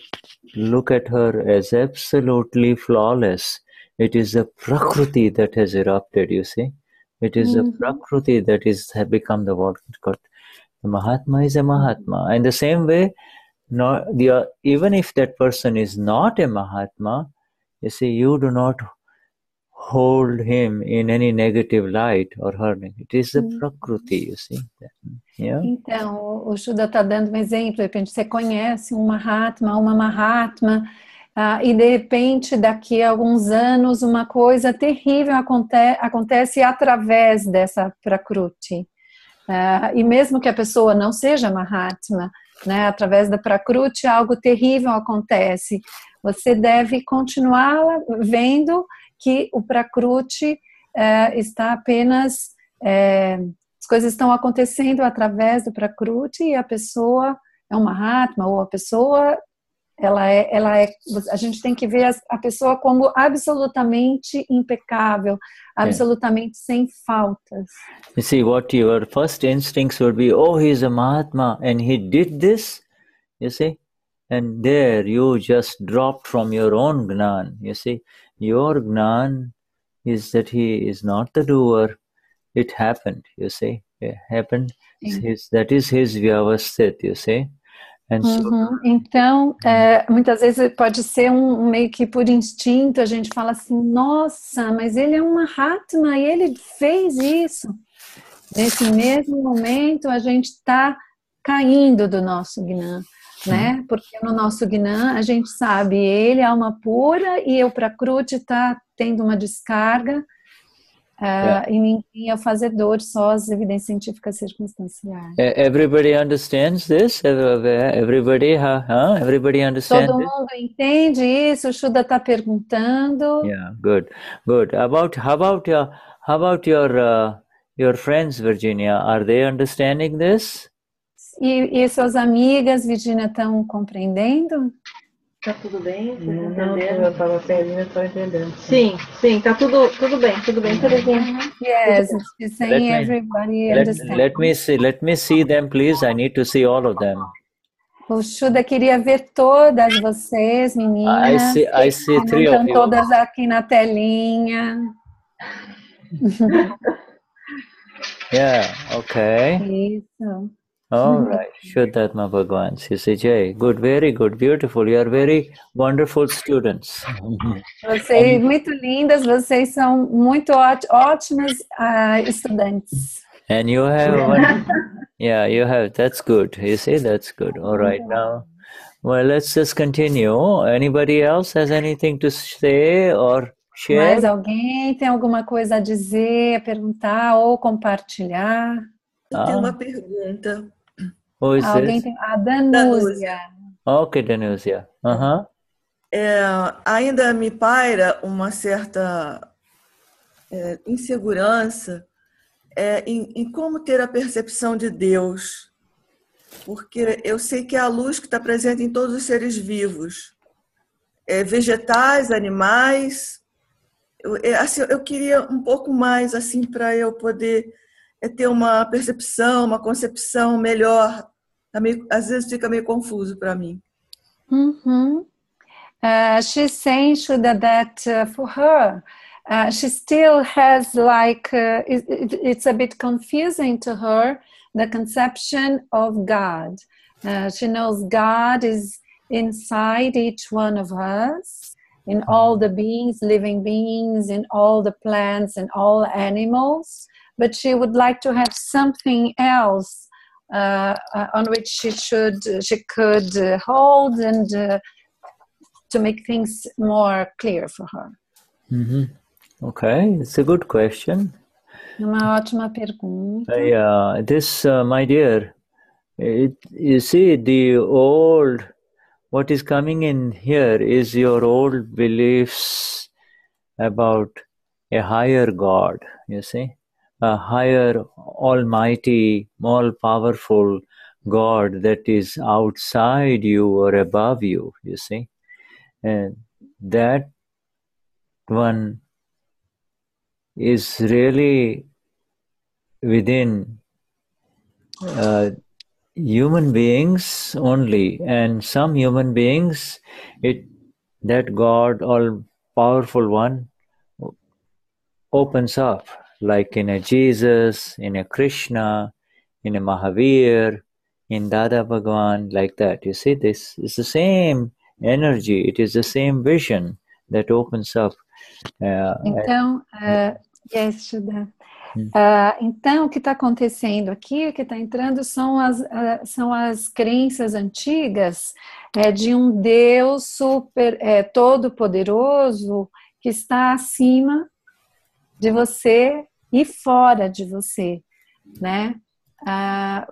look at her as absolutely flawless. It is the Prakruti that has erupted, you see. It is the Prakruti that has become the what God. The Mahatma is a Mahatma. And the same way, even if that person is not a Mahatma, you see, you do not hold him in any negative light or her. It is the Prakruti, you see. Yeah? Então, o Shuddha está dando um exemplo. De repente, você conhece um Mahatma, uma Mahatma, e de repente, daqui a alguns anos, uma coisa terrível acontece através dessa Prakruti. E mesmo que a pessoa não seja Mahatma, né, através da Prakruti, algo terrível acontece. Você deve continuar vendo que o Prakruti está apenas... as coisas estão acontecendo através do Prakruti e a pessoa é um Mahatma, ou a pessoa... a gente tem que ver a pessoa como absolutamente impecável, absolutamente sem faltas. You see, what your first instincts would be, he's a Mahatma and he did this, you see, and there you just dropped from your own Gnan, you see. Your Gnan is that he is not the doer. It happened, you see. It happened. That is his Vyavasthit, you see. Então, muitas vezes pode ser meio que por instinto, a gente fala assim, nossa, mas ele é um Mahatma e ele fez isso. Nesse mesmo momento, a gente está caindo do nosso Gnan, né? Porque no nosso Gnan, a gente sabe, ele é alma pura e o Prakruti está tendo uma descarga, e ninguém é o fazedor, só as evidências científicas circunstanciais. Everybody understands this? Everybody understands Todo mundo entende isso? O Shuddha está perguntando. Yeah, good. How about your friends, Virginia? Are they understanding this? E suas amigas, Virginia, estão compreendendo? Tá tudo bem? Vocês Não, entenderam? eu estava perdendo, eu estou entendendo. Sim, tá tudo bem, Terezinha. Yes, it's saying everybody understands. Let me see them, please. I need to see all of them. O Shuddha queria ver todas vocês, meninas. I see 3 of you. Estão todas aqui na telinha. Yeah, okay. Isso. All right, Vishuddhatma Bhagwan, Jai. Good, very good, beautiful. You are very wonderful students. Vocês, muito lindas, vocês são muito ótimas estudantes. And you have you have, that's good. You see, that's good. All right, now, well, let's just continue. Anybody else has anything to say or share? Mais alguém tem alguma coisa a dizer, a perguntar ou compartilhar? Eu tenho uma pergunta. Who is this? A Danúzia. Ok, Danúzia. Ainda me paira uma certa insegurança em como ter a percepção de Deus. Porque eu sei que é a luz que está presente em todos os seres vivos. Vegetais, animais. Eu queria um pouco mais assim para eu poder... ter uma percepção, uma concepção melhor. Às vezes fica meio confuso para mim. She's saying, Shuddha, that for her, she still has it's a bit confusing to her, the conception of God. She knows God is inside each one of us, in all the beings, living beings, in all the plants and all animals, but she would like to have something else on which she could hold and to make things more clear for her. Okay, it's a good question. Uma ótima pergunta. This, my dear, you see, what is coming in here is your old beliefs about a higher God, you see, a higher, almighty, all powerful God that is outside you or above you, you see. And that one is really within human beings only, and some human beings, that God, all powerful one, opens up, like in a Jesus, in a Krishna, in a Mahavir, in Dada Bhagwan, like that. You see, this is the same energy, it is the same vision that opens up. Então, yes, Shuddha. Então, o que está acontecendo aqui, o que está entrando são as crenças antigas de um Deus super todo-poderoso que está acima de você e fora de você, né?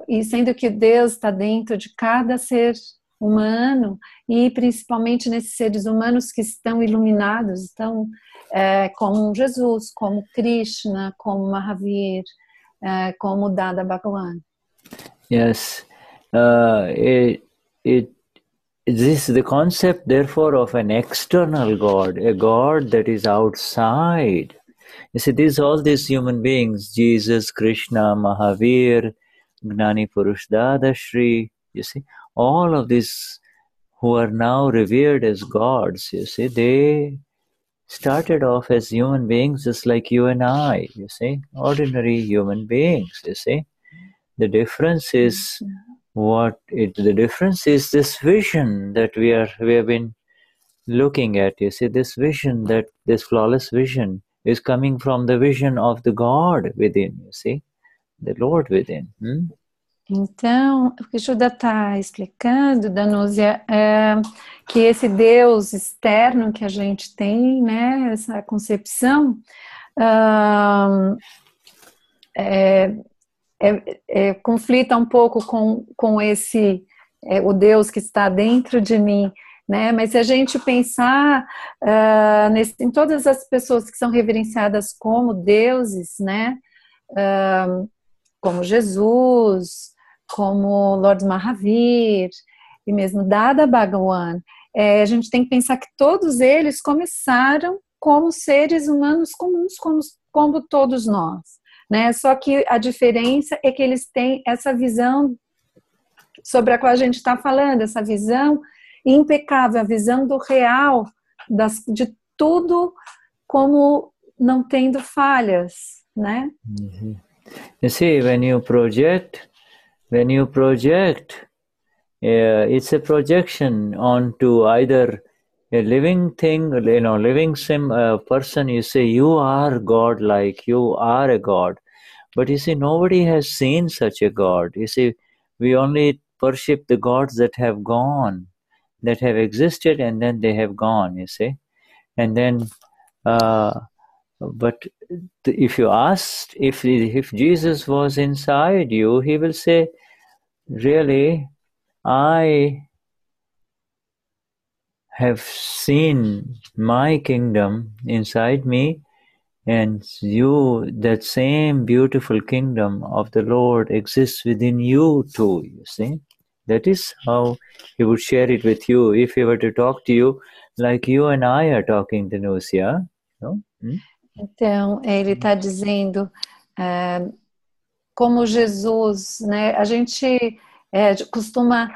E sendo que Deus está dentro de cada ser humano e principalmente nesses seres humanos que estão iluminados, estão como Jesus, como Krishna, como Mahavir, como Dada Bhagwan. Yes, this is the concept, therefore, of an external God, a God that is outside. You see, all these human beings, Jesus, Krishna, Mahavir, Gnani Purush Dadashri, you see, all of these who are now revered as gods, you see, they started off as human beings just like you and I, you see, ordinary human beings, you see. The difference is the difference is this vision that we have been looking at, you see, this vision, that this flawless vision is coming from the vision of the God within, you see, the Lord within. Então, o que Shuddha está explicando, Danúzia, é que esse Deus externo que a gente tem, né, essa concepção, conflita um pouco com esse, o Deus que está dentro de mim, né? Mas se a gente pensar em todas as pessoas que são reverenciadas como deuses, né? Como Jesus, como Lord Mahavir e mesmo Dada Bhagwan, a gente tem que pensar que todos eles começaram como seres humanos comuns, como todos nós, né? Só que a diferença é que eles têm essa visão sobre a qual a gente está falando, essa visão impecável, a visão do real, de tudo como não tendo falhas, né? You see, when you project, it's a projection onto either a living thing, living person. You say you are God-like, you are a God. But you see, nobody has seen such a God. You see, we only worship the gods that have gone, that have existed, and then they have gone, you see. And then, but if you asked, if Jesus was inside you, he will say, really, I have seen my kingdom inside me, and that same beautiful kingdom of the Lord exists within you too, you see. That is how he would share it with you if he were to talk to you like you and I are talking, Danusia. No? Então, ele está dizendo, como Jesus, né? A gente costuma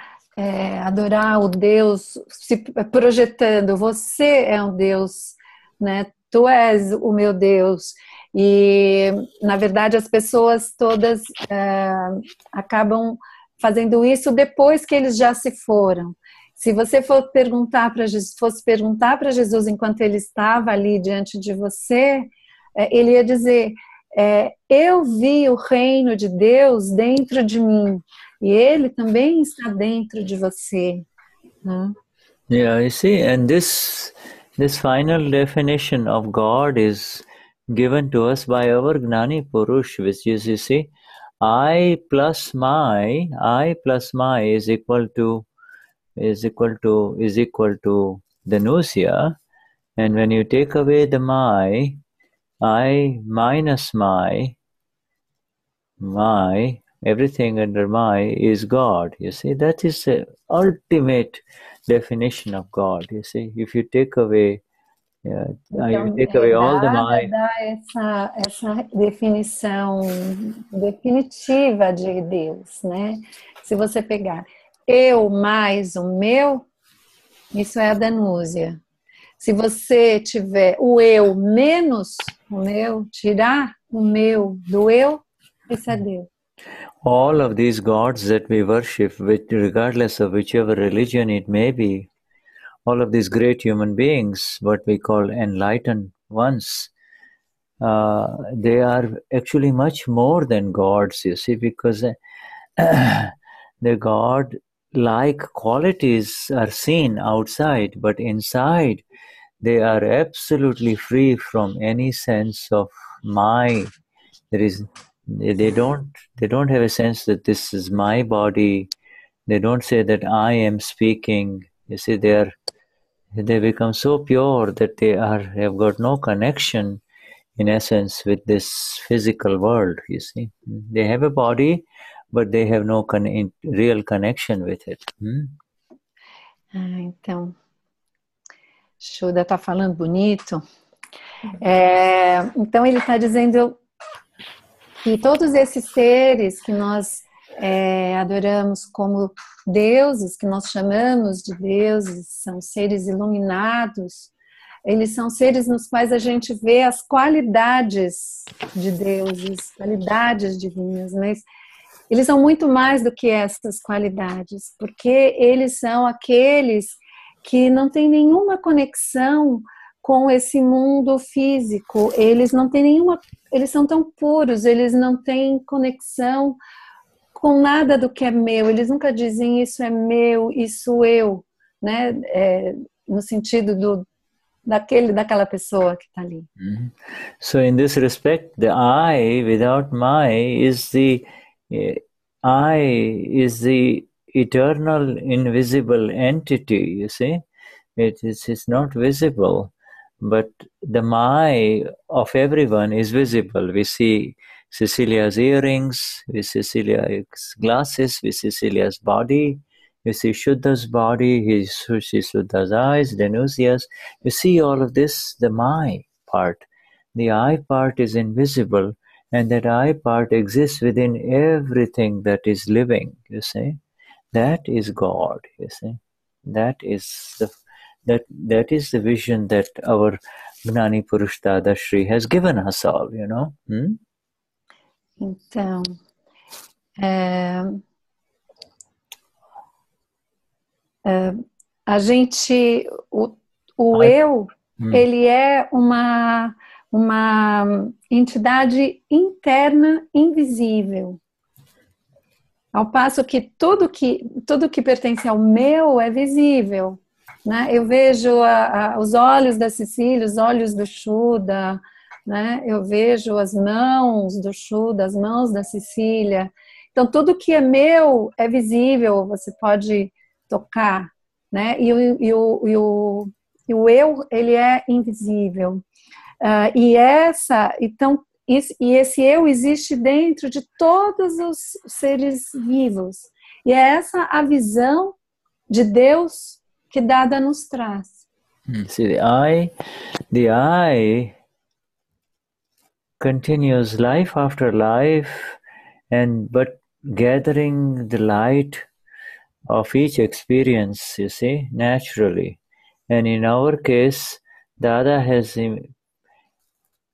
adorar o Deus se projetando, você é um Deus, né? Tu és o meu Deus. E, na verdade, as pessoas todas acabam fazendo isso depois que eles já se foram. Se você for perguntar para Jesus, fosse perguntar para Jesus enquanto ele estava ali diante de você, ele ia dizer, eu vi o reino de Deus dentro de mim, e ele também está dentro de você. Né? Yeah, you see, and this final definition of God is given to us by our Gnani Purush, which is, you see, I plus my is equal to the nausea, and when you take away the my, I minus my, everything under my is God. You see, that is the ultimate definition of God. You see, if you take away, you take away all the my. Dá essa definição definitiva de Deus, né? Se você pegar eu mais o meu, isso é a denúncia. Se você tiver o eu menos o meu, tirar o meu do eu, isso é Deus. All of these gods that we worship, regardless of whichever religion it may be, all of these great human beings, what we call enlightened ones, they are actually much more than gods, you see, because the God-like qualities are seen outside, but inside they are absolutely free from any sense of my. They don't have a sense that this is my body. They don't say that I am speaking. You see, they become so pure that they have got no connection, in essence, with this physical world. You see, they have a body, but they have no real connection with it. Então, Shuddha está falando bonito. Então ele está dizendo que todos esses seres que nós adoramos como deuses, que nós chamamos de deuses, são seres iluminados, eles são seres nos quais a gente vê as qualidades de deuses, qualidades divinas, mas eles são muito mais do que essas qualidades, porque eles são aqueles que não têm nenhuma conexão com esse mundo físico, eles não têm nenhuma, eles são tão puros, eles não têm conexão com nada do que é meu, eles nunca dizem isso é meu, isso eu, né? No sentido daquela pessoa que está ali. So in this respect, the I without my is the eternal invisible entity, you see. It's not visible, but the my of everyone is visible. We see Cecilia's earrings, we see Cecilia's glasses, we see Cecilia's body, you see Shuddha's body, you see Shuddha's eyes, Denusia's. You see all of this, the my part. The I part is invisible, and that I part exists within everything that is living, you see. That is God, you see. That is the vision that our Gnani Purush Dadashri has given us all, you know. Então, a gente, o eu, ele é uma entidade interna invisível. Ao passo que tudo que pertence ao meu é visível, né? Eu vejo os olhos da Cecília, os olhos do Shuddha, né? Eu vejo as mãos do Shuddha, as mãos da Cecília. Então, tudo que é meu é visível, você pode tocar, né? E o eu, ele é invisível. Então, esse eu existe dentro de todos os seres vivos. E é essa a visão de Deus que Dada nos traz. See, the I continues life after life, but gathering the light of each experience, you see, naturally. And in our case, Dada has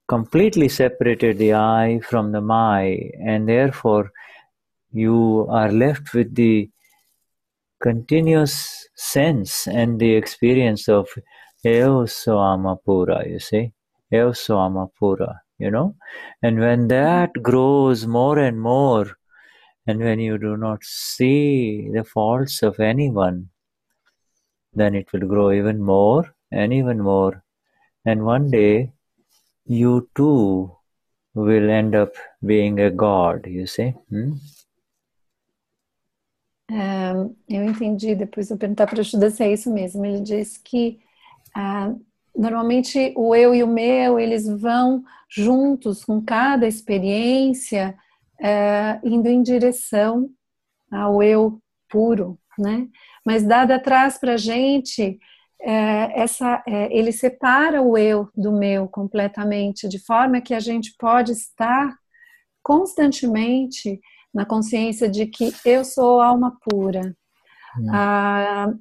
completely separated the I from the my, and therefore you are left with the continuous sense and the experience of Eo Soama Pura, you see, Eo Soama Pura, you know, and when that grows more and more, and when you do not see the faults of anyone, then it will grow even more and even more, and one day you too will end up being a god, you see. Eu entendi, depois eu perguntar para o Shuddha se é isso mesmo. Ele disse que normalmente o eu e o meu, eles vão juntos com cada experiência, indo em direção ao eu puro, né? Mas Dada traz para a gente ele separa o eu do meu completamente, de forma que a gente pode estar constantemente na consciência de que eu sou alma pura.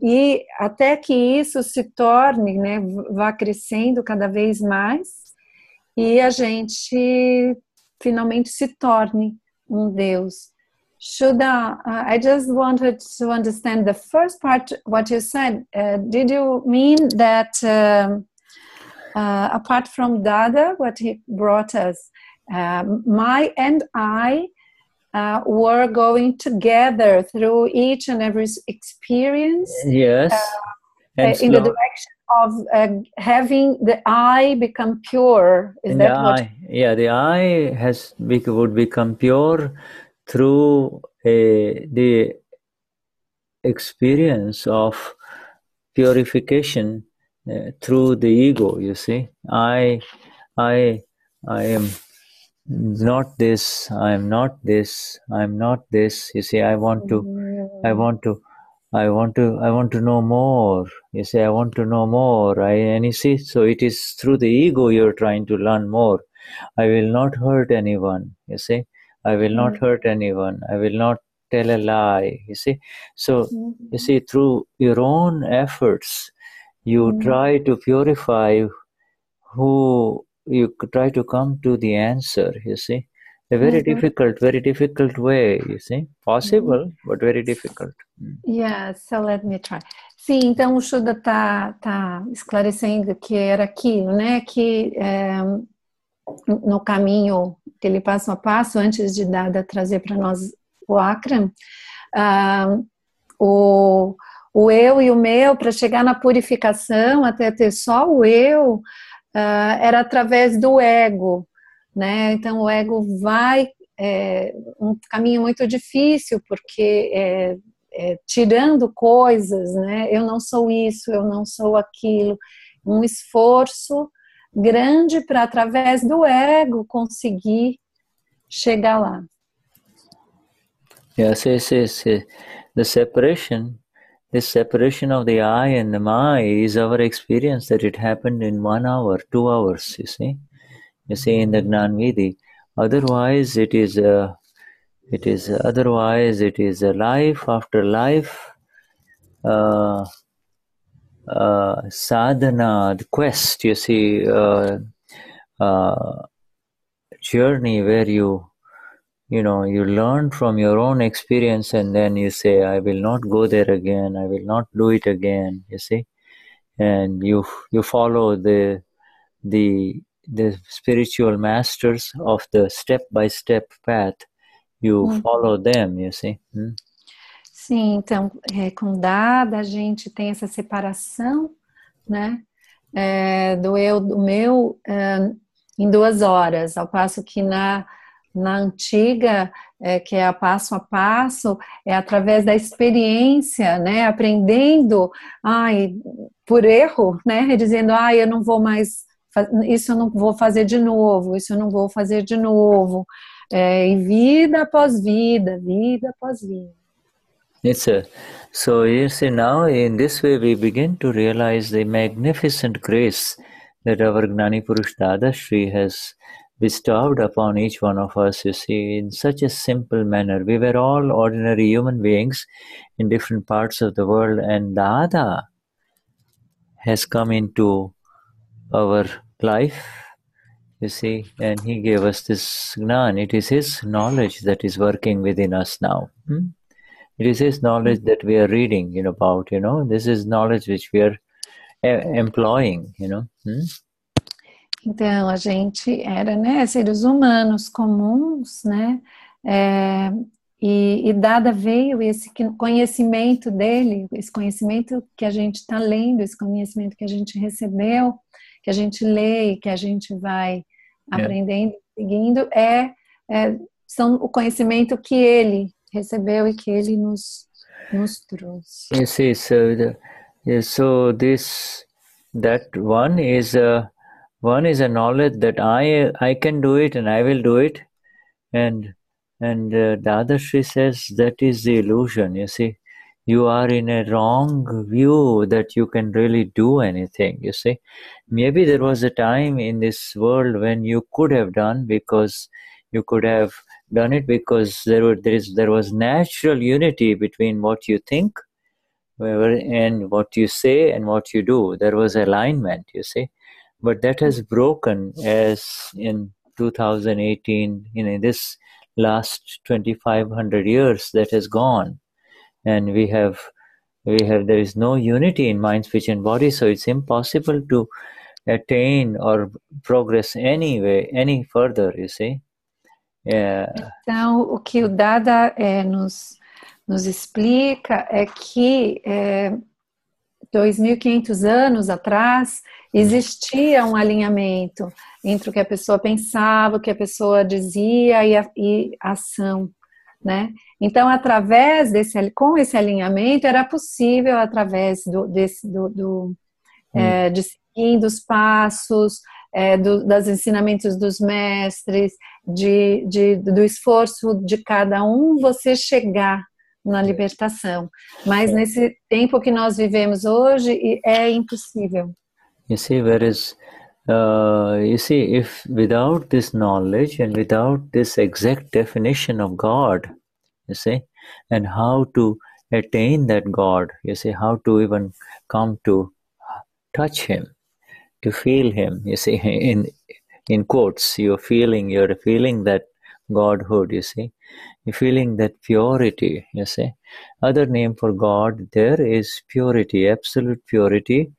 E até que isso se torne, né, vá crescendo cada vez mais, e a gente finalmente se torne um Deus. Shuddha, I just wanted to understand the first part, what you said. Did you mean that apart from Dada, what he brought us, my and I were going together through each and every experience? Yes. In the direction of having the I become pure. Is that what? Yeah, the I would become pure through the experience of purification through the ego, you see. I am not this, I am not this, I am not this, you see. I want to know more, you see. I want to know more, and you see, so it is through the ego you're trying to learn more. I will not hurt anyone, you see. I will not hurt anyone. I will not tell a lie, you see. So, you see, through your own efforts, you try to purify you try to come to the answer, you see. A very difficult way, you see. Possible, but very difficult. Yeah, so let me try. Sim, então o Shuddha tá esclarecendo que era aquilo, né, que no caminho, aquele passo a passo, antes de Dada trazer para nós o Akram, o eu e o meu, para chegar na purificação, até ter só o eu, era através do ego, né? Então o ego vai um caminho muito difícil, porque tirando coisas, né? Eu não sou isso, eu não sou aquilo, um esforço grande para, através do ego, conseguir chegar lá. Yes, the separation of the I and the my is our experience that it happened in 1 hour, 2 hours, you see. You see, in the Gnan Vidhi. Otherwise, it is a life after life, sadhana, the quest, you see, journey where you learn from your own experience, and then you say, I will not go there again, I will not do it again, you see. And you follow the spiritual masters of the step-by-step path. You follow them, you see. Sim, então, com Dada a gente tem essa separação, né, do eu, do meu, em 2 horas, ao passo que na antiga, que é a passo, é através da experiência, né, aprendendo, por erro, né, dizendo, eu não vou mais, isso eu não vou fazer de novo, isso eu não vou fazer de novo, e vida após vida, vida após vida. So you see, now in this way we begin to realize the magnificent grace that our Gnani Purush Dadashri has bestowed upon each one of us, you see, in such a simple manner. We were all ordinary human beings in different parts of the world, and Dada has come into our life, you see, and he gave us this Gnan. It is his knowledge that is working within us now. It is this knowledge that we are reading, about, This is knowledge which we are employing, Então, a gente era, né, seres humanos comuns, né, e Dada veio esse conhecimento dele, esse conhecimento que a gente está lendo, esse conhecimento que a gente recebeu, que a gente lê, que a gente vai aprendendo, seguindo, são o conhecimento que ele recebeu e que ele nos trouxe. You see, that one is a knowledge that I can do it and I will do it, and Dadashri says that is the illusion. You see, you are in a wrong view that you can really do anything. You see, maybe there was a time in this world when you could have done, because you could have done it because there was natural unity between what you think and what you say and what you do. There was alignment, you see. But that has broken as in 2018, in this last 2,500 years that has gone. And there is no unity in mind, speech and body, so it's impossible to attain or progress any further, you see. Então, o que o Dada nos explica é que 2.500 anos atrás existia um alinhamento entre o que a pessoa pensava, o que a pessoa dizia e a ação, né? Então, com esse alinhamento, era possível, através de seguindo os passos, dos ensinamentos dos mestres, do esforço de cada um, você chegar na libertação. Mas nesse tempo que nós vivemos hoje, é impossível. You see, if without this knowledge and without this exact definition of God, you see, and how to attain that God, you see, how to even come to touch Him, to feel Him, you see, in quotes, you're feeling that Godhood, you see, you're feeling that purity, you see. Other name for God there is purity, absolute purity,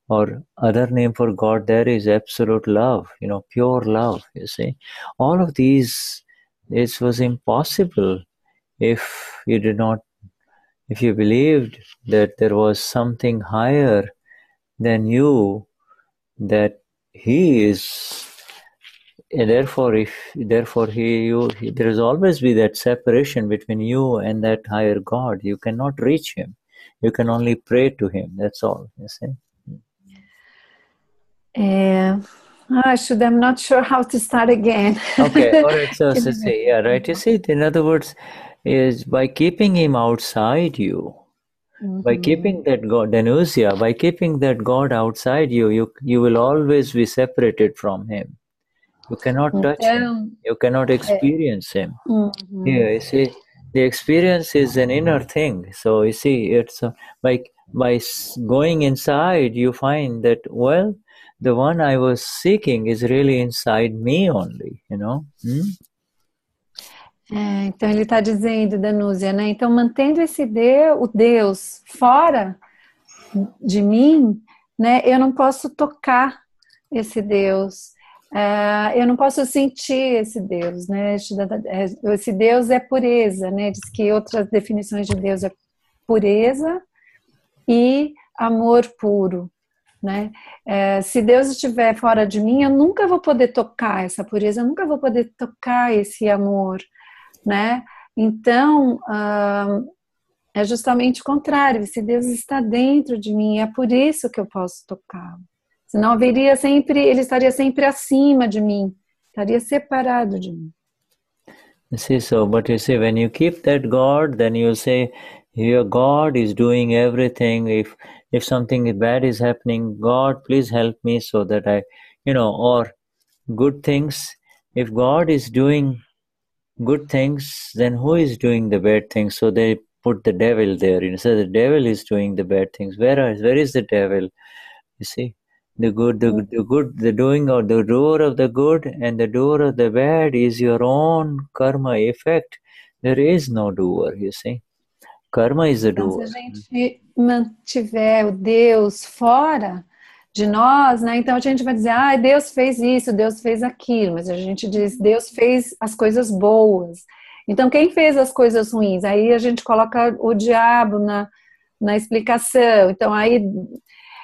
or other name for God there is absolute love, pure love, you see. All of these, it was impossible if you believed that there was something higher than you, that He is, and therefore there is always be that separation between you and that higher God. You cannot reach Him. You can only pray to Him. That's all, you see. I'm not sure how to start again. Okay, all right. So say, right. You see, in other words, is by keeping Him outside you, by keeping that God, Denusia, by keeping that God outside you will always be separated from Him. You cannot touch Him. You cannot experience Him. Yeah, you see, the experience is an inner thing. So you see, it's by going inside, you find that, well, the one I was seeking is really inside me only, Então ele está dizendo, Danúzia, né? Então mantendo o Deus fora de mim, né? Eu não posso tocar esse Deus, eu não posso sentir esse Deus, né? Esse Deus é pureza, né? Diz que outras definições de Deus é pureza e amor puro, né? Se Deus estiver fora de mim, eu nunca vou poder tocar essa pureza, eu nunca vou poder tocar esse amor, né? Então é justamente o contrário. Se Deus está dentro de mim, é por isso que eu posso tocá-lo. Senão ele estaria sempre acima de mim, estaria separado de mim. You see, but you see, when you keep that God, then you say, your God is doing everything. If something bad is happening, God, please help me so that or good things. If God is doing good things, then who is doing the bad things? So they put the devil there. So the devil is doing the bad things. Where is the devil? You see, the doing or the doer of the good and the doer of the bad is your own karma effect. There is no doer, you see. Karma is the então, doer. se a gente mantiver o Deus fora de nós, né? Então a gente vai dizer, Deus fez isso, Deus fez aquilo, mas a gente diz, Deus fez as coisas boas. Então quem fez as coisas ruins? Aí a gente coloca o diabo na explicação. Então aí,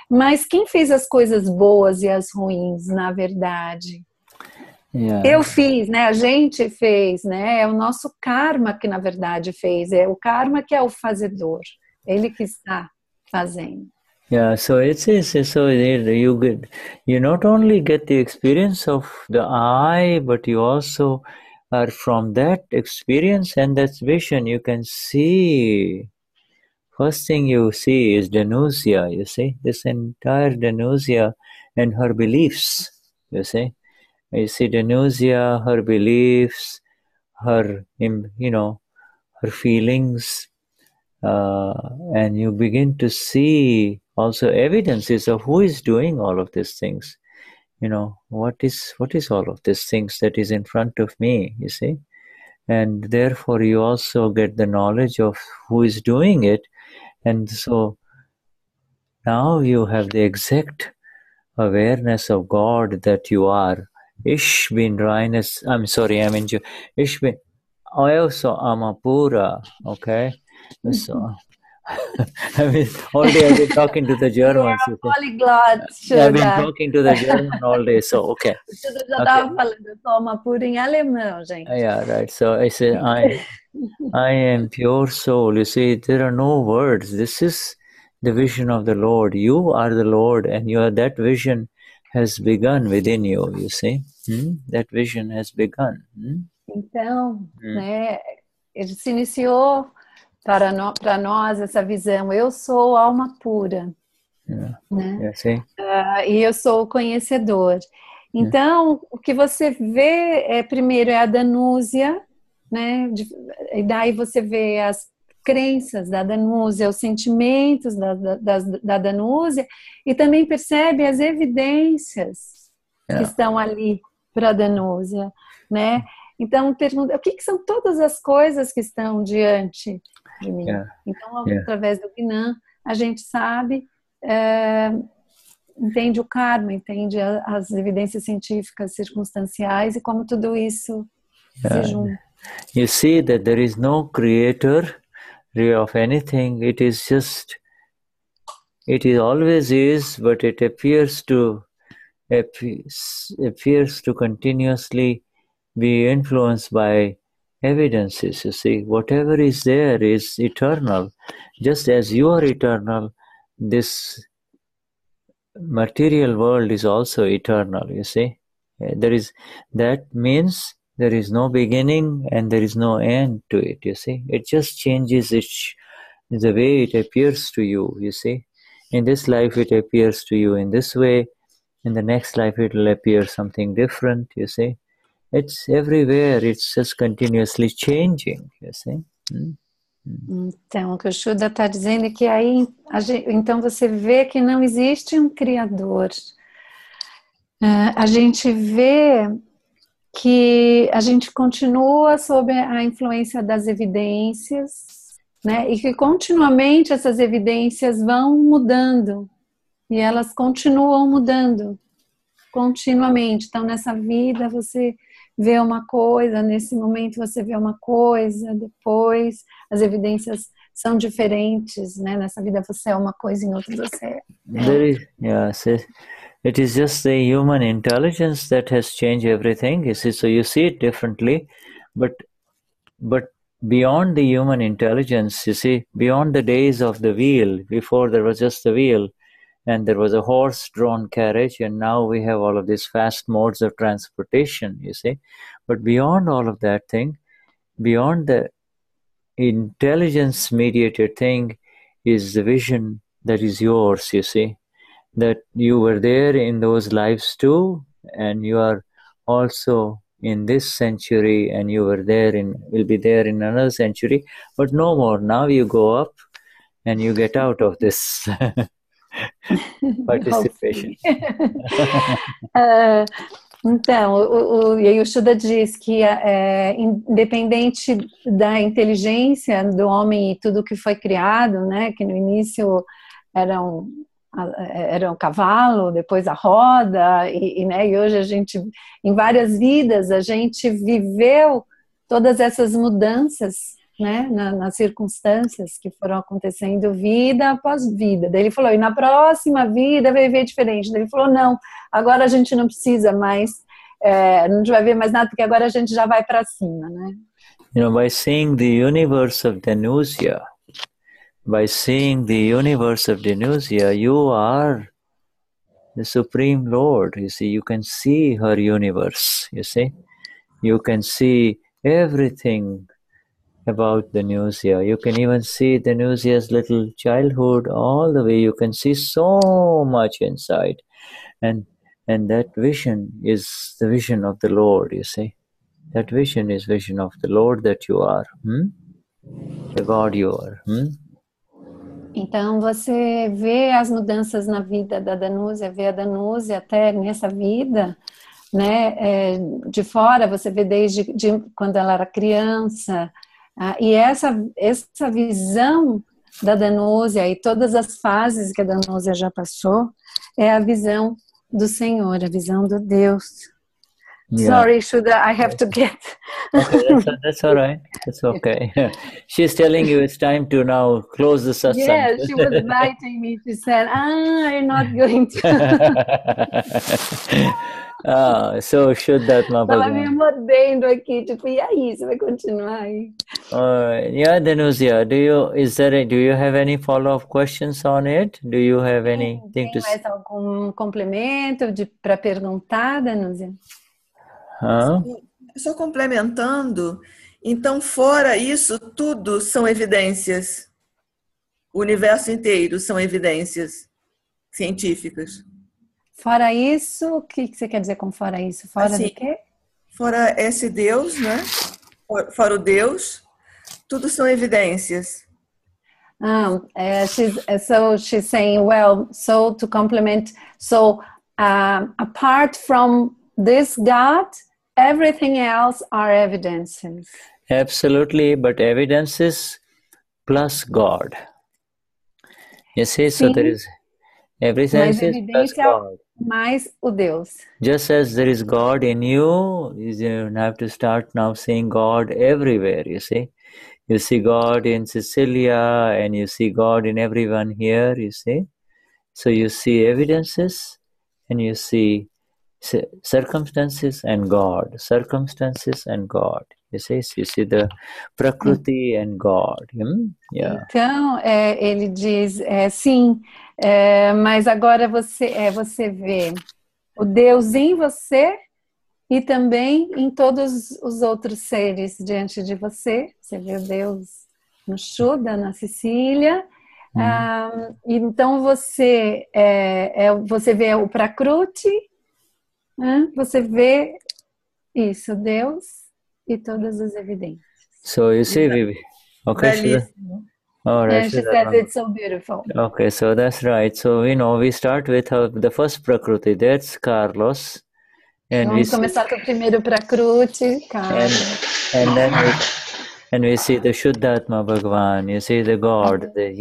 mas quem fez as coisas boas e as ruins, na verdade? Yeah. Eu fiz, né? A gente fez, né? É o nosso karma que na verdade fez. É o karma que é o fazedor. Ele que está fazendo. Yeah, so you not only get the experience of the I, but you also are from that experience and that vision you can see. First thing you see is Danusia, you see, this entire Danusia and her beliefs, you see. You see Danusia, her beliefs, her, her feelings, and you begin to see also evidences of who is doing all of these things. What is all of these things that is in front of me, you see? And therefore you also get the knowledge of who is doing it. And so now you have the exact awareness of God that you are. Ish bin Rhinus, I'm sorry, Ish bin, I also am a Pura, okay? So, all day I've been talking to the Germans. You are a polyglot, I've been talking to the German all day, so okay. Eu já estava falando, eu sou uma pura em alemão, gente. Yeah, right. So I say, I am pure soul. You see, there are no words. This is the vision of the Lord. You are the Lord, and that vision has begun within you, you see. That vision has begun. Então, né, ele se iniciou para nós essa visão. Eu sou alma pura. Yeah. Né? Yeah, see? E eu sou o conhecedor. Então, o que você vê primeiro é a Danúsia, né? E daí você vê as crenças da Danúsia, os sentimentos da Danúsia, e também percebe as evidências que estão ali para a Danúsia, né? Então, pergunta, o que são todas as coisas que estão diante de mim? Então, através do Gnan, a gente sabe, entende o karma, entende as evidências científicas circunstanciais e como tudo isso se junta. You see that there is no creator of anything. It always is, but it appears to continuously be influenced by evidences. You see, whatever is there is eternal. Just as you are eternal, this material world is also eternal, you see. That means there is no beginning and there is no end to it, you see. It just changes the way it appears to you, you see. In this life it appears to you in this way. In the next life it will appear something different, you see. It's everywhere, it's just continuously changing, you see. Então, o que o Shuddha está dizendo é que aí, então você vê que não existe um Criador. A gente vê que a gente continua sob a influência das evidências, né? E que continuamente essas evidências vão mudando. E elas continuam mudando, continuamente. Então, nessa vida você vê uma coisa, nesse momento você vê uma coisa, depois as evidências são diferentes, né? Nessa vida você é uma coisa, em outra você é. It is just the human intelligence that has changed everything. You see, so you see it differently, but beyond the human intelligence, you see, beyond the days of the wheel, before there was just the wheel, and there was a horse-drawn carriage, and now we have all of these fast modes of transportation, you see. But beyond all of that thing, beyond the intelligence-mediated thing is the vision that is yours, you see. That you were there in those lives too, and you are also in this century, and you were there will be there in another century, but no more. Now you go up and you get out of this participation. Então, o Shuddha diz que independente da inteligência do homem e tudo que foi criado, né, que no início era um cavalo, depois a roda, né, e hoje a gente, em várias vidas, a gente viveu todas essas mudanças, né, nas circunstâncias que foram acontecendo vida após vida. Daí ele falou, e na próxima vida vai ver diferente. Daí ele falou, não, agora a gente não precisa mais, não vai ver mais nada, porque agora a gente já vai para cima, né? You know, by seeing the universe of Denusia, you are the Supreme Lord. You see, you can see her universe, you see. You can see everything about Denusia. You can even see Denusia's little childhood all the way. You can see so much inside. And that vision is the vision of the Lord, you see. That vision is vision of the Lord that you are. The God you are. Então você vê as mudanças na vida da Danúzia, vê a Danúzia até nessa vida, né? De fora você vê desde quando ela era criança, e essa visão da Danúzia e todas as fases que a Danúzia já passou é a visão do Senhor, a visão do Deus. Yeah. Sorry, Shuddha, I have to get. Okay, that's all right. That's okay. She's telling you it's time to now close the satsang. Yeah, she was biting me. She said, I'm not going to. So Vishuddhatma Estava me mordendo aqui, tipo, e aí, você vai continuar aí? Yeah, Denusia, do you have any follow-up questions on it? Do you have anything to say? Tem mais algum complemento para perguntar, Denusia? Só complementando, então fora isso, tudo são evidências. O universo inteiro são evidências científicas. Fora isso, o que você quer dizer com fora isso? Fora assim, do quê? Fora esse Deus, né? Fora o Deus, tudo são evidências. So she's saying, well, so to complement, so apart from this God, everything else are evidences. Absolutely, but evidences plus God. You see, so there is evidences plus God. Mais o Deus. Just as there is God in you, you have to start now seeing God everywhere, you see. You see God in Cecilia and you see God in everyone here, you see. So you see evidences and you see circumstances and God. You see the Prakruti and God. Yeah. Então, ele diz, sim, mas agora você vê o Deus em você e também em todos os outros seres diante de você. Você vê o Deus no Shuddha, na Cecília. Então, você vê o Prakruti, você vê isso, Deus e todas as evidências. So you see, okay. All right. She says it's so beautiful. Okay, so that's right. So we start with the first Prakruti. That's Carlos. And vamos começar com o primeiro Prakruti, Carlos. And we see the Vishuddhatma Bhagavan. You see the God. A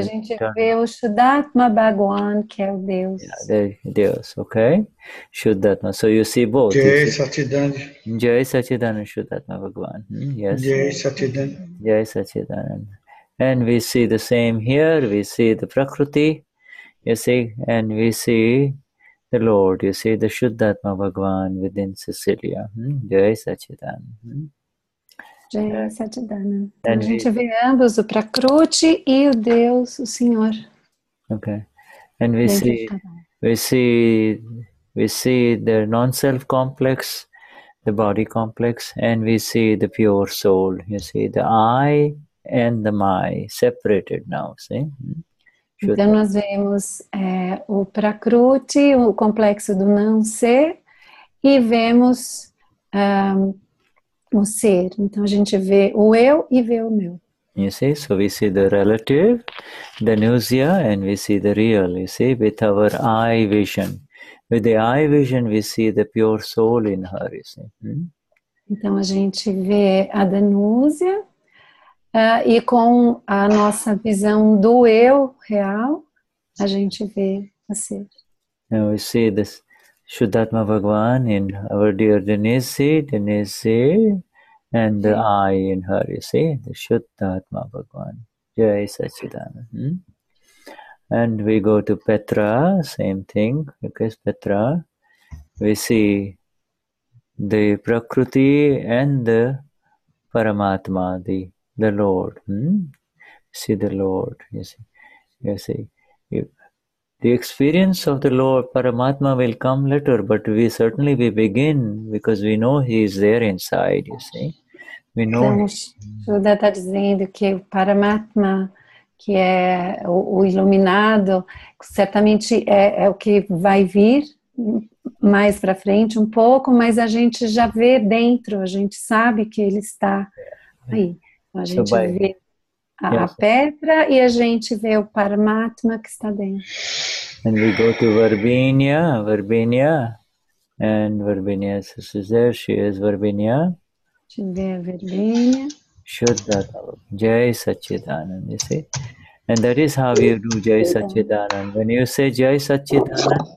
gente vê o Vishuddhatma Bhagavan, que é o Deus. Yeah, the Deus, okay? Vishuddhatma. So you see both. Jai Satchidananda. Jai Satchidananda Vishuddhatma Bhagavan. Yes. Jai Satchidananda. Jai Satchidananda. And we see the same here. We see the Prakruti. You see, and we see the Lord. You see the Vishuddhatma Bhagavan within Cecilia. Jai Satchidananda. Jai Satchidananda. Então a gente vê ambos, o Prakruti e o Deus, o Senhor. Okay. And we see the non-self complex, the body complex, and we see the pure soul. You see the I and the my separated now. See? Então nós vemos o Prakruti, o complexo do não ser, e vemos o ser. Então a gente vê o eu e vê o meu. You see, so we see the relative, the Denusia, and we see the real. You see, with our eye vision, With the eye vision, we see the pure soul in her, you see. Então a gente vê a denúncia e com a nossa visão do eu real, a gente vê a ser. Now we see this Vishuddhatma Bhagavan in our dear Denize, and the I in her, you see, the Vishuddhatma Bhagavan. Jai Sachidanand. And we go to Petra, same thing, because Petra, we see the Prakruti and the Paramatma, the Lord. See the Lord, you see. The experience of the Lord Paramatma will come later, but we begin because we know He is there inside, you see. We know. Então, Shuddha está dizendo que o Paramatma, que é o iluminado, certamente é o que vai vir mais para frente um pouco, mas a gente já vê dentro, a gente sabe que ele está aí. Então, a gente vê a Petra e a gente vê o Paramatma que está dentro. And we go to Varbinia, and Varbinia is there, she is Varbinia. A gente vê a Varbinia. Shuddhatma, Jai Sachidanand, you see. And that is how you do Jai Sachidanand. When you say Jai Sachidanand,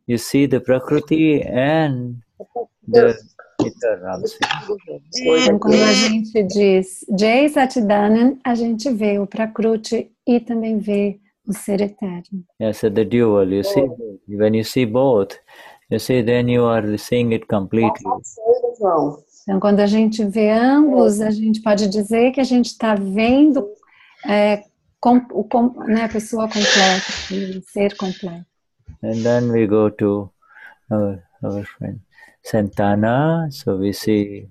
you see the Prakruti and the eternal. Então, quando a gente diz Jai Sachidanand, a gente vê o Prakruti e também vê o ser eterno. Yes, so the dual, you see, when you see both, you see, then you are seeing it completely. Então, quando a gente vê ambos, a gente pode dizer que a gente está vendo a pessoa completa, o ser completo. And then we go to our friend Santana, so we see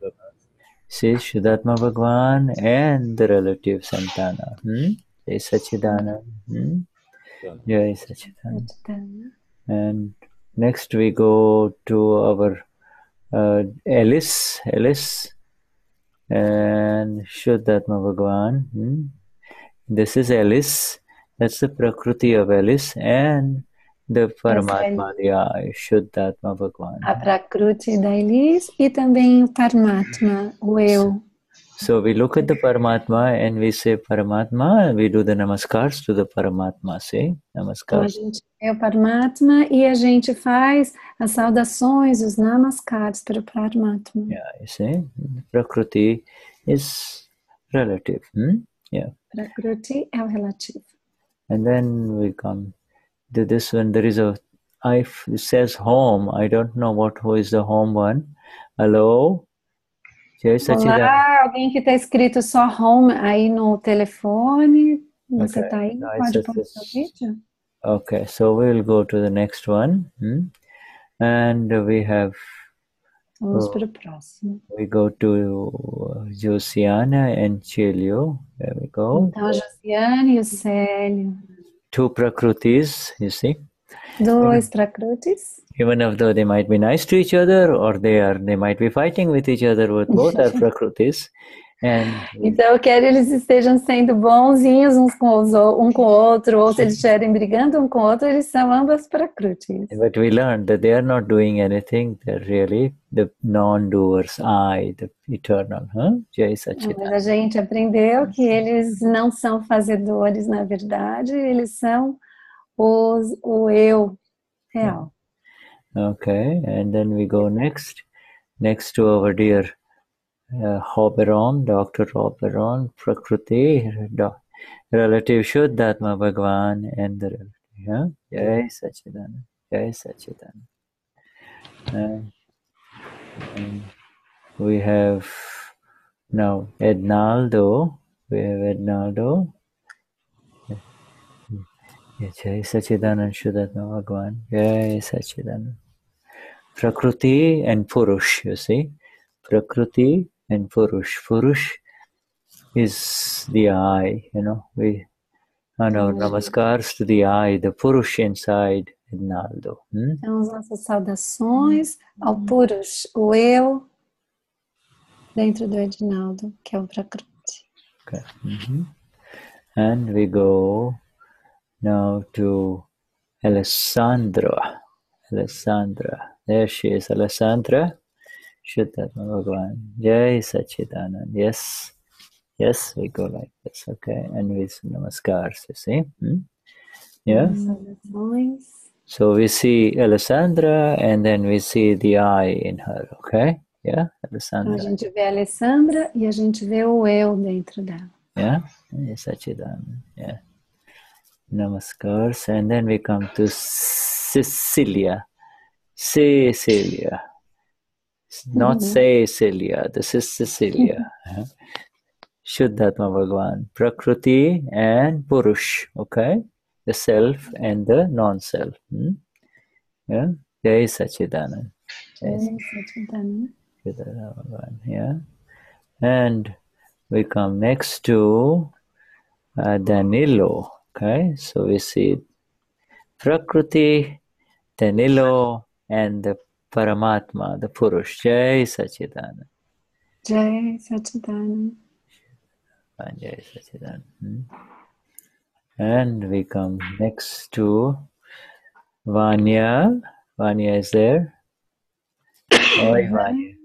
Vishuddhatma Bhagavan and the relative Santana. Jai Sachidanand. Jai Sachidanand. And next we go to our Alice and Vishuddhatma Bhagavan. This is Alice, that's the Prakruti of Alice, and the Paramatma, the Vishuddhatma Bhagavan. A Prakruti da Alice e também o Paramatma, o eu. So we look at the Paramatma and we say Paramatma, we do the namaskars to the Paramatma, say namaskars. Então a gente vê o Paramatma e a gente faz as saudações, os namaskars para o Paramatma. Yeah, you see, Prakruti is relative. Yeah. Prakruti é o relativo. And then we come to this one. There is it says home. I don't know who is the home one. Hello? Olá, alguém que está escrito só home aí no telefone. Você está aí? Pode pôr o seu vídeo? Okay, so we'll go to the next one. And we have... Vamos para o próximo. We go to Josiana and Celio. There we go. Então, a Josiane e o Célio. Two Prakrutis, you see. Dois Prakrutis. Even though they might be nice to each other, or they might be fighting with each other, but both are Prakrutis. Então, quer eles estejam sendo bonzinhos um com o outro, ou se eles estiverem brigando um com o outro, eles são ambas Prakrutis. But we learned that they are not doing anything. They're really the non-doers, the eternal. Jai Sachidanand. Mas a gente aprendeu que eles não são fazedores, na verdade, eles são o eu real. Okay, and then we go next to our dear Hoberon, Dr. Hoberon, Prakruti, relative Vishuddhatma Bhagavan, and the relative. Jai Sachidanand, Jai Sachidanand. And we have now Ednaldo. Jai Sachidanand Shuddhatma Bhagavan, Jai Sachidanand. Prakruti and Purush, you see. Prakruti and Purush. Purush is the I, we on our namaskars to the I, the Purush inside Ednaldo. Então, as nossas saudações ao Purush, o eu dentro do Ednaldo, que é o Prakruti. Okay. And we go now to Alessandra. Alessandra. There she is, Alessandra. Vishuddhatma Bhagavan. Jai Sachidanand. Yes. Yes, we go like this, okay? And we say namaskars, you see? Yeah? So we see Alessandra and then we see the I in her, okay? Yeah, Alessandra. A gente vê a Alessandra e a gente vê o eu dentro dela. Yeah, Sachidanand. Yeah. Namaskars. And then we come to Cecilia. Cecilia. Not Cecilia, this is Cecilia. Vishuddhatma Bhagavan. Prakruti and Purush, okay? The self and the non-self. Yeah? Jai Sachidanand. Jai Sachidanand. Yeah. And we come next to Danilo. Okay, so we see Prakruti, Danilo, and the Paramatma, the Purush. Jai Sachidanand. Jai Sachidanand. Jai Sachidanand. And we come next to Vanya. Vanya is there. Oi, Vanya.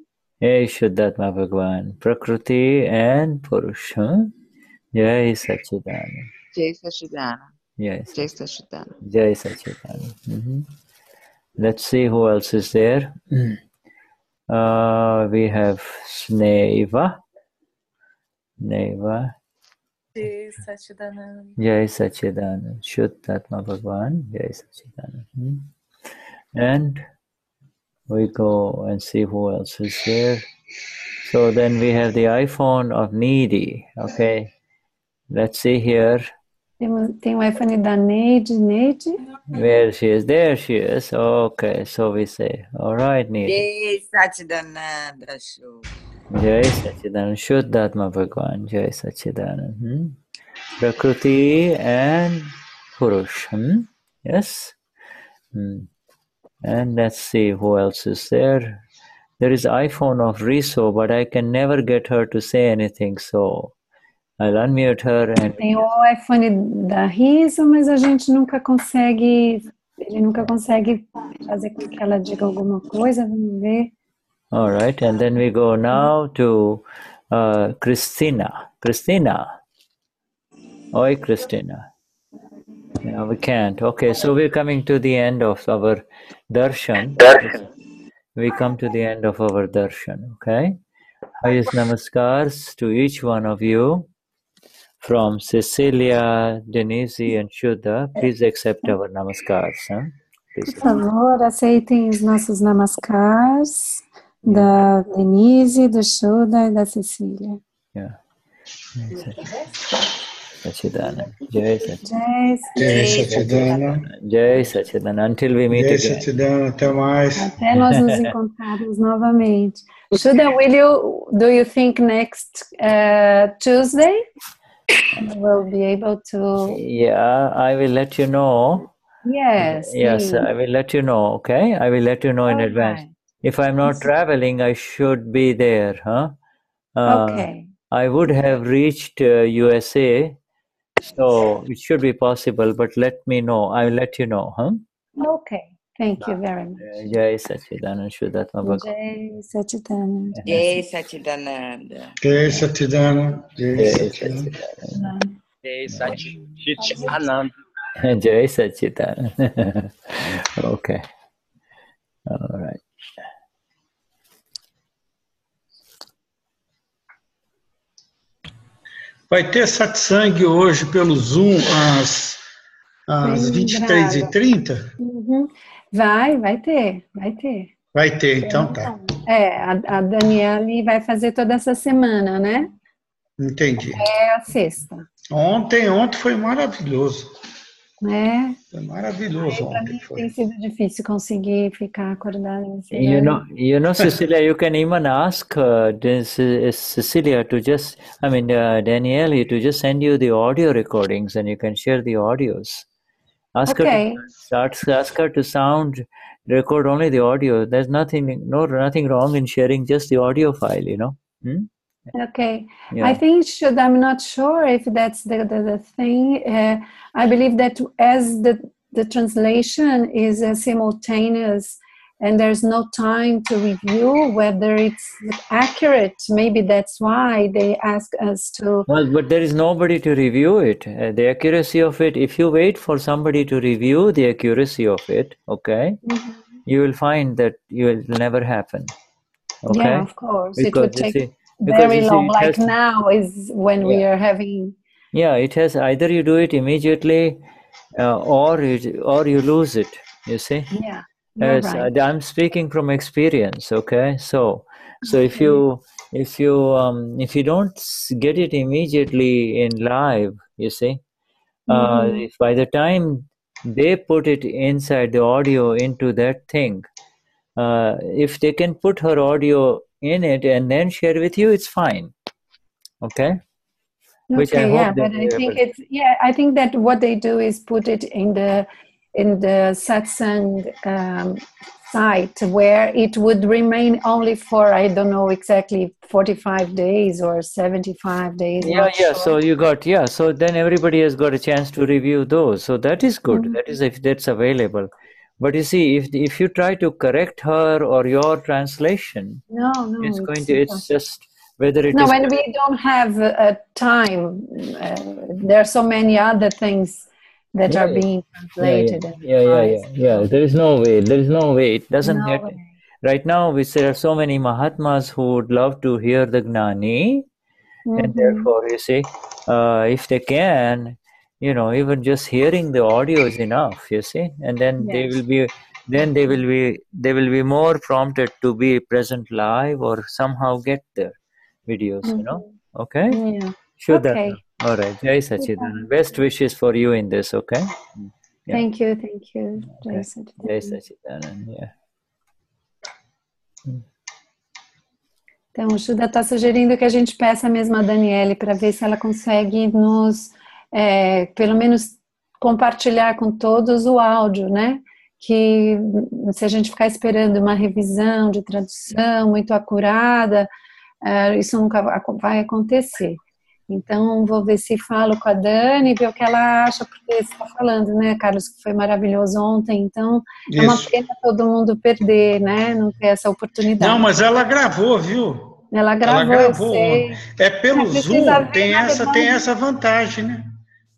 Hey, Vishuddhatma Bhagavan. Prakruti and Purush. Jai Sachidanand. Jai Sachidanand. Yes. Jai Sachidanand. Jai Sachidanand. Let's see who else is there. We have Sneva. Neva. Jai Sachidanand. Jai Sachidanand. Vishuddhatma Bhagavan. Jai Sachidanand. And we go and see who else is there. So then we have the iPhone of Needy. Okay. Let's see here. Tem o iPhone da Neide. Where she is? There she is. Okay. So we say, all right, Needy. Jai Sachidanand. Jai Sachidanand. Shuddhatma Bhagavan. Jai Sachidanand. Prakruti and Purush. Yes. And let's see who else is there. There is iPhone of Riso, but I can never get her to say anything, so I'll unmute her. And tem o iPhone da Riso, mas a gente nunca consegue, ele nunca consegue fazer com que ela diga alguma coisa, vamos ver. All right, and then we go now to Christina. Christina. Oi, Christina. Yeah, we can't. Okay, so we're coming to the end of our darshan. We come to the end of our darshan, okay? Highest namaskars to each one of you. From Cecilia, Denize and Shuddha, please accept our namaskars. Por favor, aceitem os nossos namaskars da Denize, do Shuddha e da Cecília. Yeah. Sachidanand. Jai Sachidanand. Jai Sachidanand. Jai Sachidanand. Until we meet again. Jai Sachidanand. Até mais. Até nós nos encontrarmos novamente. Shuddha, do you think next Tuesday we'll be able to? Yeah, I will let you know. Yes. Yes, I will let you know, okay? I will let you know in advance. Right. If I'm not traveling, I should be there, huh? Okay. I would have reached USA, so it should be possible, but let me know. I will let you know, huh? Okay. Thank you very much. Jai Sachidanand. Shuddhatma Bhagavan. Jai Sachidanand. Jai Sachidanand. Jai Sachidanand. Jai Sachidanand. Jai Sachidanand. Jai Sachidanand. Okay. All right. Vai ter satsang hoje pelo Zoom às 23h30? Uhum. Vai ter. Vai ter, então tá. A Daniele vai fazer toda essa semana, né? Entendi. É a sexta. Ontem foi maravilhoso. Foi maravilhoso ontem. Tem sido difícil conseguir ficar acordada. You know, Cecilia, you can even ask Cecilia to just, Daniele to just send you the audio recordings and you can share the audios. Ask her to record only the audio. There's nothing wrong in sharing just the audio file, you know. Okay. Yeah. I think I'm not sure if that's the thing. I believe that as the translation is simultaneous, and there's no time to review whether it's accurate. Maybe that's why they ask us to... Well, but there is nobody to review it. The accuracy of it, if you wait for somebody to review the accuracy of it, okay, you will find that it will never happen. Okay? Yeah, of course. Because it would take very long. Like now is when we are having... Yeah, it has either you do it immediately or you lose it, you see? Yeah. Right. I'm speaking from experience, okay? So if you don't get it immediately in live, you see, if by the time they put it inside the audio into that thing, if they can put her audio in it and then share with you, it's fine, okay? Which I hope but I think I think that what they do is put it in the satsang site, where it would remain only for, I don't know exactly, 45 days or 75 days. Yeah. So you got, so then everybody has got a chance to review those. So that is good. That is if that's available. But you see, if you try to correct her or your translation, it's just whether it is... when we don't have time, there are so many other things that are being translated. Yeah. There is no way. It doesn't get... Right now, there are so many Mahatmas who would love to hear the Gnani, and therefore, you see, if they can, even just hearing the audio is enough, you see, and then they will be more prompted to be present live or somehow get the videos, okay? Yeah. Shuddha. Okay. All right. Jai Sachidanand. Best wishes for you in this, okay? Yeah. Thank you. Jai Sachidanand. Yeah. Então, o Shuddha está sugerindo que a gente peça mesmo a Daniele para ver se ela consegue nos, pelo menos, compartilhar com todos o áudio, né? Que se a gente ficar esperando uma revisão de tradução muito acurada, isso nunca vai acontecer. Então, vou ver se falo com a Dani, ver o que ela acha, porque você está falando, né, Carlos, que foi maravilhoso ontem, então é uma pena todo mundo perder, né, não ter essa oportunidade. Não, mas ela gravou, viu? Ela gravou, eu sei. Pelo Zoom, tem essa vantagem, né?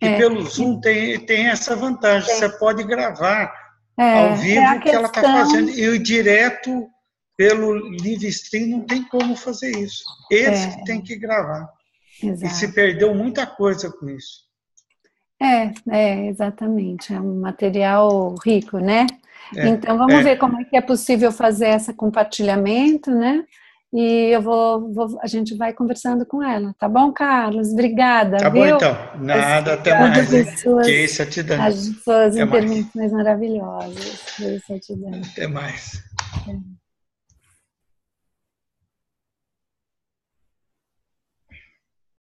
E pelo Zoom tem essa vantagem, você pode gravar ao vivo o que ela está fazendo, e o direto pelo live stream não tem como fazer isso. Eles que tem que gravar. Exato. E se perdeu muita coisa com isso. Exatamente. É um material rico, né? Então, vamos ver como é que é possível fazer esse compartilhamento, né? E a gente vai conversando com ela. Tá bom, Carlos? Obrigada, Tá bom, então. Nada, até mais. Que Sachidanand. As suas intervenções maravilhosas. Até mais.